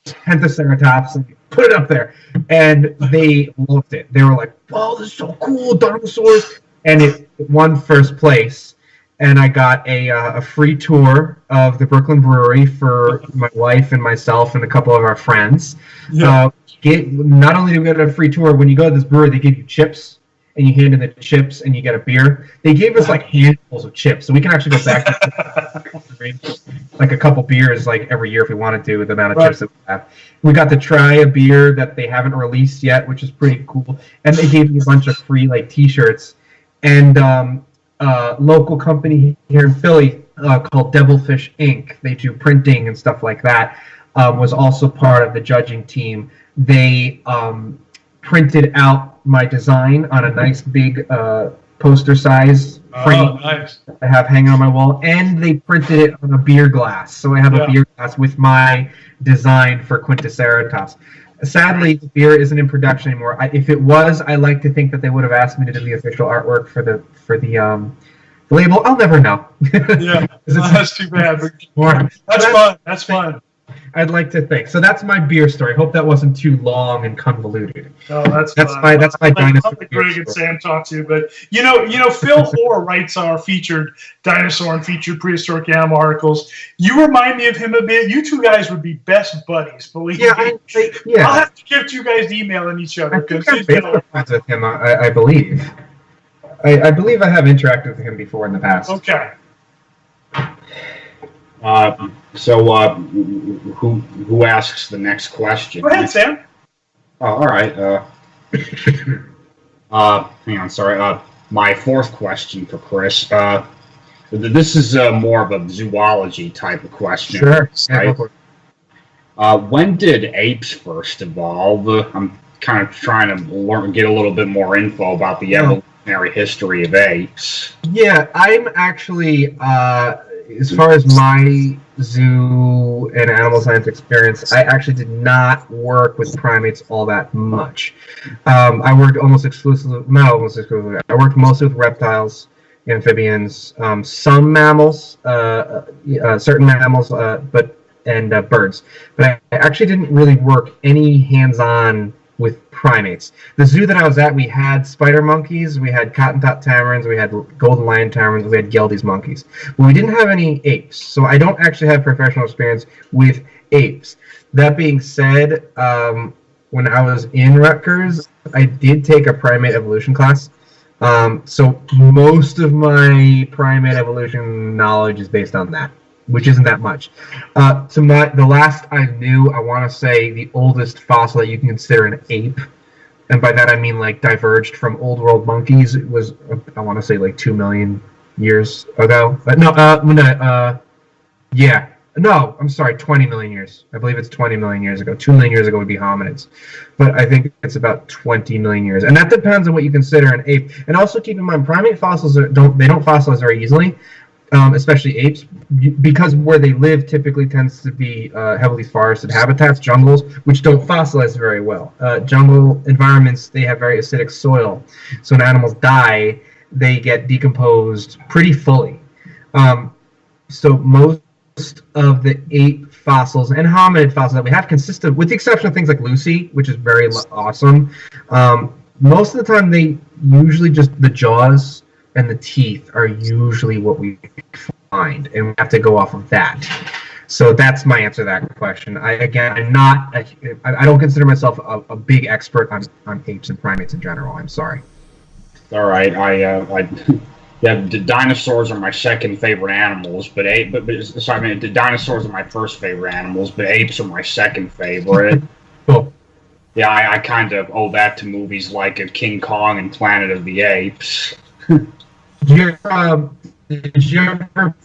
Pentaceratops, and put it up there. And they loved it. They were like, "Wow, this is so cool, dinosaurs." And it won first place. And I got a free tour of the Brooklyn Brewery for my wife and myself and a couple of our friends. Yeah. Not only do we get a free tour, when you go to this brewery, they give you chips, and you hand in the chips, and you get a beer. They gave us like handfuls of chips, so we can actually go back to like a couple beers like every year if we wanted to with the amount of chips that we have. We got to try a beer that they haven't released yet, which is pretty cool. And they gave me a bunch of free like T-shirts. And local company here in Philly called Devilfish Inc. They do printing and stuff like that. Was also part of the judging team. They printed out my design on a nice big poster size frame I have hanging on my wall, and they printed it on a beer glass. So I have a beer glass with my design for Quinticeratops. Sadly, the beer isn't in production anymore. If it was, I like to think that they would have asked me to do the official artwork for the label. I'll never know. Yeah, that's too bad. That's fun. I'd like to think. So that's my beer story. Hope that wasn't too long and convoluted. Oh, that's my dinosaur. Greg and Sam talk to, but Phil Hoare writes our featured dinosaur and featured prehistoric animal articles. You remind me of him a bit. You two guys would be best buddies. Believe me. I'll have to get you guys emailing each other because I'm friends with him. I believe. I believe I have interacted with him before in the past. Okay. So who asks the next question? Go ahead, Sam. Oh, all right. Hang on, sorry. My fourth question for Chris. This is more of a zoology type of question. Sure. Right? When did apes first evolve? I'm kind of trying to get a little bit more info about the evolutionary history of apes. Yeah, I'm actually, as far as my zoo and animal science experience, I actually did not work with primates all that much. I worked I worked mostly with reptiles, amphibians, some mammals, certain mammals, and birds. But I actually didn't really work any hands-on with primates. The zoo that I was at, we had spider monkeys, we had cotton-top tamarins, we had golden lion tamarins, we had Geldes monkeys. But we didn't have any apes, so I don't actually have professional experience with apes. That being said, when I was in Rutgers, I did take a primate evolution class. So most of my primate evolution knowledge is based on that, which isn't that much. The last I knew, I want to say the oldest fossil that you can consider an ape, and by that I mean like diverged from old world monkeys, it was, I want to say like 2 million years ago. But no, I'm sorry, 20 million years. I believe it's 20 million years ago. 2 million years ago would be hominids. But I think it's about 20 million years. And that depends on what you consider an ape. And also keep in mind, primate fossils don't fossilize very easily. Especially apes, because where they live typically tends to be heavily forested habitats, jungles, which don't fossilize very well. Jungle environments, they have very acidic soil, so when animals die, they get decomposed pretty fully. So most of the ape fossils and hominid fossils that we have consist of, with the exception of things like Lucy, which is very awesome. Most of the time, they usually just the jaws and the teeth are usually what we find, and we have to go off of that. So that's my answer to that question. I don't consider myself a big expert on apes and primates in general. I'm sorry. All right, yeah, the dinosaurs are my second favorite animals, but the dinosaurs are my first favorite animals, but apes are my second favorite. Cool. Yeah, I kind of owe that to movies like King Kong and Planet of the Apes. Did you ever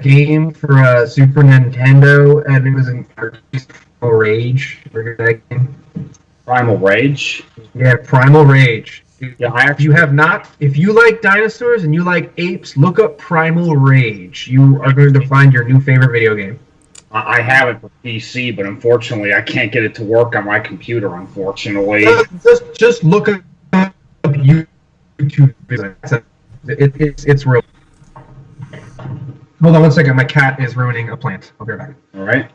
game for Super Nintendo, and it was in Primal Rage? Primal Rage? Yeah, Primal Rage. Yeah, you have not. If you like dinosaurs and you like apes, look up Primal Rage. You are going to find your new favorite video game. I have it for PC, but unfortunately, I can't get it to work on my computer. Unfortunately, just look up YouTube. It's real. Hold on 1 second. My cat is ruining a plant. I'll be right back. All right.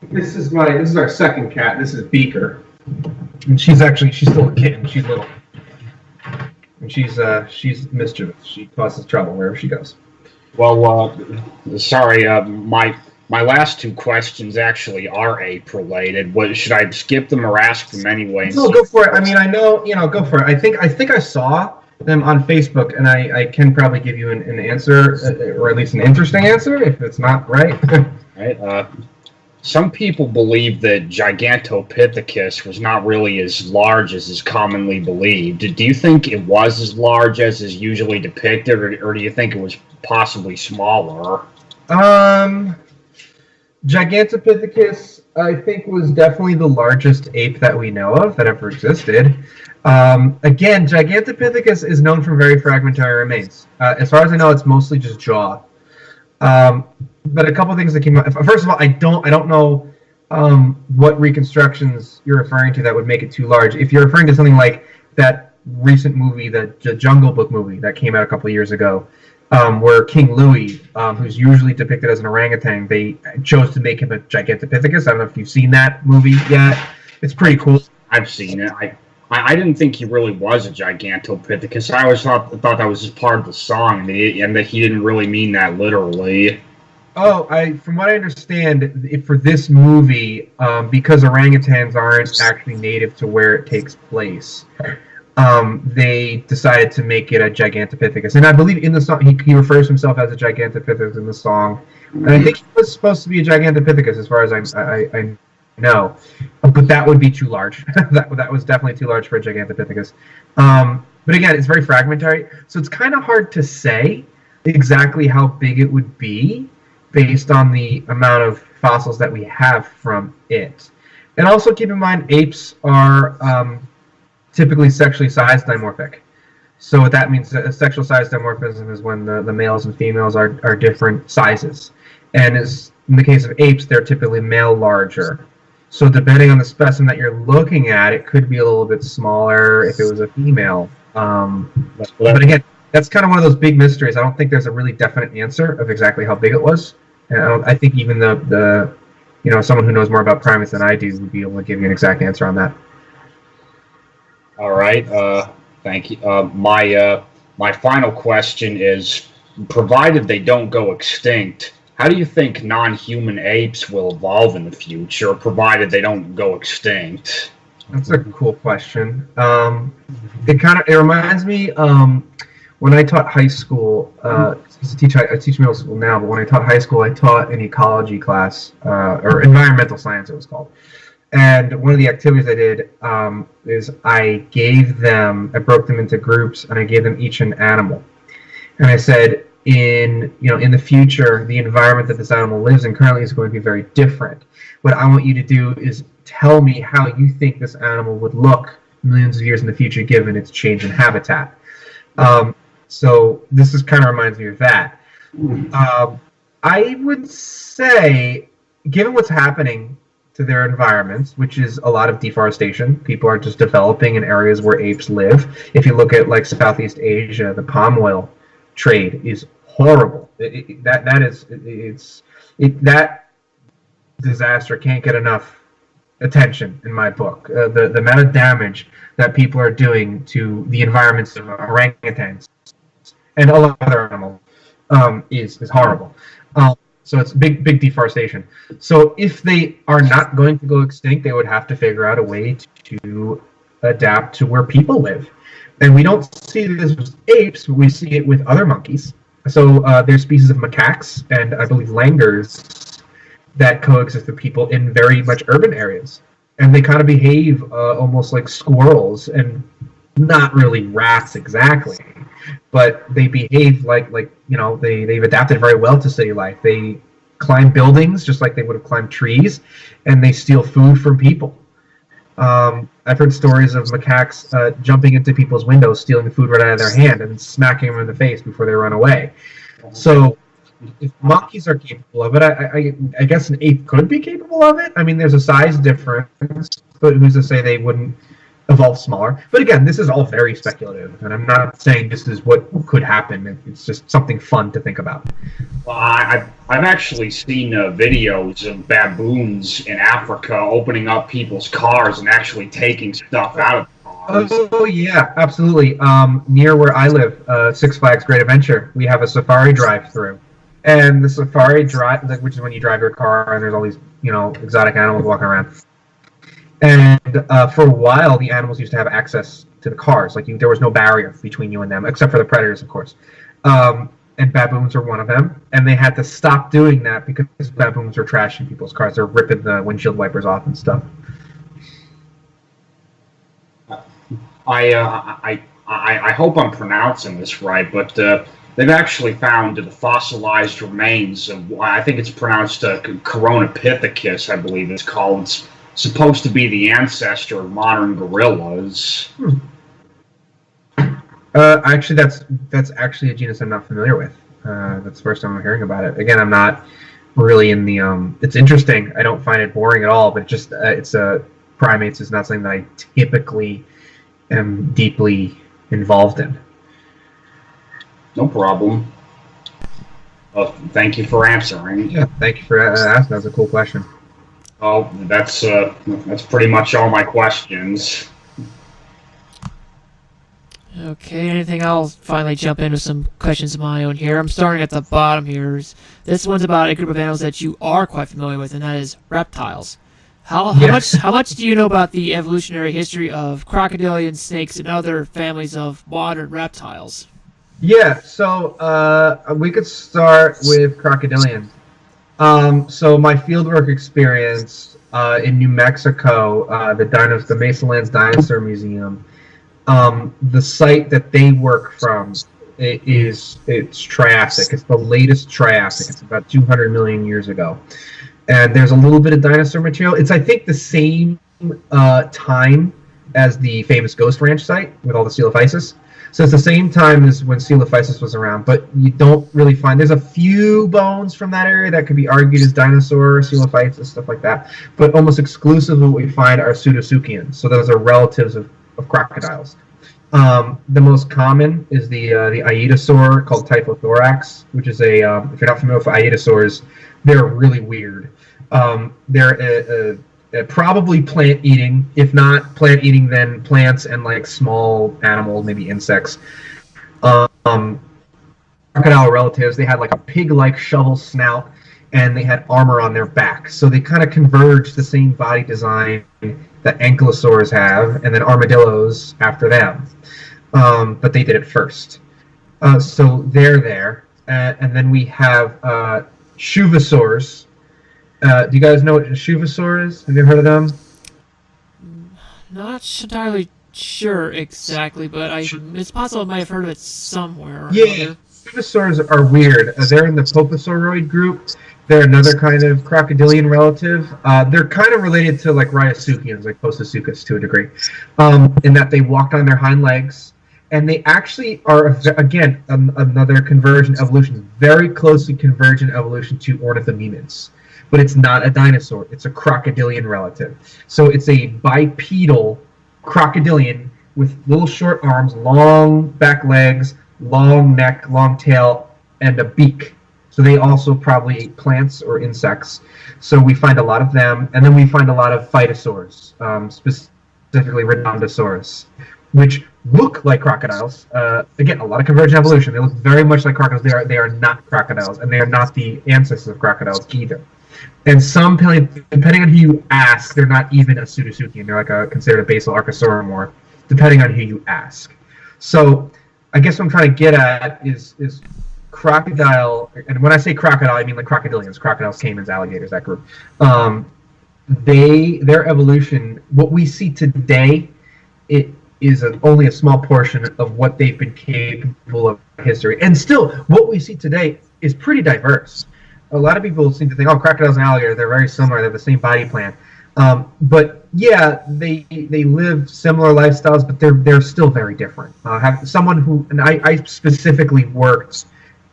This is our second cat. This is Beaker, and she's still a kitten. She's little, and she's mischievous. She causes trouble wherever she goes. Well, sorry. My last two questions actually are ape related. What should I skip them or ask them anyway? No, go for it. I mean, I know, go for it. I think I saw them on Facebook, and I can probably give you an answer, or at least an interesting answer, if it's not right. Right. Some people believe that Gigantopithecus was not really as large as is commonly believed. Do you think it was as large as is usually depicted, or do you think it was possibly smaller? Gigantopithecus, I think, was definitely the largest ape that we know of that ever existed. Again, Gigantopithecus is known for very fragmentary remains. As far as I know, it's mostly just jaw. But a couple things that came out. First of all, I don't know what reconstructions you're referring to that would make it too large. If you're referring to something like that recent movie, the Jungle Book movie that came out a couple of years ago, where King Louis, who's usually depicted as an orangutan, they chose to make him a Gigantopithecus. I don't know if you've seen that movie yet. It's pretty cool. I've seen it. I didn't think he really was a Gigantopithecus. I always thought that was just part of the song, and that he didn't really mean that literally. Oh, from what I understand, for this movie, because orangutans aren't actually native to where it takes place, they decided to make it a Gigantopithecus. And I believe in the song, he refers to himself as a Gigantopithecus in the song. And I think he was supposed to be a Gigantopithecus, as far as I know. But that would be too large. that was definitely too large for a Gigantopithecus. But again, it's very fragmentary, so it's kind of hard to say exactly how big it would be based on the amount of fossils that we have from it. And also keep in mind, apes are typically sexually sized dimorphic. So what that means, a sexual size dimorphism is when the males and females are different sizes. And in the case of apes, they're typically male larger. So depending on the specimen that you're looking at, it could be a little bit smaller if it was a female. But again, that's kind of one of those big mysteries. I don't think there's a really definite answer of exactly how big it was. And I think even the someone who knows more about primates than I do would be able to give you an exact answer on that. All right. Thank you. My final question is, provided they don't go extinct, how do you think non-human apes will evolve in the future, provided they don't go extinct? That's a cool question. It reminds me when I taught high school. I teach middle school now, but when I taught high school, I taught an ecology class, or environmental science it was called. And one of the activities I did is I broke them into groups, and I gave them each an animal. And I said, in the future, the environment that this animal lives in currently is going to be very different. What I want you to do is tell me how you think this animal would look millions of years in the future, given its change in habitat. So this kind of reminds me of that. I would say, given what's happening to their environments, which is a lot of deforestation, people are just developing in areas where apes live. If you look at like Southeast Asia, the palm oil trade is horrible. That disaster can't get enough attention in my book. The amount of damage that people are doing to the environments of orangutans and all other animals is horrible. So it's big deforestation. So if they are not going to go extinct, they would have to figure out a way to adapt to where people live. And we don't see this with apes, we see it with other monkeys. So there's species of macaques and I believe langurs that coexist with people in very much urban areas. And they kind of behave almost like squirrels, and not really rats exactly, but they behave like they've adapted very well to city life. They climb buildings just like they would have climbed trees, and they steal food from people. I've heard stories of macaques jumping into people's windows, stealing the food right out of their hand, and smacking them in the face before they run away. So if monkeys are capable of it, I guess an ape could be capable of it. I mean, there's a size difference, but who's to say they wouldn't evolve smaller? But again, this is all very speculative, and I'm not saying this is what could happen. It's just something fun to think about. Well, I've actually seen videos of baboons in Africa opening up people's cars and actually taking stuff out of the cars. Oh yeah, absolutely. Near where I live, Six Flags Great Adventure, we have a safari drive-through. And the safari drive, which is when you drive your car and there's all these, exotic animals walking around. And for a while, the animals used to have access to the cars. Like there was no barrier between you and them, except for the predators, of course. And baboons are one of them. And they had to stop doing that because baboons are trashing people's cars. They're ripping the windshield wipers off and stuff. I hope I'm pronouncing this right, but they've actually found the fossilized remains of, I think it's pronounced Coronapithecus, I believe it's called. It's supposed to be the ancestor of modern gorillas. Actually, that's actually a genus I'm not familiar with. That's the first time I'm hearing about it. Again, I'm not really in the. It's interesting. I don't find it boring at all, but it's primates is not something that I typically am deeply involved in. No problem. Well, thank you for answering. Yeah, thank you for asking. That was a cool question. Oh, that's pretty much all my questions. Okay, anything? I'll finally jump into some questions of my own here. I'm starting at the bottom here. This one's about a group of animals that you are quite familiar with, and that is reptiles. How much do you know about the evolutionary history of crocodilian snakes and other families of modern reptiles? Yeah, so we could start with crocodilians. So my fieldwork experience in New Mexico, the Mesa Lands Dinosaur Museum, the site that they work from it's Triassic. It's the latest Triassic. It's about 200 million years ago. And there's a little bit of dinosaur material. It's, I think, the same time as the famous Ghost Ranch site with all the Coelophysis. So it's the same time as when Coelophysis was around, but you don't really find... There's a few bones from that area that could be argued as dinosaur, Coelophysis, stuff like that. But almost exclusively what we find are Pseudosuchians. So those are relatives of crocodiles. The most common is the Iedosaur called Typhothorax, which is a... if you're not familiar with Iedosaurs, they're really weird. They're probably plant-eating. If not plant-eating, then plants and like small animals, maybe insects. Crocodile relatives, they had like a pig-like shovel snout, and they had armor on their back. So they kind of converged the same body design that ankylosaurs have, and then armadillos after them. But they did it first. So they're there. And then we have Shuvosaurs. Do you guys know what a Shuvosaur is? Have you heard of them? Not entirely sure exactly, but it's possible I might have heard of it somewhere. Yeah, Shuvosaurs are weird. They're in the Poposauroid group. They're another kind of crocodilian relative. They're kind of related to like Rhizosuchians, like Postosuchus to a degree, in that they walked on their hind legs. And they actually are, again, another convergent evolution, very closely convergent evolution to ornithomimids. But it's not a dinosaur. It's a crocodilian relative. So it's a bipedal crocodilian with little short arms, long back legs, long neck, long tail, and a beak. So they also probably ate plants or insects. So we find a lot of them, and then we find a lot of phytosaurs, specifically Rhodontosaurus, which look like crocodiles. Again, a lot of convergent evolution. They look very much like crocodiles. They are not crocodiles, and they are not the ancestors of crocodiles either. And some, depending on who you ask, they're not even a pseudosuchian. They're like considered a basal archosauromorph, depending on who you ask. So I guess what I'm trying to get at is crocodile, and when I say crocodile, I mean like crocodilians, crocodiles, caimans, alligators, that group. Their evolution, what we see today, it is only a small portion of what they've been capable of in history. And still, what we see today is pretty diverse. A lot of people seem to think, oh, crocodiles and alligators, they're very similar, they have the same body plan. But yeah, they live similar lifestyles, but they're still very different. I specifically worked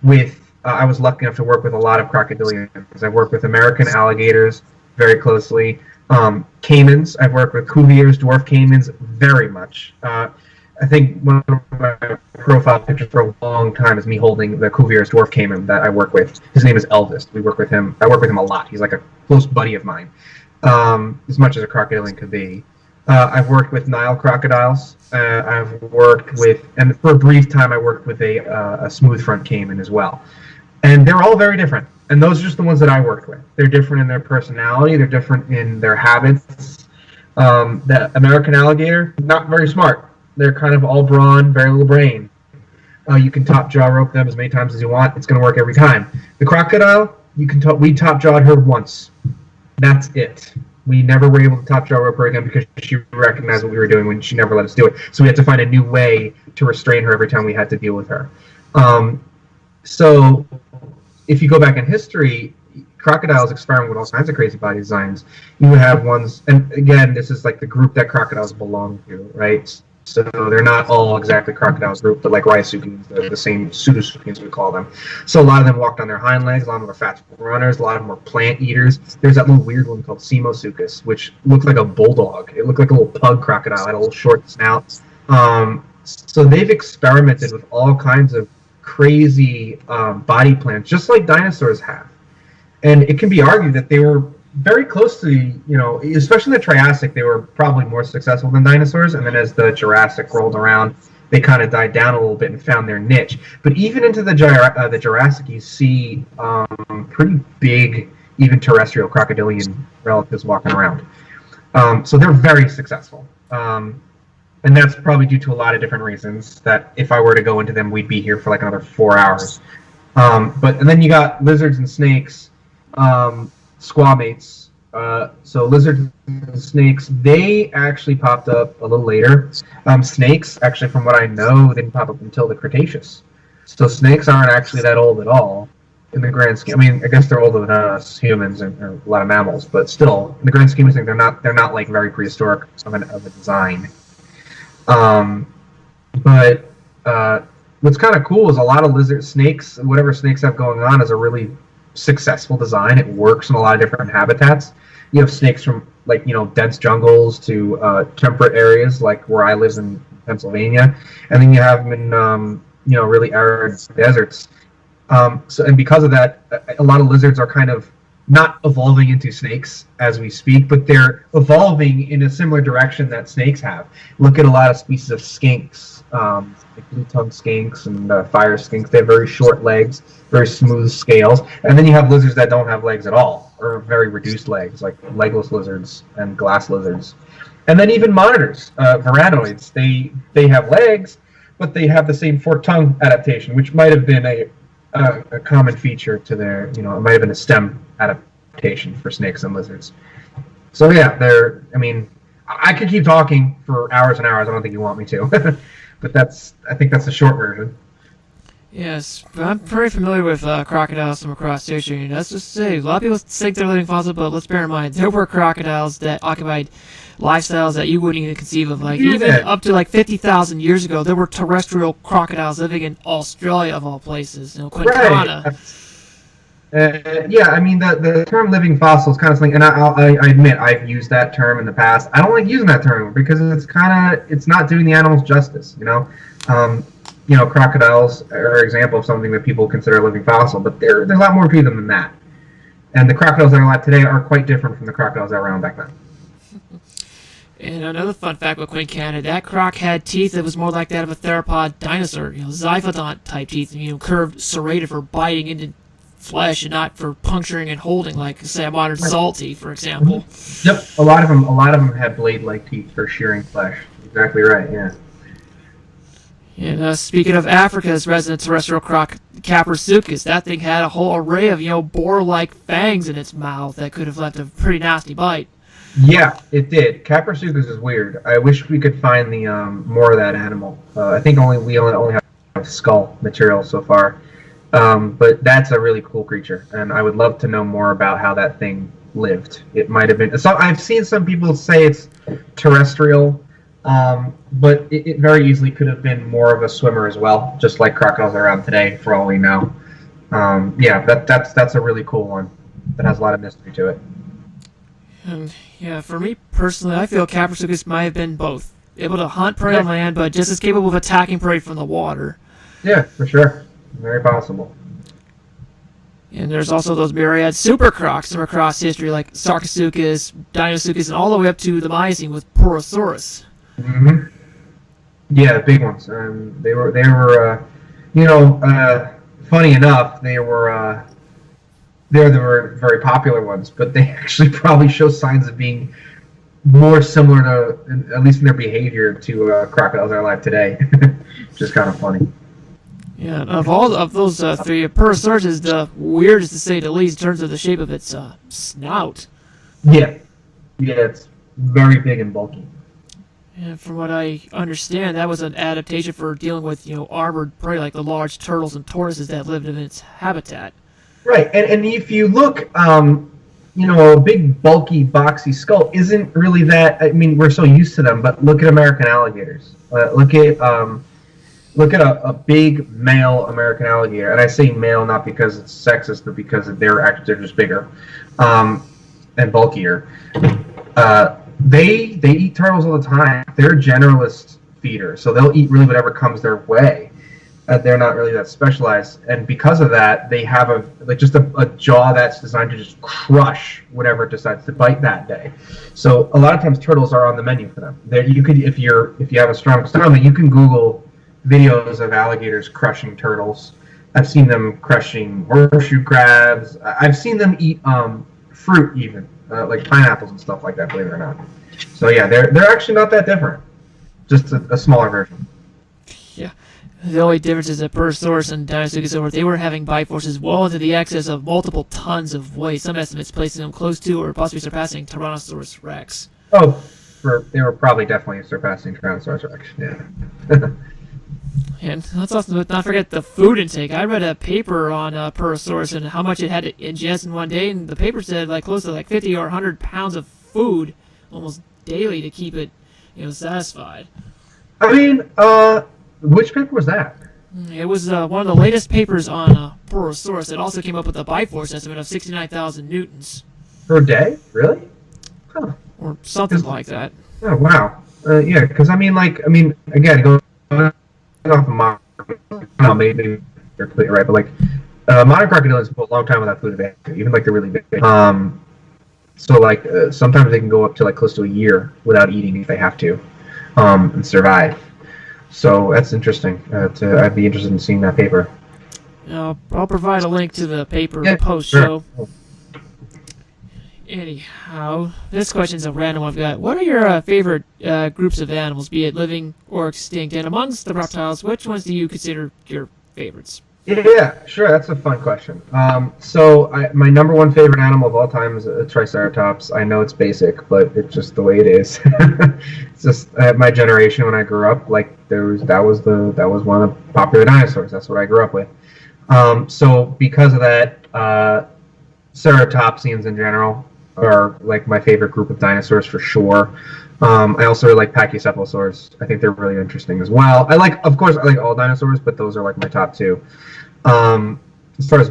with, I was lucky enough to work with a lot of crocodilians. I've worked with American alligators very closely. Caimans, I've worked with Cuvier's dwarf caimans very much. I think one of my profile pictures for a long time is me holding the Cuvier's dwarf caiman that I work with. His name is Elvis. We work with him. I work with him a lot. He's like a close buddy of mine, as much as a crocodilian could be. I've worked with Nile crocodiles. I've worked with, and for a brief time, I worked with a smooth front caiman as well. And they're all very different. And those are just the ones that I worked with. They're different in their personality. They're different in their habits. The American alligator, not very smart. They're kind of all brawn, very little brain. You can top jaw rope them as many times as you want. It's going to work every time. The crocodile, we top jawed her once. That's it. We never were able to top jaw rope her again because she recognized what we were doing when she never let us do it. So we had to find a new way to restrain her every time we had to deal with her. So if you go back in history, crocodiles experiment with all kinds of crazy body designs. You have ones, and again, this is like the group that crocodiles belong to, right? So they're not all exactly crocodiles group, but like Ryasukians, the same pseudosuchians we call them. So a lot of them walked on their hind legs, a lot of them are fast runners, a lot of them are plant eaters. There's that little weird one called Simosuchus, which looked like a bulldog. It looked like a little pug crocodile, had a little short snout. So they've experimented with all kinds of crazy body plans, just like dinosaurs have. And it can be argued that they were very close to, especially in the Triassic, they were probably more successful than dinosaurs. And then as the Jurassic rolled around, they kind of died down a little bit and found their niche. But even into the Jurassic, you see pretty big, even terrestrial crocodilian relatives walking around. So they're very successful. And that's probably due to a lot of different reasons that if I were to go into them, we'd be here for like another 4 hours. And then you got lizards and snakes, squamates. So lizards and snakes, they actually popped up a little later. Snakes, actually, from what I know, didn't pop up until the Cretaceous. So snakes aren't actually that old at all in the grand scheme. I mean, I guess they're older than us humans and a lot of mammals, but still, in the grand scheme of things, they're not like very prehistoric of a design. But what's kind of cool is a lot of snakes, whatever snakes have going on, is a really successful design. It works in a lot of different habitats. You have snakes from dense jungles to temperate areas like where I live in Pennsylvania, and then you have them in really arid deserts. And because of that, a lot of lizards are kind of not evolving into snakes as we speak, but they're evolving in a similar direction that snakes have. Look at a lot of species of skinks, like blue-tongued skinks and fire skinks. They have very short legs, very smooth scales. And then you have lizards that don't have legs at all, or very reduced legs, like legless lizards and glass lizards. And then even monitors, veranoids, they have legs, but they have the same forked tongue adaptation, which might have been a common feature to their, it might have been a stem adaptation for snakes and lizards. So yeah, I could keep talking for hours and hours. I don't think you want me to, but I think that's the short version. Yes, but I'm pretty familiar with crocodiles from across history, and let's just say, a lot of people think they're living fossils, but let's bear in mind, there were crocodiles that occupied lifestyles that you wouldn't even conceive of. Even up to 50,000 years ago, there were terrestrial crocodiles living in Australia, of all places. Quintana. Right. The term living fossil is kind of something, and I admit I've used that term in the past. I don't like using that term because it's not doing the animals justice, crocodiles are an example of something that people consider a living fossil, but there's a lot more to them than that. And the crocodiles that are alive today are quite different from the crocodiles that were around back then. And another fun fact with Quincanna, that croc had teeth that was more like that of a theropod dinosaur, zyphodont type teeth, curved, serrated for biting into flesh and not for puncturing and holding, like say a modern salty, for example. Yep, a lot of them had blade-like teeth for shearing flesh. Exactly right. Yeah. And speaking of Africa's resident terrestrial croc, Caprasuchus, that thing had a whole array of boar-like fangs in its mouth that could have left a pretty nasty bite. Yeah, it did. Caprasuchus is weird. I wish we could find the more of that animal. I think we only have skull material so far. But that's a really cool creature, and I would love to know more about how that thing lived. It might have been. So I've seen some people say it's terrestrial, but it very easily could have been more of a swimmer as well, just like crocodiles are around today, for all we know. Yeah, that's a really cool one that has a lot of mystery to it. And yeah, for me personally, I feel Caprasuchus might have been both. Able to hunt prey on land, but just as capable of attacking prey from the water. Yeah, for sure. Very possible. And there's also those myriad super crocs from across history, like Sarcosuchus, Dinosuchus, and all the way up to the Miocene with Porosaurus. Mm-hmm. Yeah, big ones. They were, funny enough, they were very popular ones, but they actually probably show signs of being more similar to, at least in their behavior, to crocodiles that are alive today, which is kind of funny. Yeah, of all of those three, Porosaurus is the weirdest to say the least in terms of the shape of its snout. Yeah, it's very big and bulky. And from what I understand, that was an adaptation for dealing with armored prey like the large turtles and tortoises that lived in its habitat. Right, and if you look, a big bulky boxy skull isn't really that. I mean, we're so used to them, but look at American alligators. Look at a big male American alligator, and I say male not because it's sexist, but because they're just bigger and bulkier. They eat turtles all the time. They're generalist feeders, so they'll eat really whatever comes their way. They're not really that specialized, and because of that, they have a jaw that's designed to just crush whatever it decides to bite that day. So a lot of times turtles are on the menu for them. If you have a strong stomach, you can Google videos of alligators crushing turtles. I've seen them crushing horseshoe crabs. I've seen them eat fruit even, like pineapples and stuff like that, believe it or not. So yeah, they're actually not that different. Just a smaller version. Yeah. The only difference is that Porosaurus and Dinosuchus, they were having bite forces well into the excess of multiple tons of weight, some estimates placing them close to or possibly surpassing Tyrannosaurus rex. Oh, they were probably definitely surpassing Tyrannosaurus rex, yeah. And let's also not forget the food intake. I read a paper on Porosaurus and how much it had to ingest in one day, and the paper said close to 50 or 100 pounds of food almost daily to keep it satisfied. I mean, which paper was that? It was one of the latest papers on Porosaurus. It also came up with a bite force estimate of 69,000 newtons. Per day? Really? Huh. Or something like that. Oh, wow. Yeah, because again, going off of modern, maybe they're completely right, but modern crocodiles go a long time without food advantage, even they're really big. So sometimes they can go up to close to a year without eating if they have to, and survive. So that's interesting. I'd be interested in seeing that paper. I'll provide a link to the paper post sure. show. Anyhow, this question's a random one I've got. What are your favorite groups of animals, be it living or extinct? And amongst the reptiles, which ones do you consider your favorites? Yeah, sure. That's a fun question. My number one favorite animal of all time is a Triceratops. I know it's basic, but it's just the way it is. It's just my generation when I grew up. That was one of the popular dinosaurs. That's what I grew up with. So because of that, Ceratopsians in general are my favorite group of dinosaurs for sure. I also really like Pachycephalosaurs. I think they're really interesting as well. Of course, I like all dinosaurs, but those are my top two. As far as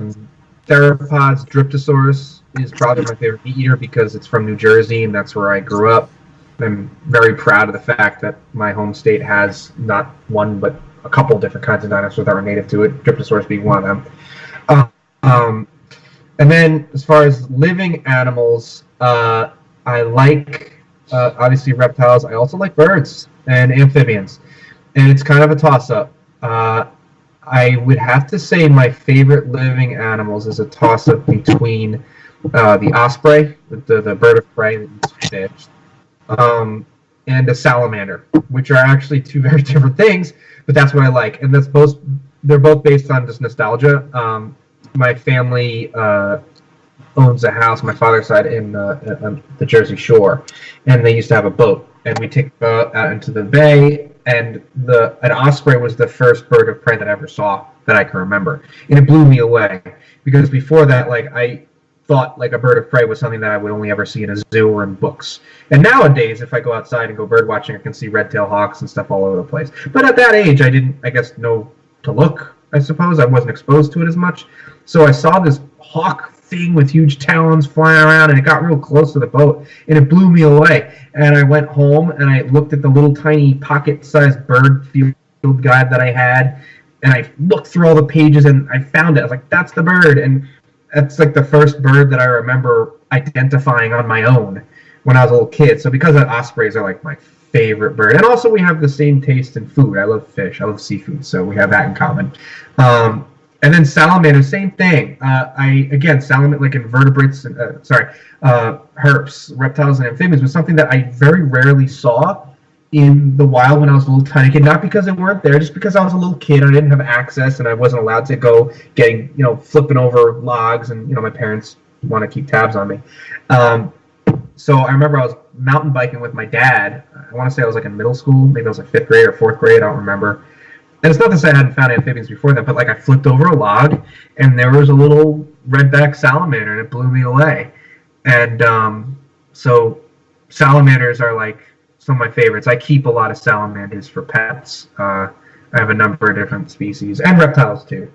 theropods, Dryptosaurus is probably my favorite meat eater because it's from New Jersey and that's where I grew up. I'm very proud of the fact that my home state has not one but a couple different kinds of dinosaurs that were native to it, Dryptosaurus being one of them. And then as far as living animals, I like obviously reptiles. I also like birds and amphibians, and it's kind of a toss-up. I would have to say my favorite living animals is a toss-up between the osprey, the bird of prey that eats fish, and a salamander, which are actually two very different things, but that's what I like. And they're both based on just nostalgia. My family owns a house, my father's side, on the Jersey Shore, and they used to have a boat, and we take the boat out into the bay, and an osprey was the first bird of prey that I ever saw that I can remember, and it blew me away, because before that, like, I thought like a bird of prey was something that I would only ever see in a zoo or in books. And nowadays, if I go outside and go bird watching, I can see red-tailed hawks and stuff all over the place. But at that age, I didn't, I guess, know to look, I suppose. I wasn't exposed to it as much. So I saw this hawk thing with huge talons flying around, and it got real close to the boat, and it blew me away. And I went home, and I looked at the little tiny pocket-sized bird field guide that I had, and I looked through all the pages, and I found it. I was like, that's the bird. And that's like the first bird that I remember identifying on my own when I was a little kid. So because of that, ospreys are like my favorite bird. And also we have the same taste in food. I love fish. I love seafood. So we have that in common. And then salamanders, same thing. Salamander, like invertebrates, herps, reptiles, and amphibians was something that I very rarely saw in the wild when I was a little tiny kid. Not because they weren't there, just because I was a little kid. I didn't have access, and I wasn't allowed to go flipping over logs, and my parents want to keep tabs on me. So I remember I was mountain biking with my dad. I want to say I was like in middle school, maybe I was like 5th grade or 4th grade. I don't remember. And it's not to say I hadn't found amphibians before that, but like I flipped over a log, and there was a little redback salamander, and it blew me away. And so salamanders are like some of my favorites. I keep a lot of salamanders for pets. I have a number of different species, and reptiles too.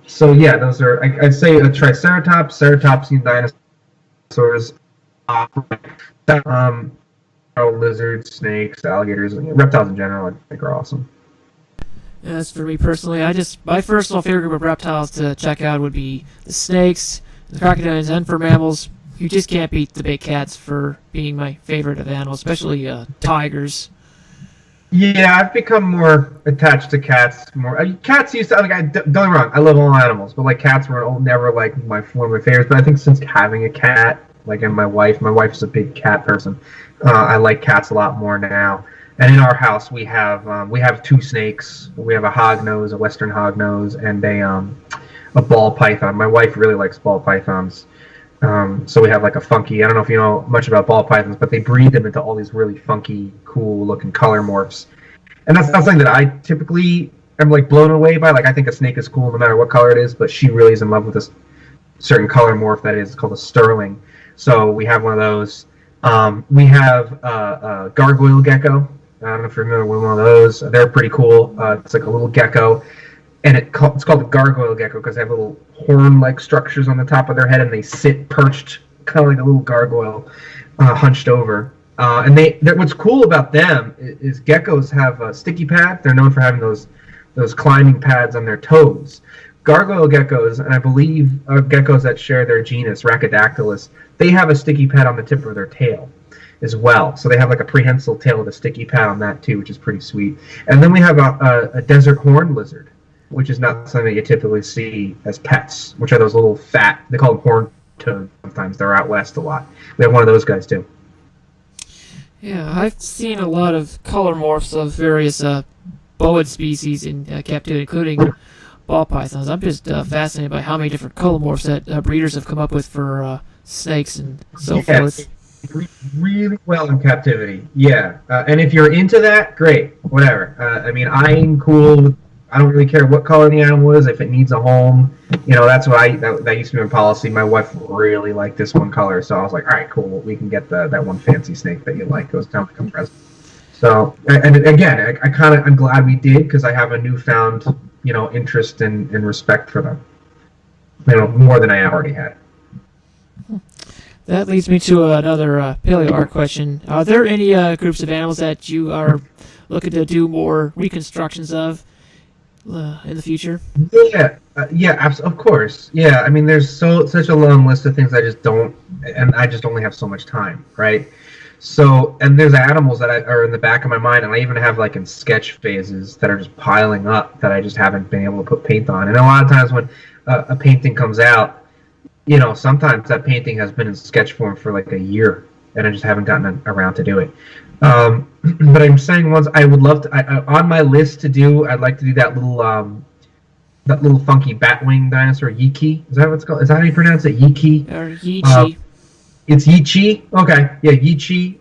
So yeah, those are, I'd say a triceratops, ceratopsian dinosaurs, lizards, snakes, alligators, and reptiles in general I think are awesome. As for me personally, my personal favorite group of reptiles to check out would be the snakes, the crocodiles, and for mammals, you just can't beat the big cats for being my favorite of animals, especially tigers. Yeah, I've become more attached to cats. Cats used to, don't get me wrong, I love all animals, but like cats were never like one of my favorites. But I think since having a cat, like, and my wife's a big cat person, I like cats a lot more now. And in our house, we have 2 snakes. We have a hognose, a western hognose, and a ball python. My wife really likes ball pythons. So we have like a funky, I don't know if you know much about ball pythons, but they breed them into all these really funky, cool looking color morphs. And that's not something that I typically am like blown away by. Like, I think a snake is cool no matter what color it is, but she really is in love with this certain color morph that is called a sterling. So we have one of those. We have a gargoyle gecko. I don't know if you're familiar with one of those. They're pretty cool. It's like a little gecko. And it's called a gargoyle gecko because they have little horn-like structures on the top of their head, and they sit perched, kind of like a little gargoyle, hunched over. And what's cool about them is geckos have a sticky pad. They're known for having those climbing pads on their toes. Gargoyle geckos, and I believe geckos that share their genus, Rhacodactylus, they have a sticky pad on the tip of their tail as well. So they have like a prehensile tail with a sticky pad on that too, which is pretty sweet. And then we have a desert horned lizard, which is not something that you typically see as pets, which are those little fat, they call them horned toads sometimes. They're out west a lot. We have one of those guys too. Yeah, I've seen a lot of color morphs of various boa species in captivity, including ball pythons. I'm just fascinated by how many different color morphs that breeders have come up with for snakes and so forth. Really well in captivity, yeah. And if you're into that, great, whatever. I mean, I'm cool with, I don't really care what color the animal is. If it needs a home, that's what that used to be my policy. My wife really liked this one color, so I was like, all right, cool, we can get that one fancy snake that you like. It was kind of like a present. So, and again, I'm glad we did, because I have a newfound, interest and respect for them. More than I already had. That leads me to another Paleoart question. Are there any groups of animals that you are looking to do more reconstructions of in the future? Of course. Yeah, I mean, there's such a long list of things I just don't, and I just only have so much time, right? So, and there's animals that are in the back of my mind, and I even have like in sketch phases that are just piling up that I just haven't been able to put paint on. And a lot of times when a painting comes out, you know, sometimes that painting has been in sketch form for like a year, and I just haven't gotten around to do it. But I'm saying once I would love to, on my list to do, I'd like to do that little funky batwing dinosaur, Yiki. Is that what it's called? Is that how you pronounce it? Yiki? Or Yichi. It's Yichi? Okay. Yeah, Yichi.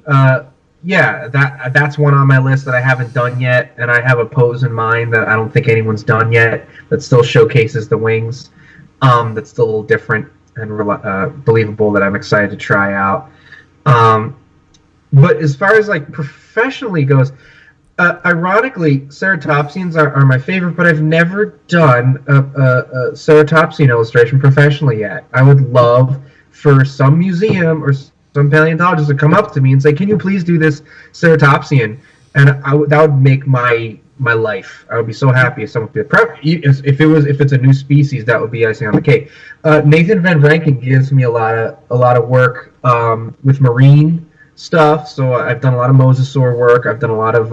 That's one on my list that I haven't done yet, and I have a pose in mind that I don't think anyone's done yet that still showcases the wings. That's still a little different and believable that I'm excited to try out. But as far as like professionally goes, ironically, ceratopsians are my favorite, but I've never done a ceratopsian illustration professionally yet. I would love for some museum or some paleontologist to come up to me and say, "Can you please do this ceratopsian?" And that would make my life. I would be so happy if someone did. If it's a new species, that would be icing on the cake. Nathan Van Rankin gives me a lot of work with marine stuff. So I've done a lot of mosasaur work. I've done a lot of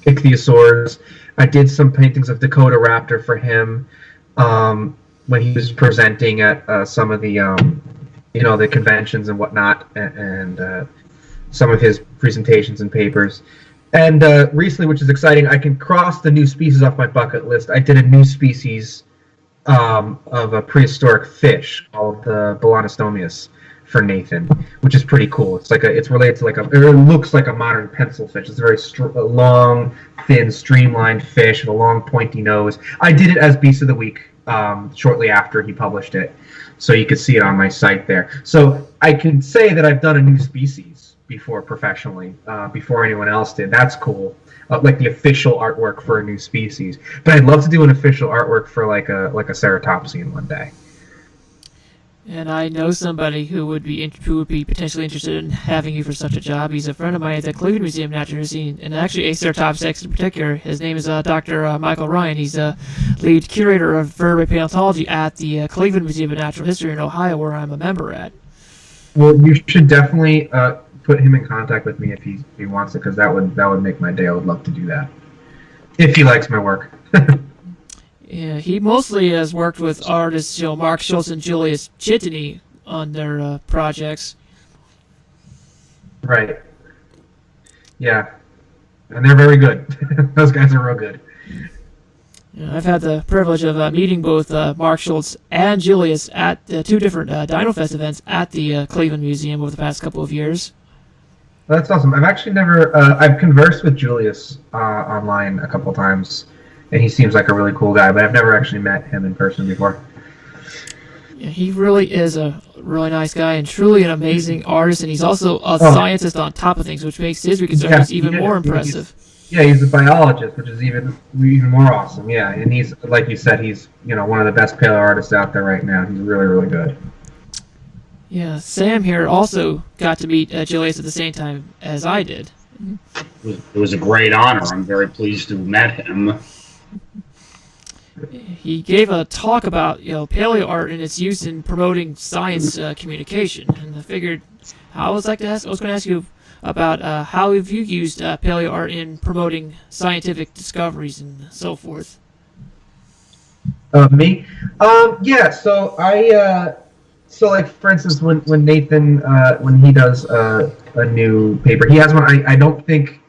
ichthyosaurs. I did some paintings of Dakota Raptor for him when he was presenting at some of the the conventions and whatnot, and some of his presentations and papers. And recently, which is exciting, I can cross the new species off my bucket list. I did a new species of a prehistoric fish called the Balanostomius for Nathan, which is pretty cool. It's related to it looks like a modern pencil fish. It's a very long, thin, streamlined fish with a long, pointy nose. I did it as Beast of the Week shortly after he published it, so you could see it on my site there. So I can say that I've done a new species before professionally, before anyone else did. That's cool. Like the official artwork for a new species. But I'd love to do an official artwork for like a ceratopsian one day. And I know somebody who would be potentially interested in having you for such a job. He's a friend of mine at the Cleveland Museum of Natural History, and actually a Ceratopsians in particular. His name is Dr. Michael Ryan. He's a lead curator of vertebrate paleontology at the Cleveland Museum of Natural History in Ohio, where I'm a member at. Well, you should definitely put him in contact with me if he wants it, because that would make my day. I would love to do that if he likes my work. Yeah, he mostly has worked with artists, Mark Schultz and Julius Chittany on their projects. Right. Yeah, and they're very good. Those guys are real good. Yeah, I've had the privilege of meeting both Mark Schultz and Julius at two different DinoFest events at the Cleveland Museum over the past couple of years. That's awesome. I've actually never. I've conversed with Julius online a couple times. And he seems like a really cool guy, but I've never actually met him in person before. Yeah, he really is a really nice guy and truly an amazing artist, and he's also a scientist on top of things, which makes his reconstructions even more impressive. He's a biologist, which is even more awesome. Yeah, and he's, like you said, he's one of the best paleoartists out there right now. He's really, really good. Yeah, Sam here also got to meet Julius at the same time as I did. It was a great honor. I'm very pleased to have met him. He gave a talk about paleoart and its use in promoting science communication, and I figured I was going to ask you about how have you used paleoart in promoting scientific discoveries and so forth. Me? Yeah. So like for instance, when Nathan when he does a new paper, he has one. I don't think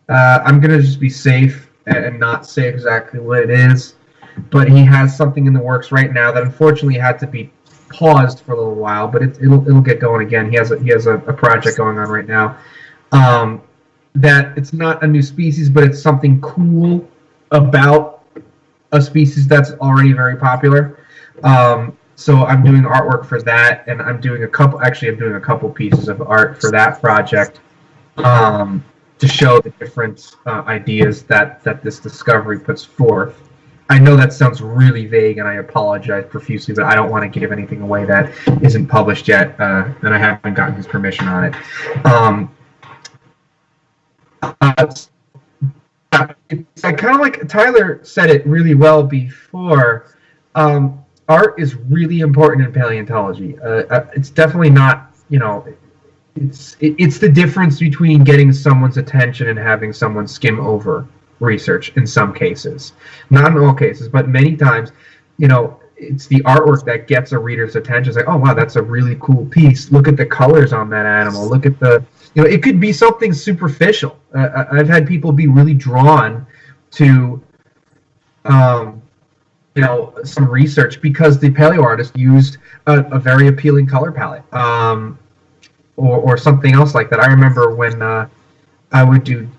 I'm gonna just be safe and not say exactly what it is, but he has something in the works right now that unfortunately had to be paused for a little while, but it'll get going again. He has a project going on right now that it's not a new species, but it's something cool about a species that's already very popular. So I'm doing artwork for that, and I'm doing a couple pieces of art for that project. To show the different ideas that this discovery puts forth. I know that sounds really vague, and I apologize profusely, but I don't want to give anything away that isn't published yet, and I haven't gotten his permission on it. it's kind of like Tyler said it really well before. Art is really important in paleontology. It's definitely not, it's the difference between getting someone's attention and having someone skim over research in some cases. Not in all cases, but many times, it's the artwork that gets a reader's attention. It's like, oh wow, that's a really cool piece. Look at the colors on that animal. Look at the, it could be something superficial. I've had people be really drawn to, some research because the paleoartist used a very appealing color palette, or something else like that. I remember when I would do,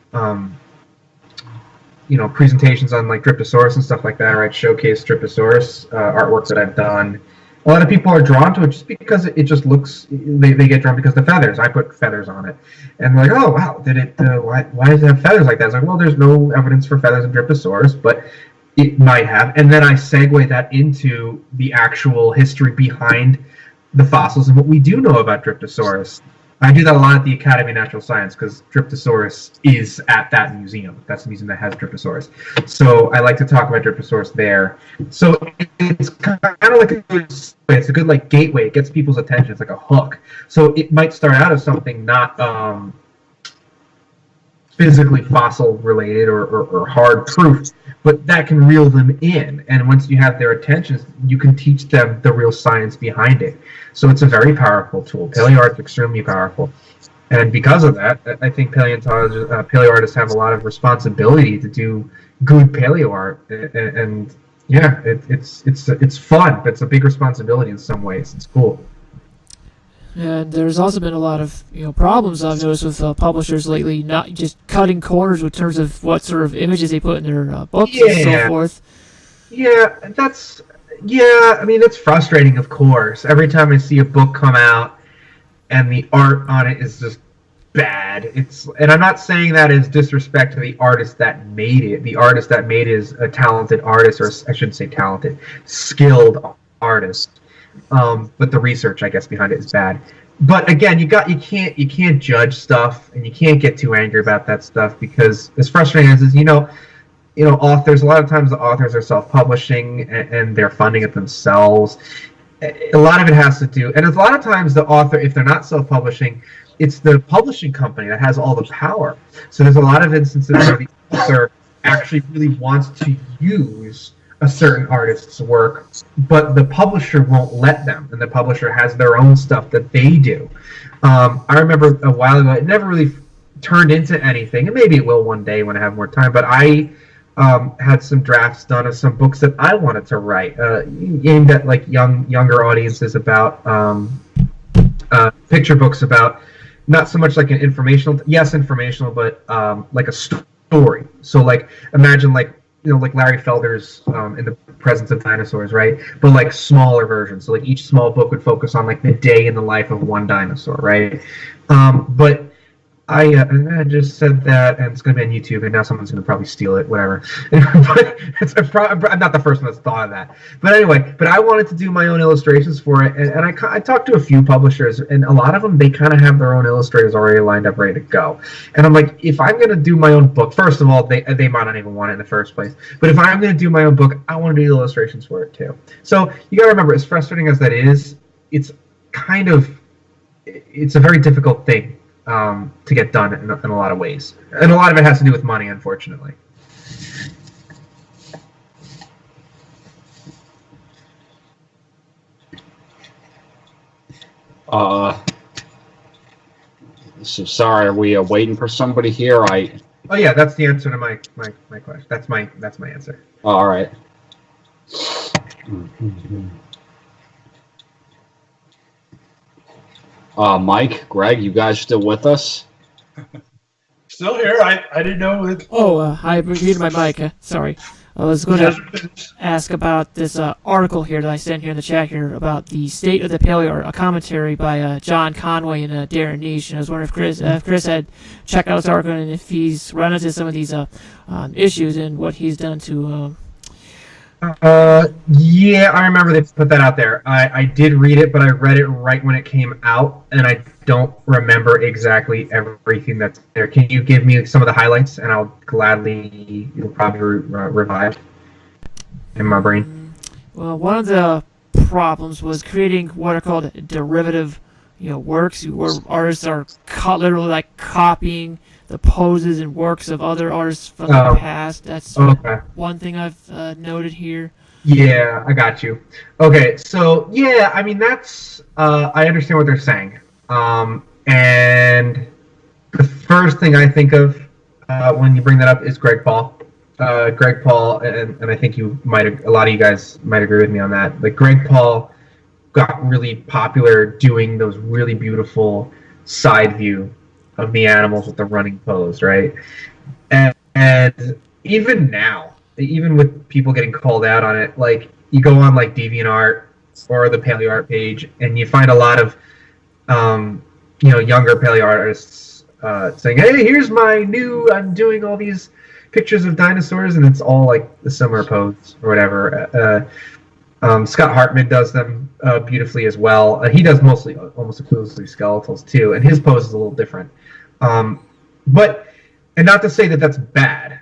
presentations on like Dryptosaurus and stuff like that, right? Showcase Dryptosaurus artwork that I've done. A lot of people are drawn to it just because it just looks. They get drawn because the feathers. I put feathers on it, and they're like, oh wow, did it? Why does it have feathers like that? It's like, well, there's no evidence for feathers in Dryptosaurus, but it might have. And then I segue that into the actual history behind the fossils and what we do know about Dryptosaurus. I do that a lot at the Academy of Natural Science because Dryptosaurus is at that museum. That's the museum that has Dryptosaurus. So I like to talk about Dryptosaurus there. So it's kind of like it's a good like gateway. It gets people's attention. It's like a hook. So it might start out as something not physically fossil related or hard proof, but that can reel them in. And once you have their attention, you can teach them the real science behind it. So it's a very powerful tool. Paleoart is extremely powerful. And because of that, I think paleoartists have a lot of responsibility to do good paleoart. And yeah, it's fun. It's a big responsibility in some ways. It's cool. And there's also been a lot of problems I've noticed with publishers lately, not just cutting corners in terms of what sort of images they put in their books and so forth. Yeah, I mean, it's frustrating, of course. Every time I see a book come out and the art on it is just bad, and I'm not saying that as disrespect to the artist that made it. The artist that made it is a talented artist, or I shouldn't say talented, skilled artist. But the research, I guess, behind it is bad. But again, you can't judge stuff, and you can't get too angry about that stuff because as frustrating as it is, authors. A lot of times the authors are self-publishing and they're funding it themselves. A lot of it has to do, and a lot of times the author, if they're not self-publishing, it's the publishing company that has all the power. So there's a lot of instances where the author actually really wants to use a certain artist's work, but the publisher won't let them, and the publisher has their own stuff that they do. I remember a while ago, it never really turned into anything, and maybe it will one day when I have more time, but I had some drafts done of some books that I wanted to write, aimed at like younger audiences about picture books about not so much like an informational, but like a story. So like imagine like Larry Felder's In the Presence of Dinosaurs, right? But like smaller versions. So like each small book would focus on like the day in the life of one dinosaur, right? But I just said that, and it's going to be on YouTube, and now someone's going to probably steal it, whatever. But I'm not the first one that's thought of that. But anyway, I wanted to do my own illustrations for it, and I talked to a few publishers, and a lot of them, they kind of have their own illustrators already lined up, ready to go. And I'm like, if I'm going to do my own book, first of all, they might not even want it in the first place. But if I'm going to do my own book, I want to do the illustrations for it too. So you got to remember, as frustrating as that is, it's a very difficult thing to get done in a lot of ways. And a lot of it has to do with money, unfortunately. So sorry, are we waiting for somebody here? Oh yeah, that's the answer to my question. That's my answer. All right. Mike, Greg, you guys still with us? Still here. I didn't know it. I muted my mic. Sorry. I was going to ask about this article here that I sent here in the chat here about the state of the Paleoart, a commentary by John Conway and Darren Niche. And I was wondering if Chris had checked out this article, and if he's run into some of these issues and what he's done to try to Yeah, I remember they put that out there. I did read it, but I read it right when it came out, and I don't remember exactly everything that's there. Can you give me some of the highlights, and I'll gladly, it'll probably revive in my brain. Well, one of the problems was creating what are called derivative, works, where artists are literally like copying the poses and works of other artists from the past. That's one thing I've noted here. Yeah, I got you. Okay, so yeah, I mean that's I understand what they're saying. And the first thing I think of when you bring that up is Greg Paul. Greg Paul, and I think a lot of you guys might agree with me on that. Like Greg Paul got really popular doing those really beautiful side view of the animals with the running pose, right? And even now, even with people getting called out on it, like you go on like DeviantArt or the Paleoart page, and you find a lot of younger Paleoartists saying, "Hey, here's I'm doing all these pictures of dinosaurs," and it's all like a similar pose or whatever. Scott Hartman does them beautifully as well. He does almost exclusively skeletals too, and his pose is a little different. But not to say that that's bad.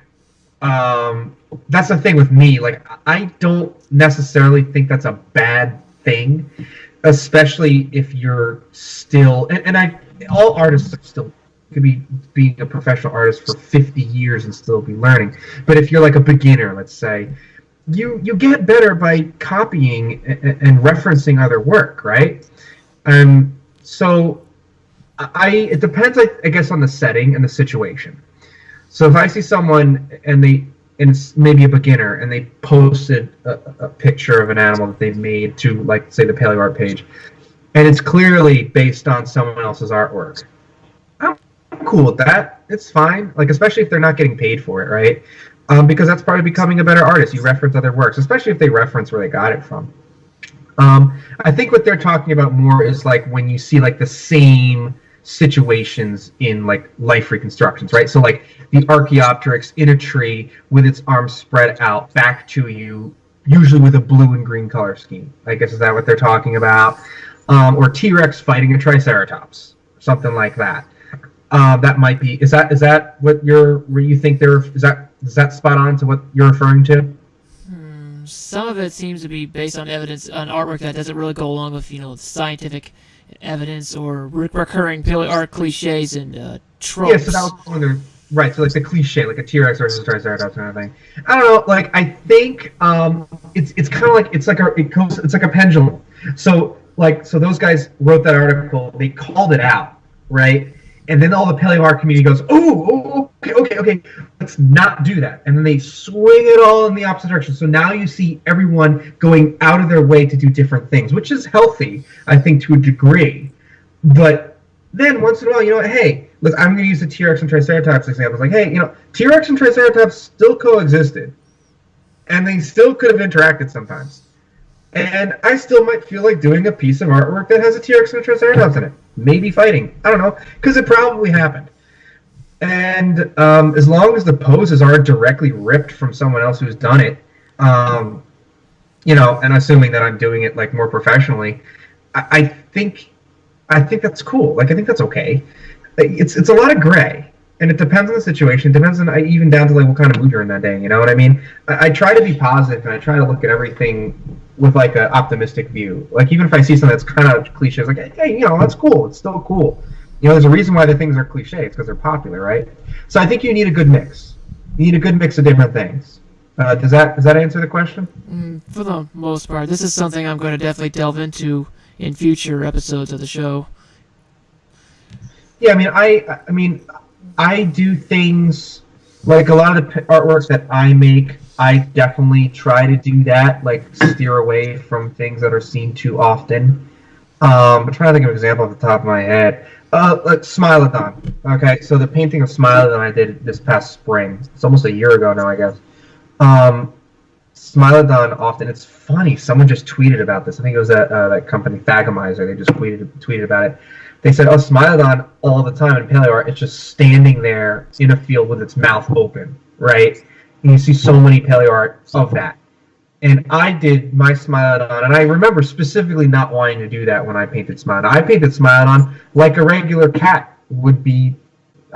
That's the thing with me. Like, I don't necessarily think that's a bad thing, especially if you're still all artists are still could be being a professional artist for 50 years and still be learning. But if you're like a beginner, let's say, you get better by copying and referencing other work, right? So it depends, I guess, on the setting and the situation. So if I see someone and it's maybe a beginner and they posted a picture of an animal that they've made to, like, say, the Paleoart page, and it's clearly based on someone else's artwork, I'm cool with that. It's fine, like, especially if they're not getting paid for it, right? Because that's part of becoming a better artist. You reference other works, especially if they reference where they got it from. I think what they're talking about more is like when you see like the same situations in like life reconstructions, right? So like the Archaeopteryx in a tree with its arms spread out back to you, usually with a blue and green color scheme. I guess is that what they're talking about? Or T-Rex fighting a Triceratops, something like that. That might be. Is that what you think is that spot on to what you're referring to? Some of it seems to be based on evidence, on artwork that doesn't really go along with, scientific evidence or recurring Paleoart cliches and tropes. Yeah, so that was one of the, right, so like the cliche, like a T-Rex versus a Triceratops kind of thing. I don't know, like I think it's kind of like it's like a pendulum. So those guys wrote that article, they called it out, right? And then all the Paleoart community goes, oh, okay, let's not do that. And then they swing it all in the opposite direction. So now you see everyone going out of their way to do different things, which is healthy, I think, to a degree. But then once in a while, hey, look, I'm going to use the T-Rex and Triceratops example. It's like, hey, T-Rex and Triceratops still coexisted. And they still could have interacted sometimes. And I still might feel like doing a piece of artwork that has a T-Rex and a Triceratops in it. Maybe fighting. I don't know. Because it probably happened. And as long as the poses aren't directly ripped from someone else who's done it, and assuming that I'm doing it like more professionally, I think that's cool. Like, I think that's okay. It's a lot of gray. And it depends on the situation. It depends on even down to like what kind of mood you're in that day. You know what I mean? I try to be positive and I try to look at everything with like an optimistic view. Like even if I see something that's kind of cliche, it's like, hey, that's cool. It's still cool. There's a reason why the things are cliche. It's because they're popular, right? So I think you need a good mix. You need a good mix of different things. Does that answer the question? For the most part, this is something I'm going to definitely delve into in future episodes of the show. Yeah, I mean, I do things like a lot of the artworks that I make. I definitely try to do that, like steer away from things that are seen too often. I'm trying to think of an example off the top of my head. Like Smilodon. Okay, so the painting of Smilodon I did this past spring. It's almost a year ago now, I guess. Smilodon often, it's funny, someone just tweeted about this. I think it was that company, Thagomizer. They just tweeted about it. They said, Smilodon all the time in Paleoart, it's just standing there in a field with its mouth open, right? And you see so many Paleoart of that. And I did my Smilodon, and I remember specifically not wanting to do that when I painted Smilodon. I painted Smilodon like a regular cat would be.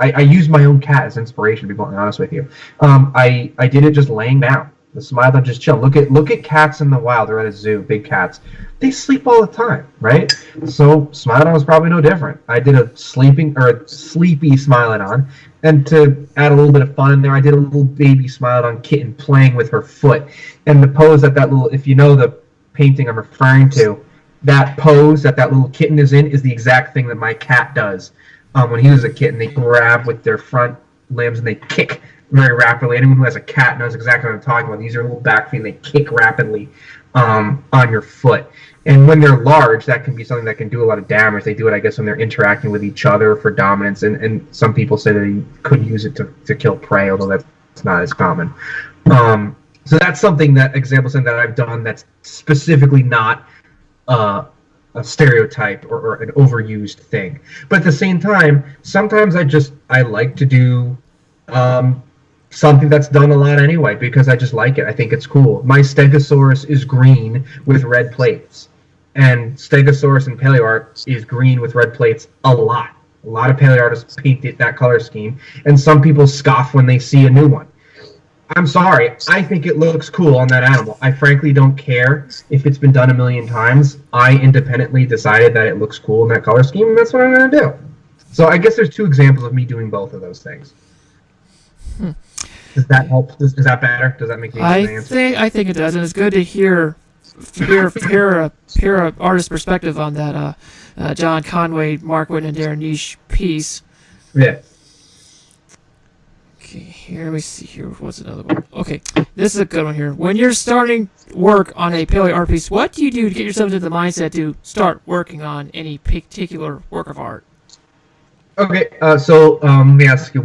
I used my own cat as inspiration, to be bluntly honest with you. I did it just laying down. The Smilodon just chill. Look at cats in the wild or at a zoo, big cats. They sleep all the time, right? So Smilodon was probably no different. I did a sleepy Smilodon, and to add a little bit of fun in there, I did a little baby Smilodon kitten playing with her foot. And the pose that little, if you know the painting I'm referring to, that pose that little kitten is in is the exact thing that my cat does. When he was a kitten, they grab with their front limbs and they kick very rapidly. Anyone who has a cat knows exactly what I'm talking about. These are little back feet, and they kick rapidly on your foot. And when they're large, that can be something that can do a lot of damage. They do it, I guess, when they're interacting with each other for dominance. And some people say that you could use it to kill prey, although that's not as common. So that's something that I've done that's specifically not a stereotype or an overused thing. But at the same time, sometimes I like to do something that's done a lot anyway because I just like it. I think it's cool. My Stegosaurus is green with red plates, and Stegosaurus in Paleoart is green with red plates a lot. A lot of Paleoartists paint it that color scheme, and some people scoff when they see a new one. I'm sorry, I think it looks cool on that animal. I frankly don't care if it's been done a million times. I independently decided that it looks cool in that color scheme, and that's what I'm going to do. So I guess there's two examples of me doing both of those things. Does that help? Is that better? Does that make sense? I think it does, and it's good to hear an artist's perspective on that John Conway, Mark Whitten, and Darren Niche piece. Yeah. Okay, here, let me see here. What's another one? Okay, this is a good one here. When you're starting work on a paleo art piece, what do you do to get yourself into the mindset to start working on any particular work of art? Okay, so let me ask you,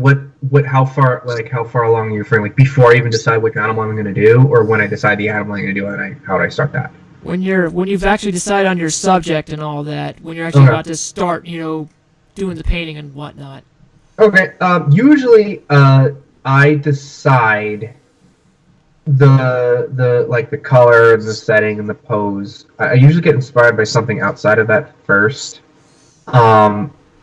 how far along are you referring? Like before I even decide which animal I'm going to do, or when I decide the animal I'm going to do, how do I start that? When you've actually decided on your subject and all that, when you're actually about to start, doing the painting and whatnot. Okay, usually I decide the color and the setting and the pose. I usually get inspired by something outside of that first.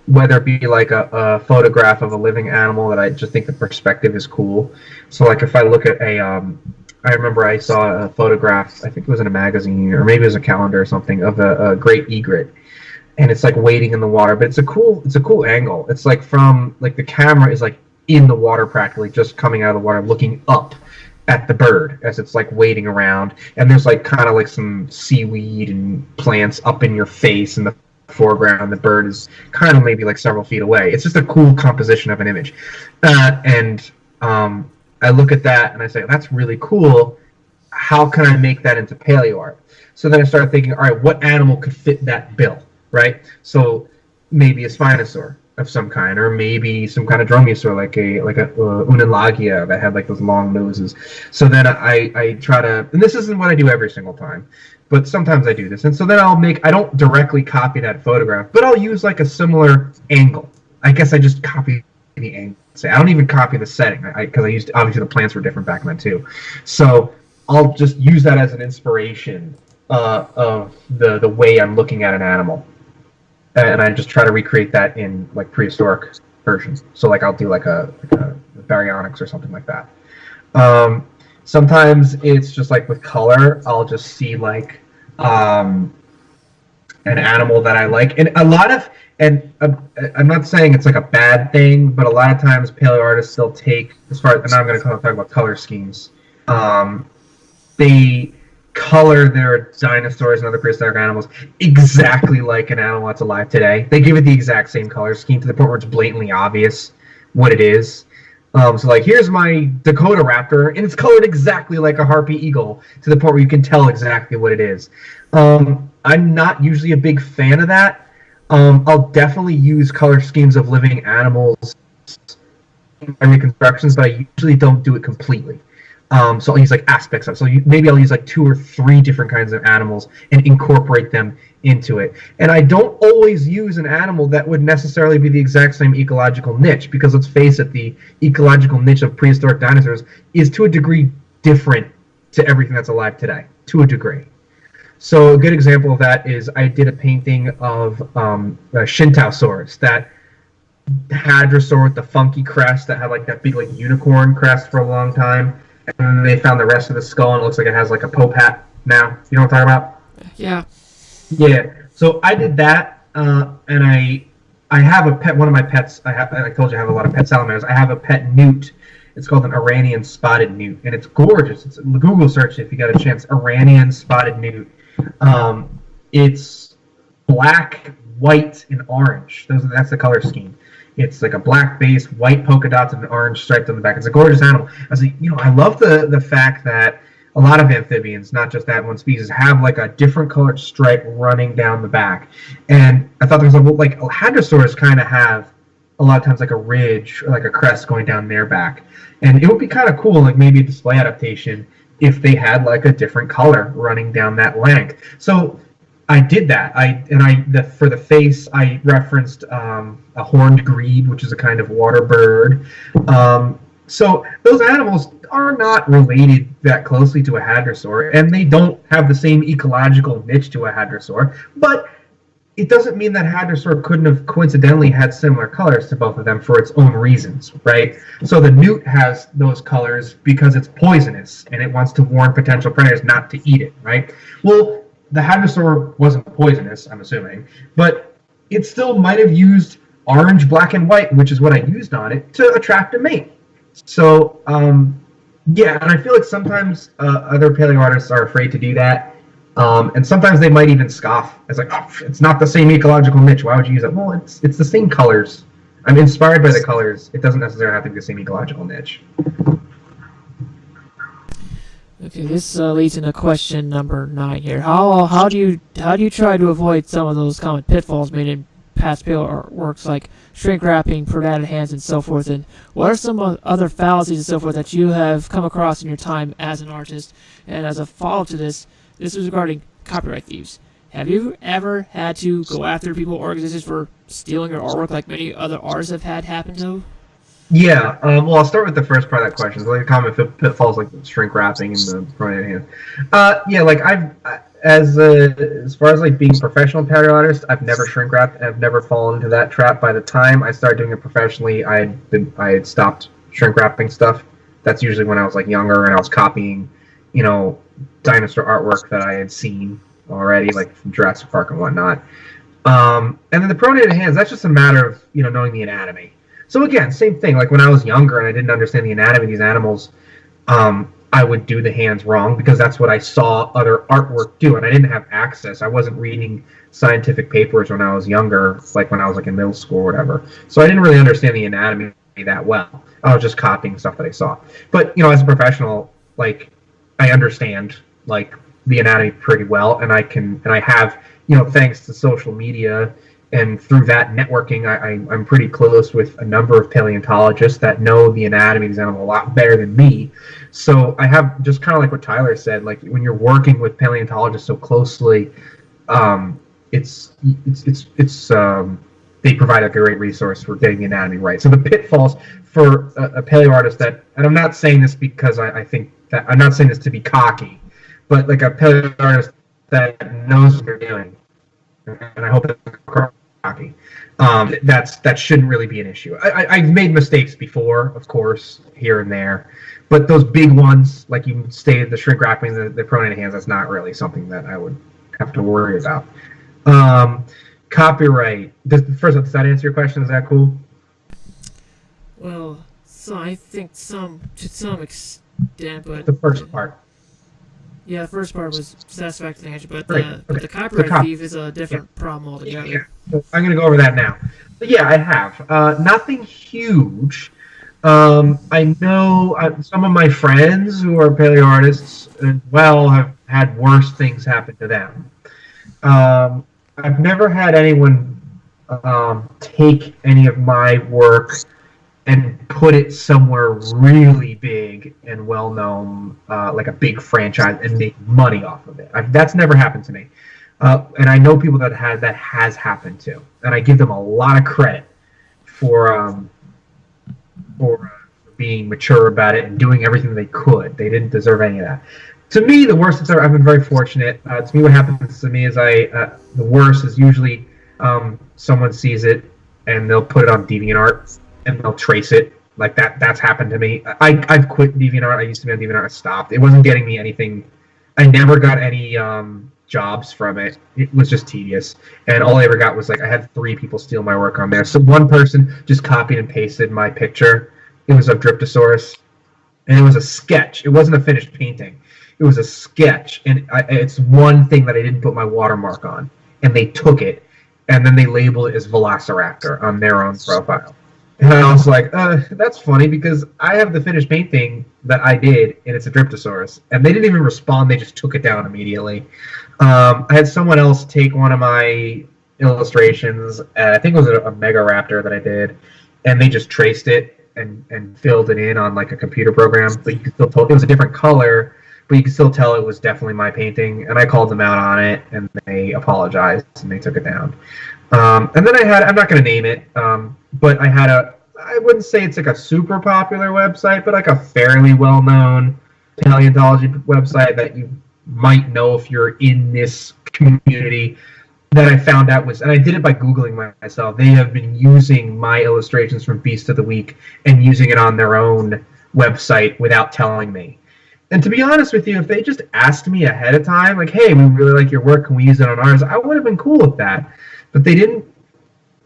Whether it be like a photograph of a living animal that I just think the perspective is cool. So like if I look at I remember I saw a photograph, I think it was in a magazine or maybe it was a calendar or something, of a great egret. And it's like wading in the water, but it's a cool angle. It's like from the camera is like in the water practically, just coming out of the water, looking up at the bird as it's like wading around, and there's like kind of like some seaweed and plants up in your face in the foreground. The bird is kind of maybe like several feet away. It's just a cool composition of an image, and I look at that and I say, that's really cool. How can I make that into paleo art? So then I started thinking, all right, what animal could fit that bill? Right, so maybe a Spinosaur of some kind, or maybe some kind of dromaeosaur, like a Unalagia that had like those long noses. So then I try to, and this isn't what I do every single time, but sometimes I do this. And so then I don't directly copy that photograph, but I'll use like a similar angle. I guess I just copy the angle. I don't even copy the setting because I used, obviously the plants were different back then too. So I'll just use that as an inspiration of the way I'm looking at an animal. And I just try to recreate that in like prehistoric versions. So like I'll do like a baryonyx or something like that. Sometimes it's just like with color, I'll just see like an animal that I like, and a lot of, and I'm not saying it's like a bad thing, but a lot of times paleo artists still take, as far as, and now I'm going to talk about color schemes. They color their dinosaurs and other prehistoric animals exactly like an animal that's alive today. They give it the exact same color scheme to the point where it's blatantly obvious what it is. So like, here's my Dakota raptor, and it's colored exactly like a harpy eagle to the point where you can tell exactly what it is. I'm not usually a big fan of that. I'll definitely use color schemes of living animals in my reconstructions, but I usually don't do it completely. So I'll use like aspects of it. So maybe I'll use like 2 or 3 different kinds of animals and incorporate them into it. And I don't always use an animal that would necessarily be the exact same ecological niche, because let's face it, the ecological niche of prehistoric dinosaurs is to a degree different to everything that's alive today. to a degree. So a good example of that is I did a painting of a Shintosaurus, that hadrosaur with the funky crest that had like that big like unicorn crest for a long time, and then they found the rest of the skull and it looks like it has like a Pope hat now. You know what I'm talking about? Yeah. Yeah. So I did that, and I have a pet. One of my pets. I told you I have a lot of pet salamanders. I have a pet newt. It's called an Iranian spotted newt, and it's gorgeous. It's Google search it if you got a chance. Iranian spotted newt. It's black, white, and orange. That's the color scheme. It's like a black base, white polka dots, and an orange stripe on the back. It's a gorgeous animal. I love the fact that a lot of amphibians, not just that one species, have like a different colored stripe running down the back. And I thought there was like hadrosaurs kind of have a lot of times like a ridge or like a crest going down their back. And it would be kind of cool, like maybe a display adaptation, if they had like a different color running down that length. So I did that. For the face, I referenced a horned grebe, which is a kind of water bird. So those animals are not related that closely to a hadrosaur, and they don't have the same ecological niche to a hadrosaur. But it doesn't mean that hadrosaur couldn't have coincidentally had similar colors to both of them for its own reasons, right? So the newt has those colors because it's poisonous, and it wants to warn potential predators not to eat it, right? Well, the hadrosaur wasn't poisonous, I'm assuming, but it still might have used orange, black, and white, which is what I used on it, to attract a mate. So, yeah, and I feel like sometimes other paleo artists are afraid to do that, and sometimes they might even scoff. It's like, oh, it's not the same ecological niche. Why would you use it? Well, it's the same colors. I'm inspired by the colors. It doesn't necessarily have to be the same ecological niche. Okay, this leads into question number 9 here. How do you try to avoid some of those common pitfalls made in past paleo artworks like shrink wrapping, predated hands, and so forth? And what are some other fallacies and so forth that you have come across in your time as an artist? And as a follow-up to this is regarding copyright thieves. Have you ever had to go after people or organizations for stealing your artwork like many other artists have had happen to? Yeah, well, I'll start with the first part of that question. So, like, common pitfalls like shrink wrapping and the pronated hand. Yeah, like as far as like being a professional paleo artist, I've never shrink wrapped. I've never fallen into that trap. By the time I started doing it professionally, I had stopped shrink wrapping stuff. That's usually when I was like younger and I was copying, dinosaur artwork that I had seen already, like from Jurassic Park and whatnot. And then the pronated hands, that's just a matter of knowing the anatomy. So again, same thing. Like when I was younger and I didn't understand the anatomy of these animals, I would do the hands wrong because that's what I saw other artwork do, and I didn't have access. I wasn't reading scientific papers when I was younger, like when I was like in middle school or whatever. So I didn't really understand the anatomy that well. I was just copying stuff that I saw. But as a professional, like I understand like the anatomy pretty well, and I have thanks to social media and through that networking, I'm pretty close with a number of paleontologists that know the anatomy of these animals a lot better than me. So I have just kind of like what Tyler said, like when you're working with paleontologists so closely, it's they provide a great resource for getting the anatomy right. So the pitfalls for a paleo artist that, and I'm not saying this because I think that, I'm not saying this to be cocky, but like a paleo artist that knows what they're doing, and I hope that's cocky. That shouldn't really be an issue. I've made mistakes before, of course, here and there, but those big ones, like you stated, the shrink wrapping, the pronated hands, that's not really something that I would have to worry about. Copyright. Does that answer your question? Is that cool? Well, so I think to some extent, but The first part. Yeah, the first part was satisfactory answer, but Right, the okay. copyright thief is a different problem altogether. Yeah. So I'm going to go over that now. But yeah, I have. Nothing huge. I know some of my friends who are paleo artists as well have had worse things happen to them. I've never had anyone take any of my work and put it somewhere really big and well-known, like a big franchise, and make money off of it. That's never happened to me. And I know people that has happened to, and I give them a lot of credit for being mature about it and doing everything they could. They didn't deserve any of that. To me, the worst is I've been very fortunate. To me, what happens to me is the worst is usually someone sees it and they'll put it on DeviantArt and they'll trace it. Like that's happened to me. I've quit DeviantArt. I used to be on DeviantArt. I stopped. It wasn't getting me anything. I never got any jobs from it. It was just tedious. And all I ever got was I had 3 people steal my work on there. So one person just copied and pasted my picture. It was of Dryptosaurus. And it was a sketch. It wasn't a finished painting. It was a sketch. And it's one thing that I didn't put my watermark on. And they took it. And then they labeled it as Velociraptor on their own profile. And I was like, that's funny because I have the finished painting that I did, and it's a Dryptosaurus. And they didn't even respond. They just took it down immediately. I had someone else take one of my illustrations. I think it was a Megaraptor that I did. And they just traced it and filled it in on a computer program. But you could still tell it was a different color, but you could still tell it was definitely my painting. And I called them out on it, and they apologized, and they took it down. And then I'm not going to name it, but I wouldn't say it's a super popular website, but a fairly well-known paleontology website that you might know if you're in this community, that I found out and I did it by Googling myself. They have been using my illustrations from Beast of the Week and using it on their own website without telling me. And to be honest with you, if they just asked me ahead of time, hey, we really like your work, can we use it on ours? I would have been cool with that. But they didn't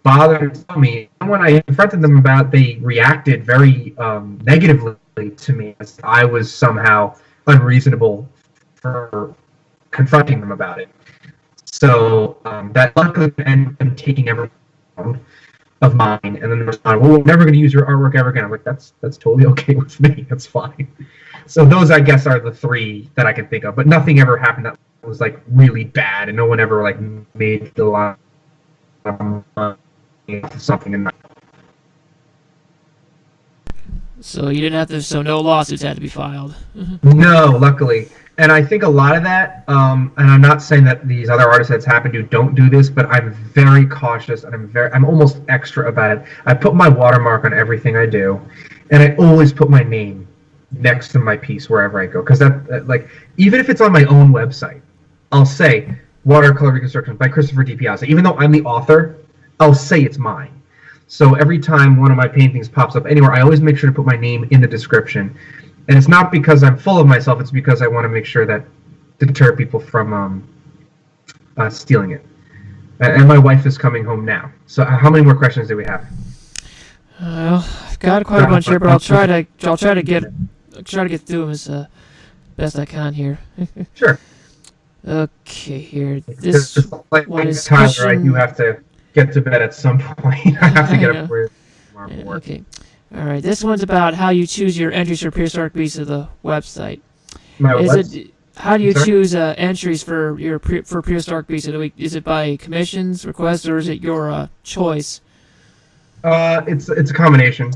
bother to tell me. And when I confronted them about it, they reacted very negatively to me, as I was somehow unreasonable for confronting them about it. So that luckily ended up taking everything of mine, and then they responded, well, we're never going to use your artwork ever again. I'm like, that's totally okay with me. That's fine. So those, I guess, are the 3 that I can think of. But nothing ever happened that was really bad, and no one ever made the line something in that. So you didn't have to. So no lawsuits had to be filed. No, luckily. And I think a lot of that, and I'm not saying that these other artists that's happened to don't do this, but I'm very cautious, and I'm almost extra about it. I put my watermark on everything I do, and I always put my name next to my piece wherever I go, because that even if it's on my own website, I'll say Watercolor Reconstruction by Christopher DiPiazza. Even though I'm the author, I'll say it's mine. So every time one of my paintings pops up anywhere, I always make sure to put my name in the description. And it's not because I'm full of myself, it's because I want to make sure that to deter people from stealing it. And my wife is coming home now. So how many more questions do we have? I've got quite a bunch here, but I'll try to get through them as best I can here. Sure. Okay, here. This one is Tyler, question... you have to get to bed at some point. I have to get up for work. Okay. All right. This one's about how you choose your entries for prehistoric beasts of the website. How do you choose entries for prehistoric beasts of the week? Is it by commissions, requests, or is it your choice? It's a combination.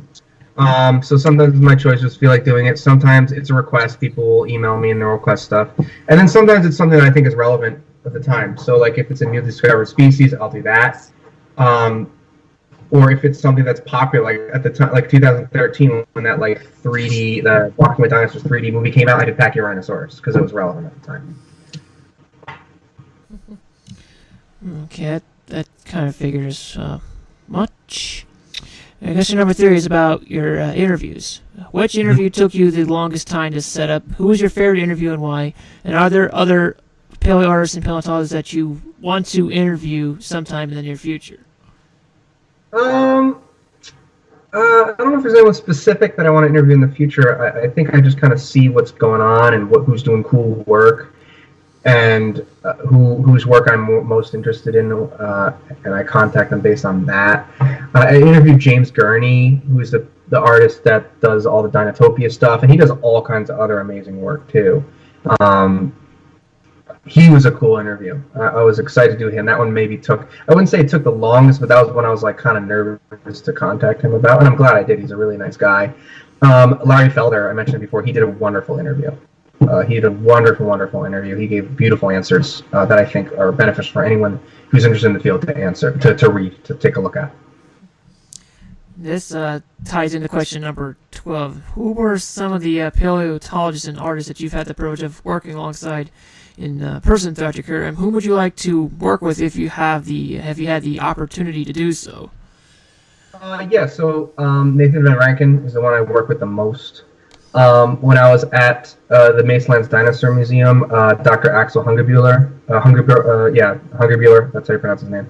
So sometimes my choice just feel like doing it. Sometimes it's a request. People will email me and they'll request stuff. And then sometimes it's something that I think is relevant at the time. So if it's a newly discovered species, I'll do that. Or if it's something that's popular, at the time, 2013, when that 3D, the Walking with Dinosaurs 3D movie came out, I did Paleoartist because it was relevant at the time. Okay, that kind of figures much. I guess your number 3 is about your interviews. Which interview took you the longest time to set up? Who was your favorite interview and why? And are there other paleoartists and paleontologists that you want to interview sometime in the near future? I don't know if there's anyone specific that I want to interview in the future. I think I just kind of see what's going on and who's doing cool work, and whose work I'm most interested in, and I contact them based on that. I interviewed James Gurney, who's the artist that does all the Dinotopia stuff, and he does all kinds of other amazing work too. He was a cool interview. I was excited to do him. That one maybe took, I wouldn't say it took the longest, but that was when I was kind of nervous to contact him about, and I'm glad I did. He's a really nice guy. Larry Felder, I mentioned before, he did a wonderful interview. He did a wonderful interview. He gave beautiful answers that I think are beneficial for anyone who's interested in the field to answer, to read, to take a look at. This ties into question number 12. Who were some of the paleontologists and artists that you've had the privilege of working alongside in person throughout your career? And whom would you like to work with if you had the opportunity to do so? So Nathan Van Rankin is the one I work with the most. When I was at the Macelands Dinosaur Museum, Dr. Axel Hungerbuehler, Hungerbuehler, that's how you pronounce his name.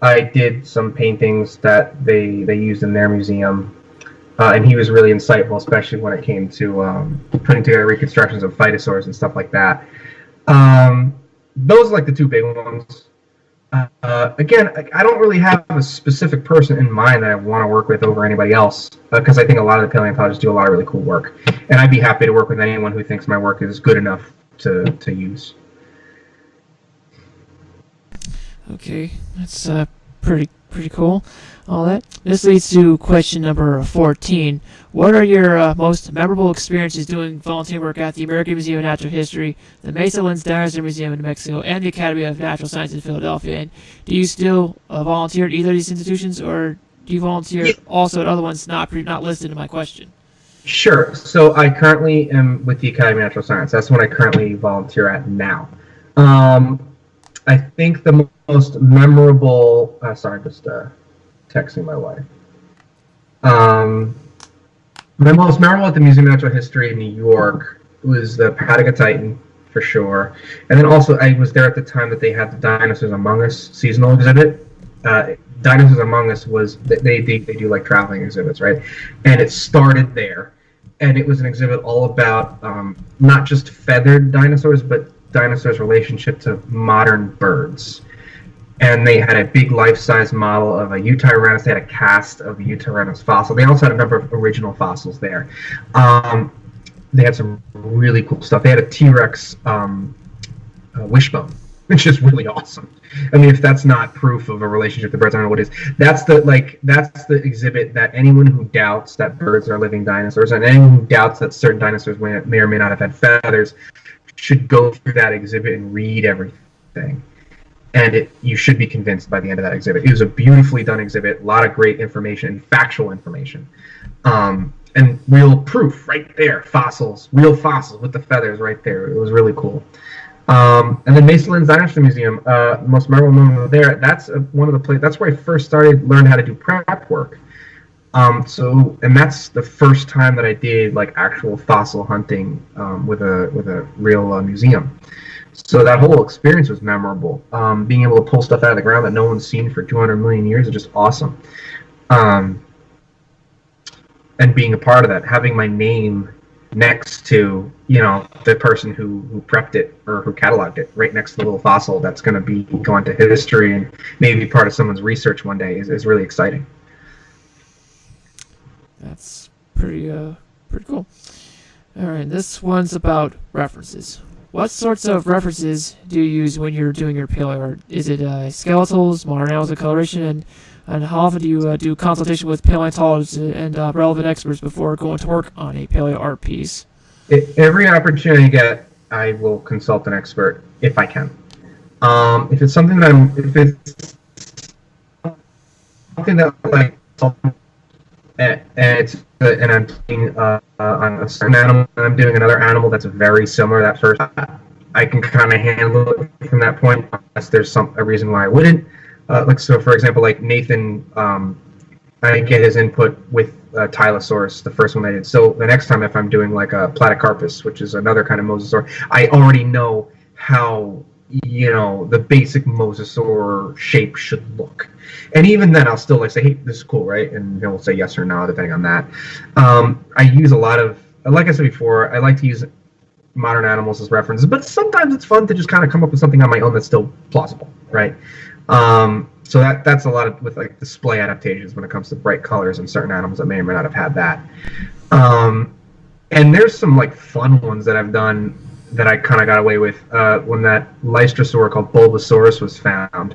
I did some paintings that they used in their museum, and he was really insightful, especially when it came to putting together reconstructions of phytosaurs and stuff like that. Those are like the two big ones. Again, I don't really have a specific person in mind that I want to work with over anybody else, because I think a lot of the paleontologists do a lot of really cool work, and I'd be happy to work with anyone who thinks my work is good enough to use. Okay, that's pretty cool. All that. This leads to question number 14. What are your most memorable experiences doing volunteer work at the American Museum of Natural History, the Macelands Dinosaur Museum in Mexico, and the Academy of Natural Sciences in Philadelphia? And do you still volunteer at either of these institutions, or do you volunteer also at other ones not listed in my question? Sure. So I currently am with the Academy of Natural Science. That's what I currently volunteer at now. I think the most memorable... texting my wife. My most memorable at the Museum of Natural History in New York was the Pataga Titan, for sure. And then also, I was there at the time that they had the Dinosaurs Among Us seasonal exhibit. Dinosaurs Among Us was... They do, like, traveling exhibits, right? And it started there. And it was an exhibit all about not just feathered dinosaurs, but dinosaurs' relationship to modern birds. And they had a big life-size model of a Eutyrannus. They had a cast of the Eutyrannus fossil. They also had a number of original fossils there. They had some really cool stuff. They had a T-Rex wishbone, which is really awesome. I mean, if that's not proof of a relationship to birds, I don't know what is. That's the exhibit that anyone who doubts that birds are living dinosaurs, and anyone who doubts that certain dinosaurs may or may not have had feathers, should go through that exhibit and read everything. And you should be convinced by the end of that exhibit. It was a beautifully done exhibit, a lot of great information, factual information, and real proof right there. Fossils, real fossils with the feathers right there. It was really cool. And then Macelands Dinosaur Museum, most memorable moment there. That's one of the places. That's where I first learned how to do prep work. And that's the first time that I did like actual fossil hunting with a real museum. So that whole experience was memorable. Being able to pull stuff out of the ground that no one's seen for 200 million years is just awesome. And being a part of that, having my name next to, the person who prepped it or who cataloged it, right next to the little fossil that's going to be going to history and maybe part of someone's research one day is really exciting. That's pretty cool. All right, this one's about references. What sorts of references do you use when you're doing your paleo art? Is it skeletals, modern animals, and coloration, and how often do you do consultation with paleontologists and relevant experts before going to work on a paleo art piece? Every opportunity I get, I will consult an expert if I can. If it's something that and I'm doing on a certain animal, and I'm doing another animal that's very similar. That first, I can kind of handle it from that point, unless there's a reason why I wouldn't. So for example, like Nathan, I get his input with Tylosaurus, the first one I did. So the next time, if I'm doing like a Platycarpus, which is another kind of mosasaur, I already know how the basic mosasaur shape should look. And even then, I'll still say, hey, this is cool, right? And he'll say yes or no, depending on that. I use a lot of, like I said before, I like to use modern animals as references, but sometimes it's fun to just kind of come up with something on my own that's still plausible, right? So that's a lot of with like display adaptations when it comes to bright colors and certain animals that may or may not have had that. And there's some like fun ones that I've done that I kind of got away with when that Lystrosaur called Bulbasaurus was found.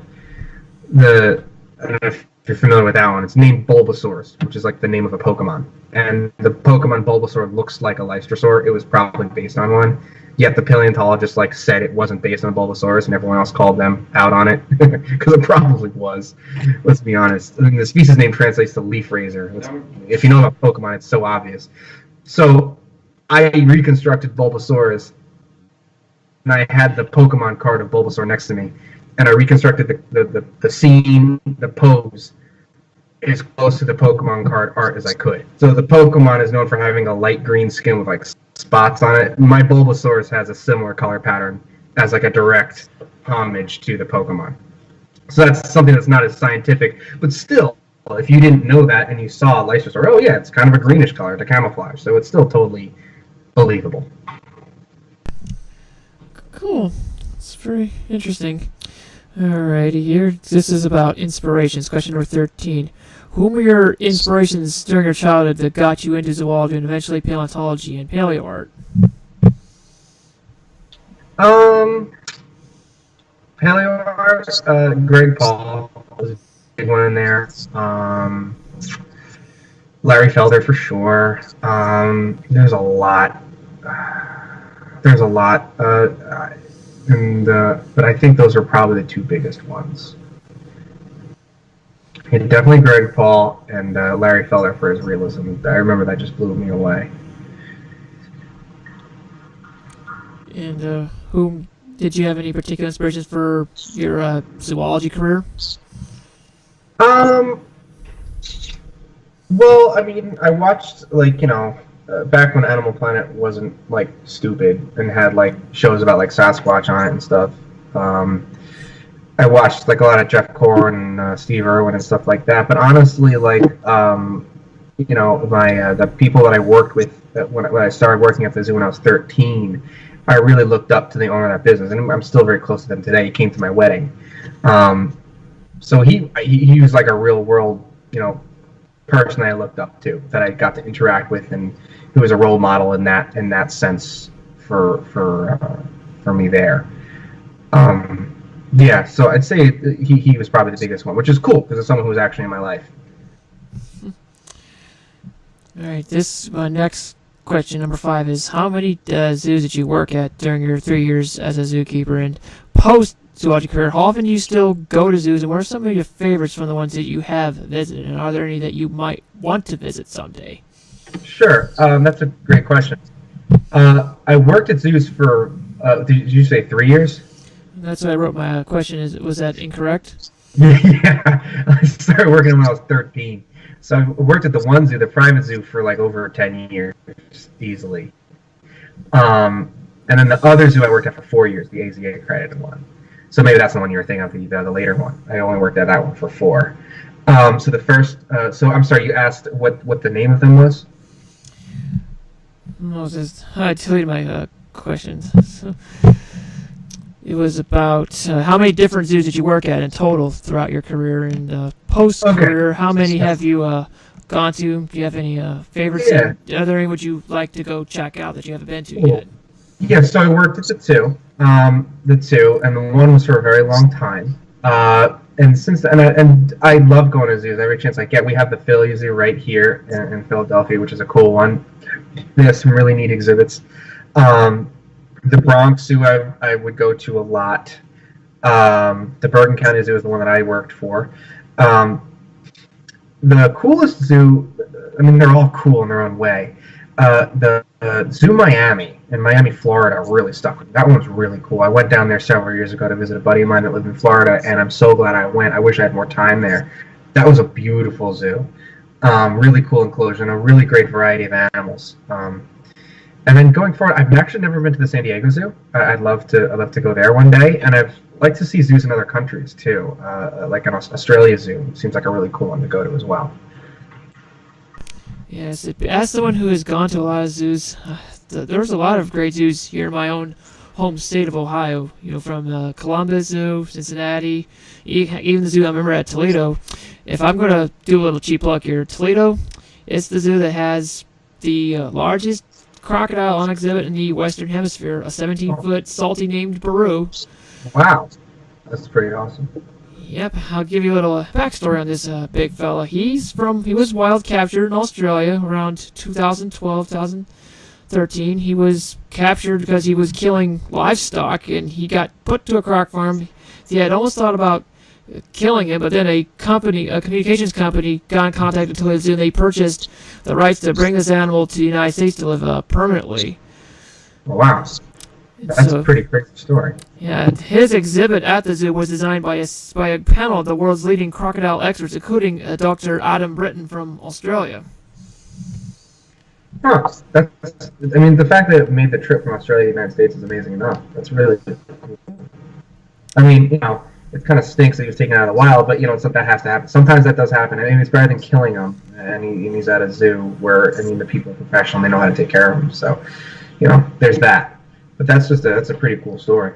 I don't know if you're familiar with that one. It's named Bulbasaurus, which is like the name of a Pokemon. And the Pokemon Bulbasaur looks like a Lystrosaur. It was probably based on one. Yet the paleontologist like said it wasn't based on Bulbasaurus, and everyone else called them out on it because it probably was. Let's be honest. I mean, the species name translates to leaf raiser. If you know about Pokemon, it's so obvious. So I reconstructed Bulbasaurus, and I had the Pokemon card of Bulbasaur next to me, and I reconstructed the scene, the pose, as close to the Pokemon card art as I could. So the Pokemon is known for having a light green skin with like spots on it. My Bulbasaurus has a similar color pattern as like a direct homage to the Pokemon. So that's something that's not as scientific, but still, if you didn't know that and you saw a Lysosaur, oh yeah, it's kind of a greenish color to camouflage. So it's still totally believable. Cool. It's very interesting. Alrighty, here. This is about inspirations. Question number 13. Whom were your inspirations during your childhood that got you into zoology and eventually paleontology and paleoart? Paleoart, Greg Paul was a big one in there. Larry Felder for sure. There's a lot. But I think those are probably the two biggest ones. And definitely Greg Paul and Larry Felder for his realism. I remember that just blew me away. And whom did you have any particular inspirations for your zoology career? Well, I mean, I watched back when Animal Planet wasn't like stupid and had like shows about like Sasquatch on it and stuff. I watched like a lot of Jeff Korn and Steve Irwin and stuff like that. But honestly, like the people that I worked with when I started working at the zoo when I was 13, I really looked up to the owner of that business, and I'm still very close to them today. He came to my wedding, so he was like a real world person I looked up to, that I got to interact with, and who was a role model in that sense for me there. Yeah, so I'd say he was probably the biggest one, which is cool because it's someone who was actually in my life. All right, this next question, number 5, is how many zoos did you work at during your 3 years as a zookeeper, and post zoology career? How often do you still go to zoos, and what are some of your favorites from the ones that you have visited, and are there any that you might want to visit someday? Sure, that's a great question. I worked at zoos for, did you say 3 years? That's what I wrote my question. Was that incorrect? Yeah, I started working when I was 13. So I worked at the one zoo, the private zoo, for like over 10 years, easily. And then the other zoo I worked at for 4 years, the AZA accredited one. So maybe that's the one you were thinking of, the later one. I only worked at that one for 4. So the first, so I'm sorry, you asked what the name of them was? I deleted my questions. So, it was about how many different zoos did you work at in total throughout your career, and post-career, okay. How many have you gone to? Do you have any favorites? Yeah. Are there any would you like to go check out that you haven't been to yet? Yeah, so I worked at the two, and the one was for a very long time. And since then, and I love going to zoos every chance I get. We have the Philly Zoo right here in Philadelphia, which is a cool one. They have some really neat exhibits. The Bronx Zoo I would go to a lot. The Bergen County Zoo is the one that I worked for. The coolest zoo, I mean, they're all cool in their own way. The Zoo Miami in Miami, Florida, really stuck with me. That one was really cool. I went down there several years ago to visit a buddy of mine that lived in Florida, and I'm so glad I went. I wish I had more time there. That was a beautiful zoo. Really cool enclosure and a really great variety of animals. And then going forward, I've actually never been to the San Diego Zoo. I'd love to go there one day, and I'd like to see zoos in other countries too, like an Australia Zoo. Seems like a really cool one to go to as well. Yes, as someone who has gone to a lot of zoos, there's a lot of great zoos here in my own home state of Ohio. From Columbus Zoo, Cincinnati, even the zoo I remember at Toledo. If I'm going to do a little cheap plug here, Toledo, it's the zoo that has the largest crocodile on exhibit in the Western Hemisphere, a 17-foot salty named Baru. Wow, that's pretty awesome. Yep, I'll give you a little backstory on this big fella. He was wild captured in Australia around 2012, 13, he was captured because he was killing livestock, and he got put to a croc farm. He had almost thought about killing him, but then a communications company, got in contact with his zoo, and they purchased the rights to bring this animal to the United States to live permanently. Wow. That's a pretty crazy story. Yeah, his exhibit at the zoo was designed by a panel of the world's leading crocodile experts, including Dr. Adam Britton from Australia. Huh. The fact that it made the trip from Australia to the United States is amazing enough. That's really cool. It kind of stinks that he was taken out of the wild, but, that has to happen. Sometimes that does happen. It's better than killing him, and he's at a zoo where, the people are professional, they know how to take care of him. So, there's that. But that's a pretty cool story.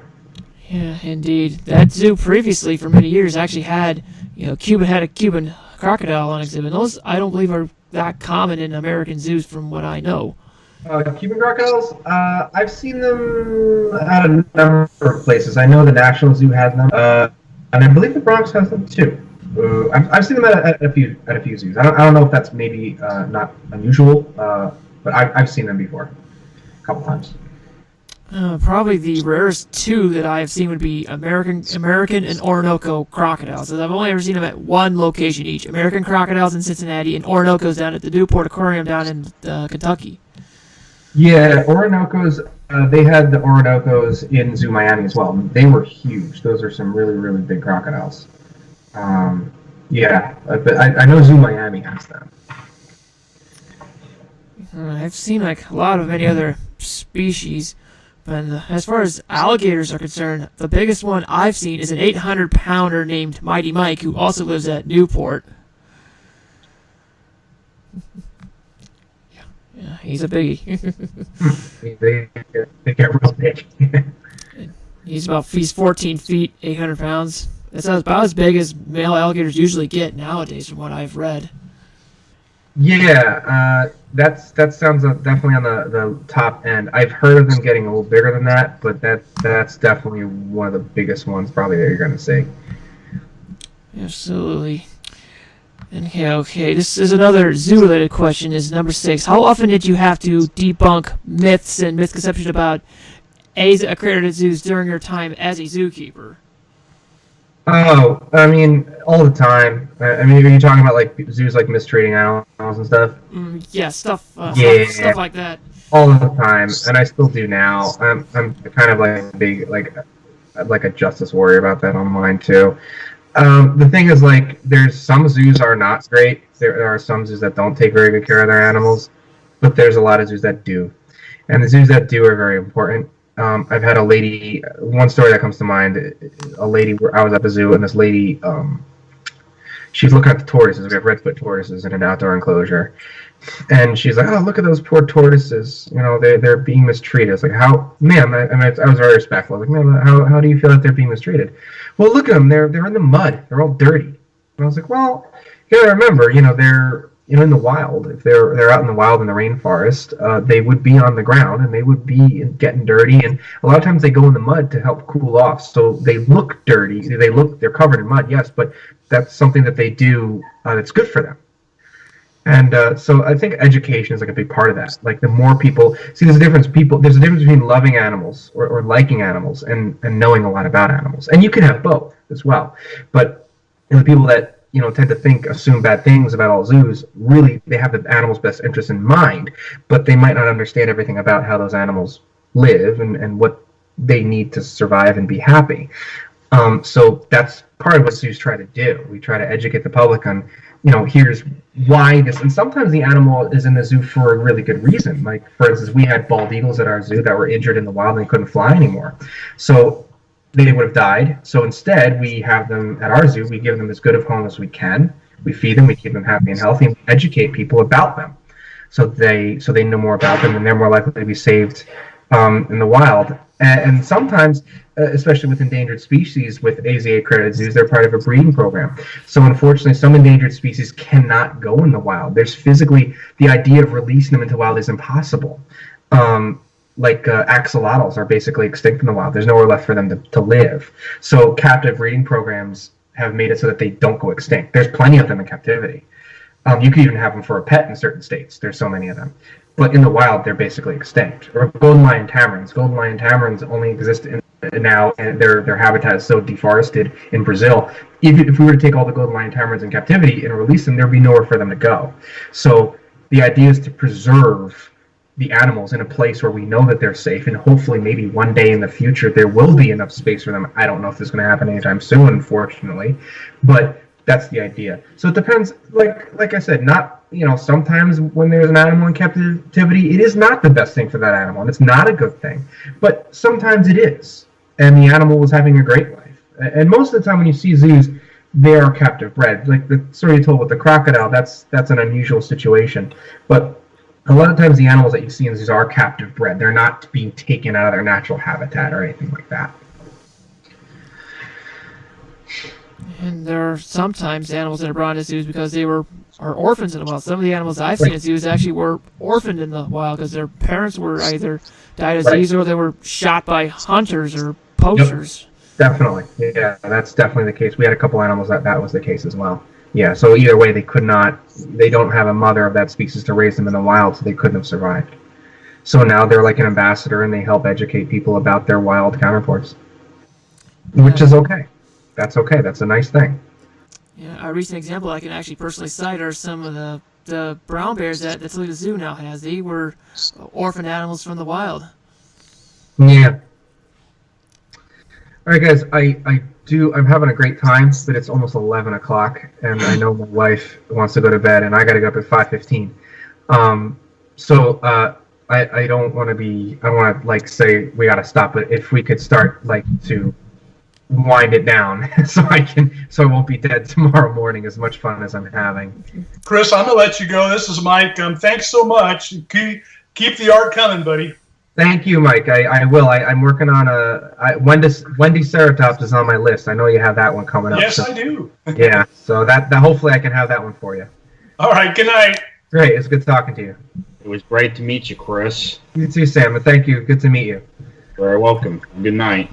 Yeah, indeed. That zoo previously, for many years, actually had a Cuban crocodile on exhibit. Those, I don't believe, are that common in American zoos from what I know. Cuban crocodiles, I've seen them at a number of places. I know the National Zoo has them, and I believe the Bronx has them too. I've seen them at a few zoos. I don't know if that's maybe not unusual, but I've seen them before a couple times. Probably the rarest two that I've seen would be American and Orinoco crocodiles. I've only ever seen them at one location each. American crocodiles in Cincinnati and Orinicos down at the Newport Aquarium down in Kentucky. Yeah, Orinicos, they had the Orinicos in Zoo Miami as well. They were huge. Those are some really, really big crocodiles. But I know Zoo Miami has them. I've seen a lot of many other species. But as far as alligators are concerned, the biggest one I've seen is an 800-pounder named Mighty Mike, who also lives at Newport. Yeah, he's a biggie. They get real big. He's 14 feet, 800 pounds. That's about as big as male alligators usually get nowadays, from what I've read. Yeah, that sounds definitely on the top end. I've heard of them getting a little bigger than that, but that's definitely one of the biggest ones probably that you're going to see. Absolutely. Okay. This is another zoo-related question. Is number 6. How often did you have to debunk myths and misconceptions about accredited zoos during your time as a zookeeper? Oh, all the time. Are you talking about zoos mistreating animals and stuff? Yeah, stuff like that. All the time, and I still do now. I'm kind of big a justice warrior about that online too. The thing is, there's some zoos are not great. There are some zoos that don't take very good care of their animals, but there's a lot of zoos that do, and the zoos that do are very important. I've had a lady, one story that comes to mind, a lady where I was at the zoo, and this lady, she's looking at the tortoises. We have redfoot tortoises in an outdoor enclosure. And she's like, oh, look at those poor tortoises. They're being mistreated. It's like, how, ma'am, I was very respectful. I was like, ma'am, how do you feel that they're being mistreated? Well, look at them. They're in the mud. They're all dirty. And I was like, well, you gotta remember, they're in the wild. If they're out in the wild in the rainforest, they would be on the ground and they would be getting dirty. And a lot of times they go in the mud to help cool off. So they look dirty. They're covered in mud, yes, but that's something that they do that's good for them. And so I think education is a big part of that. The more people see, there's a difference between loving animals or liking animals and knowing a lot about animals. And you can have both as well. But the people that tend to assume bad things about all zoos, really, they have the animal's best interest in mind, but they might not understand everything about how those animals live and what they need to survive and be happy. So that's part of what zoos try to do. We try to educate the public on, here's why this, and sometimes the animal is in the zoo for a really good reason. For instance, we had bald eagles at our zoo that were injured in the wild and they couldn't fly anymore. So they would have died. So instead, we have them at our zoo. We give them as good of home as we can. We feed them. We keep them happy and healthy. And we educate people about them, so they know more about them, and they're more likely to be saved in the wild. And sometimes, especially with endangered species, with AZA accredited zoos, they're part of a breeding program. So unfortunately, some endangered species cannot go in the wild. There's physically, the idea of releasing them into the wild is impossible. Axolotls are basically extinct in the wild. There's nowhere left for them to live. So captive breeding programs have made it so that they don't go extinct. There's plenty of them in captivity. You could even have them for a pet in certain states. There's so many of them. But in the wild, they're basically extinct. Or golden lion tamarins. Golden lion tamarins only exist now, and their habitat is so deforested in Brazil. If we were to take all the golden lion tamarins in captivity and release them, there'd be nowhere for them to go. So the idea is to preserve the animals in a place where we know that they're safe, and hopefully maybe one day in the future there will be enough space for them. I don't know if this is going to happen anytime soon, unfortunately, but that's the idea. So it depends, like I said, not, sometimes when there's an animal in captivity, it is not the best thing for that animal, and it's not a good thing, but sometimes it is, and the animal was having a great life. And most of the time when you see zoos, they are captive bred. Like the story you told with the crocodile, that's an unusual situation, but a lot of times the animals that you see in zoos are captive bred. They're not being taken out of their natural habitat or anything like that. And there are sometimes animals that are brought into zoos because they are orphans in the wild. Some of the animals I've seen in zoos actually were orphaned in the wild because their parents were either died of disease or they were shot by hunters or poachers. Yep. Definitely. Yeah, that's definitely the case. We had a couple animals that was the case as well. Yeah, so either way, they don't have a mother of that species to raise them in the wild, so they couldn't have survived. So now they're like an ambassador, and they help educate people about their wild counterparts, which is okay. That's okay. That's a nice thing. Yeah, a recent example I can actually personally cite are some of the brown bears that the Toledo Zoo now has. They were orphaned animals from the wild. Yeah. All right, guys, I'm having a great time, but it's almost 11 o'clock, and I know my wife wants to go to bed, and I got to get up at 5:15. So I don't want to say we got to stop, but if we could start to wind it down so I won't be dead tomorrow morning, as much fun as I'm having. Chris, I'm going to let you go. This is Mike. Thanks so much. Keep the art coming, buddy. Thank you, Mike. I will. I'm working on Wendy Ceratops is on my list. I know you have that one coming up. Yes, so. I do. Yeah, so that hopefully I can have that one for you. All right, good night. Great, it's good talking to you. It was great to meet you, Chris. You too, Sam, and thank you. Good to meet you. Very welcome. Good night.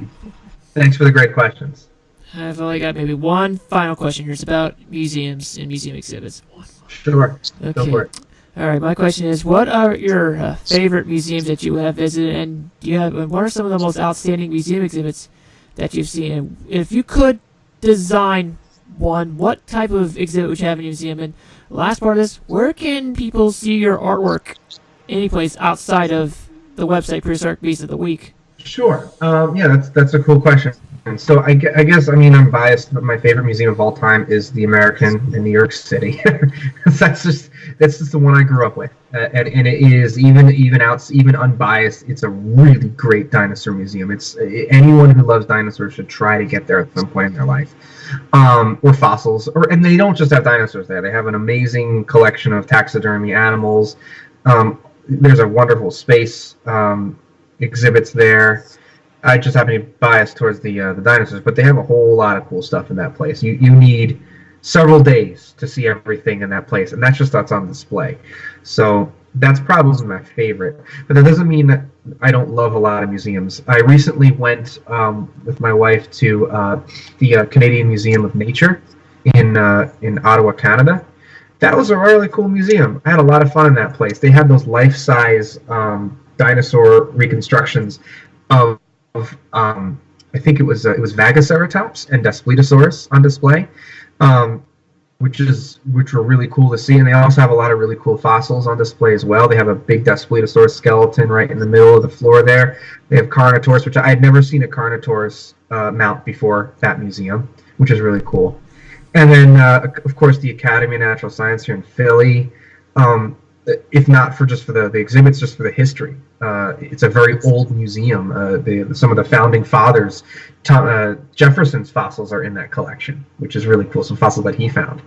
Thanks for the great questions. I've only got maybe one final question here. It's about museums and museum exhibits. Sure. Okay. Go for it. All right, my question is, what are your favorite museums that you have visited, and what are some of the most outstanding museum exhibits that you've seen? And if you could design one, what type of exhibit would you have in your museum? And the last part is, where can people see your artwork any place outside of the website Prehistoric Beasts of the Week? Sure. Yeah, that's a cool question. And so I guess I'm biased, but my favorite museum of all time is the American in New York City. that's just the one I grew up with, and it is even unbiased. It's a really great dinosaur museum. It's anyone who loves dinosaurs should try to get there at some point in their life, or fossils, and they don't just have dinosaurs there. They have an amazing collection of taxidermy animals. There's a wonderful space exhibits there. I just happen to be biased towards the dinosaurs, but they have a whole lot of cool stuff in that place. You need several days to see everything in that place, and that's just what's on display. So that's probably my favorite. But that doesn't mean that I don't love a lot of museums. I recently went with my wife to the Canadian Museum of Nature in Ottawa, Canada. That was a really cool museum. I had a lot of fun in that place. They had those life-size dinosaur reconstructions of I think it was Vagoceratops and Daspletosaurus on display, which were really cool to see. And they also have a lot of really cool fossils on display as well. They have a big Daspletosaurus skeleton right in the middle of the floor there. They have Carnotaurus, which I had never seen a Carnotaurus mount before that museum, which is really cool. And then, of course, the Academy of Natural Science here in Philly. If not for the exhibits, just for the history. It's a very old museum. Some of the founding fathers, Jefferson's fossils are in that collection, which is really cool. Some fossils that he found.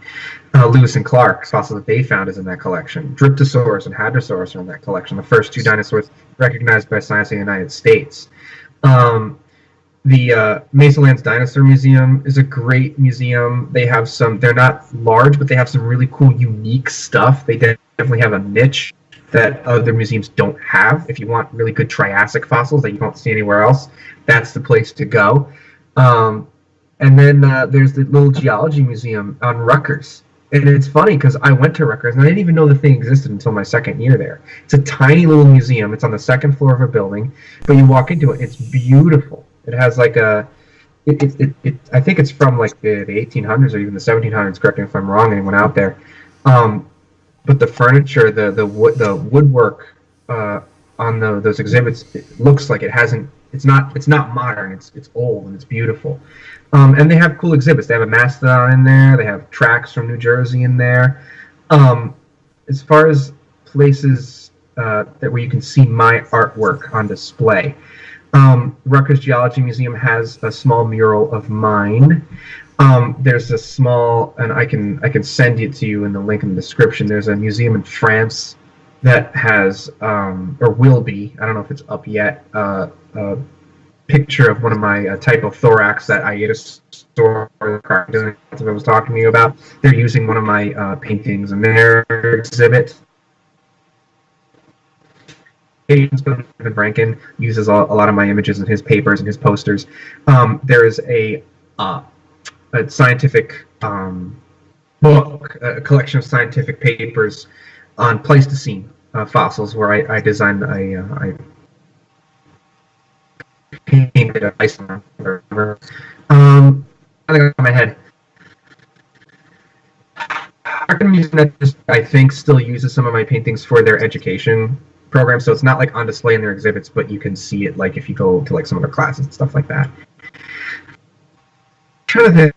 Lewis and Clark's fossils that they found is in that collection. Dryptosaurus and Hadrosaurus are in that collection, the first two dinosaurs recognized by science in the United States. The Mesalands Dinosaur Museum is a great museum. They have they're not large, but they have some really cool, unique stuff. They definitely have a niche that other museums don't have. If you want really good Triassic fossils that you don't see anywhere else, that's the place to go. And then there's the little geology museum on Rutgers. And it's funny because I went to Rutgers and I didn't even know the thing existed until my second year there. It's a tiny little museum. It's on the second floor of a building, but you walk into it. It's beautiful. It has like a, I think it's from like the 1800s or even the 1700s. Correct me if I'm wrong. Anyone out there? But the furniture, the woodwork on those exhibits, it looks like it hasn't. It's not modern. It's old and it's beautiful. And they have cool exhibits. They have a mastodon in there. They have tracks from New Jersey in there. As far as places where you can see my artwork on display, Rutgers Geology Museum has a small mural of mine. There's a small, and I can send it to you in the link in the description. There's a museum in France that has, or will be, I don't know if it's up yet, a picture of one of my Typothorax that I ate a store that I was talking to you about. They're using one of my paintings in their exhibit. Branken uses a lot of my images in his papers and his posters. There is a scientific book, a collection of scientific papers on Pleistocene fossils, where I designed I painted a bison. I think on my head. I think still uses some of my paintings for their education program, so it's not like on display in their exhibits, but you can see it like if you go to like some of their classes and stuff like that. I'm trying to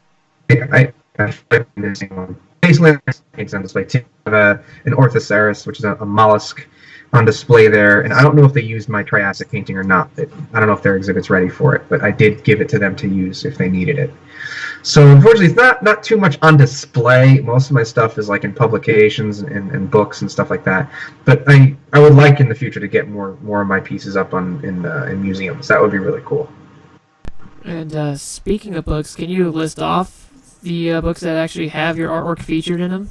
think, I'm missing one. Basically, paints on display too. I have an Orthoceras, which is a mollusk, on display there, and I don't know if they used my Triassic painting or not. I don't know if their exhibit's ready for it, but I did give it to them to use if they needed it. So unfortunately, it's not too much on display. Most of my stuff is like in publications and books and stuff like that. But I would like in the future to get more of my pieces up in museums. That would be really cool. And speaking of books, can you list off the books that actually have your artwork featured in them?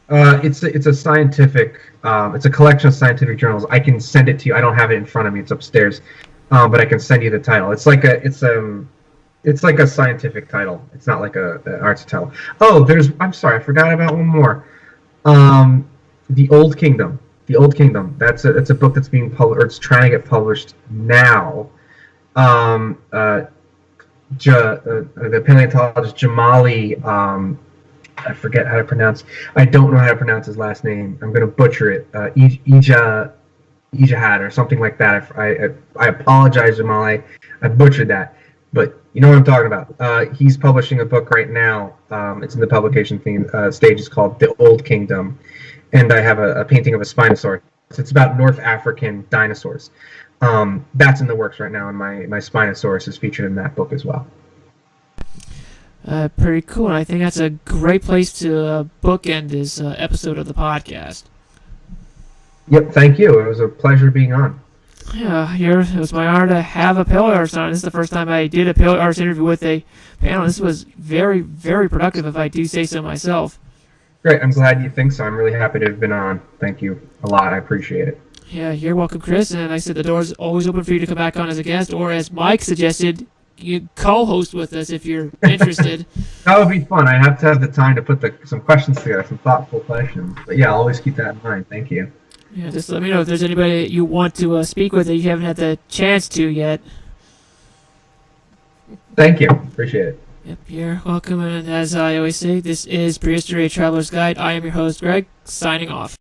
It's a scientific. It's a collection of scientific journals. I can send it to you. I don't have it in front of me. It's upstairs, but I can send you the title. It's like a scientific title. It's not like an arts title. Oh, I'm sorry, I forgot about one more. The Old Kingdom. The Old Kingdom. That's a book that's being published, or it's trying to get published now. The paleontologist Jamali. I forget how to pronounce. I don't know how to pronounce his last name. I'm going to butcher it. Ijahad or something like that. I apologize, Jamali. I butchered that. But you know what I'm talking about. He's publishing a book right now. It's in the publication stage. It's called The Old Kingdom. And I have a painting of a Spinosaurus. It's about North African dinosaurs. That's in the works right now, and my Spinosaurus is featured in that book as well. Pretty cool, and I think that's a great place to bookend this episode of the podcast. Yep, thank you. It was a pleasure being on. Yeah, it was my honor to have a Paleoartist on. This is the first time I did a Paleoartist interview with a panel. This was very, very productive, if I do say so myself. Great, I'm glad you think so. I'm really happy to have been on. Thank you a lot. I appreciate it. Yeah, you're welcome, Chris. And like I said, the door's always open for you to come back on as a guest, or as Mike suggested, you co-host with us if you're interested. That would be fun. I have to have the time to put some questions together, some thoughtful questions. But yeah, I'll always keep that in mind. Thank you. Yeah, just let me know if there's anybody that you want to speak with that you haven't had the chance to yet. Thank you. Appreciate it. Yep, you're welcome. And as I always say, this is Prehistory: A Traveler's Guide. I am your host, Greg, signing off.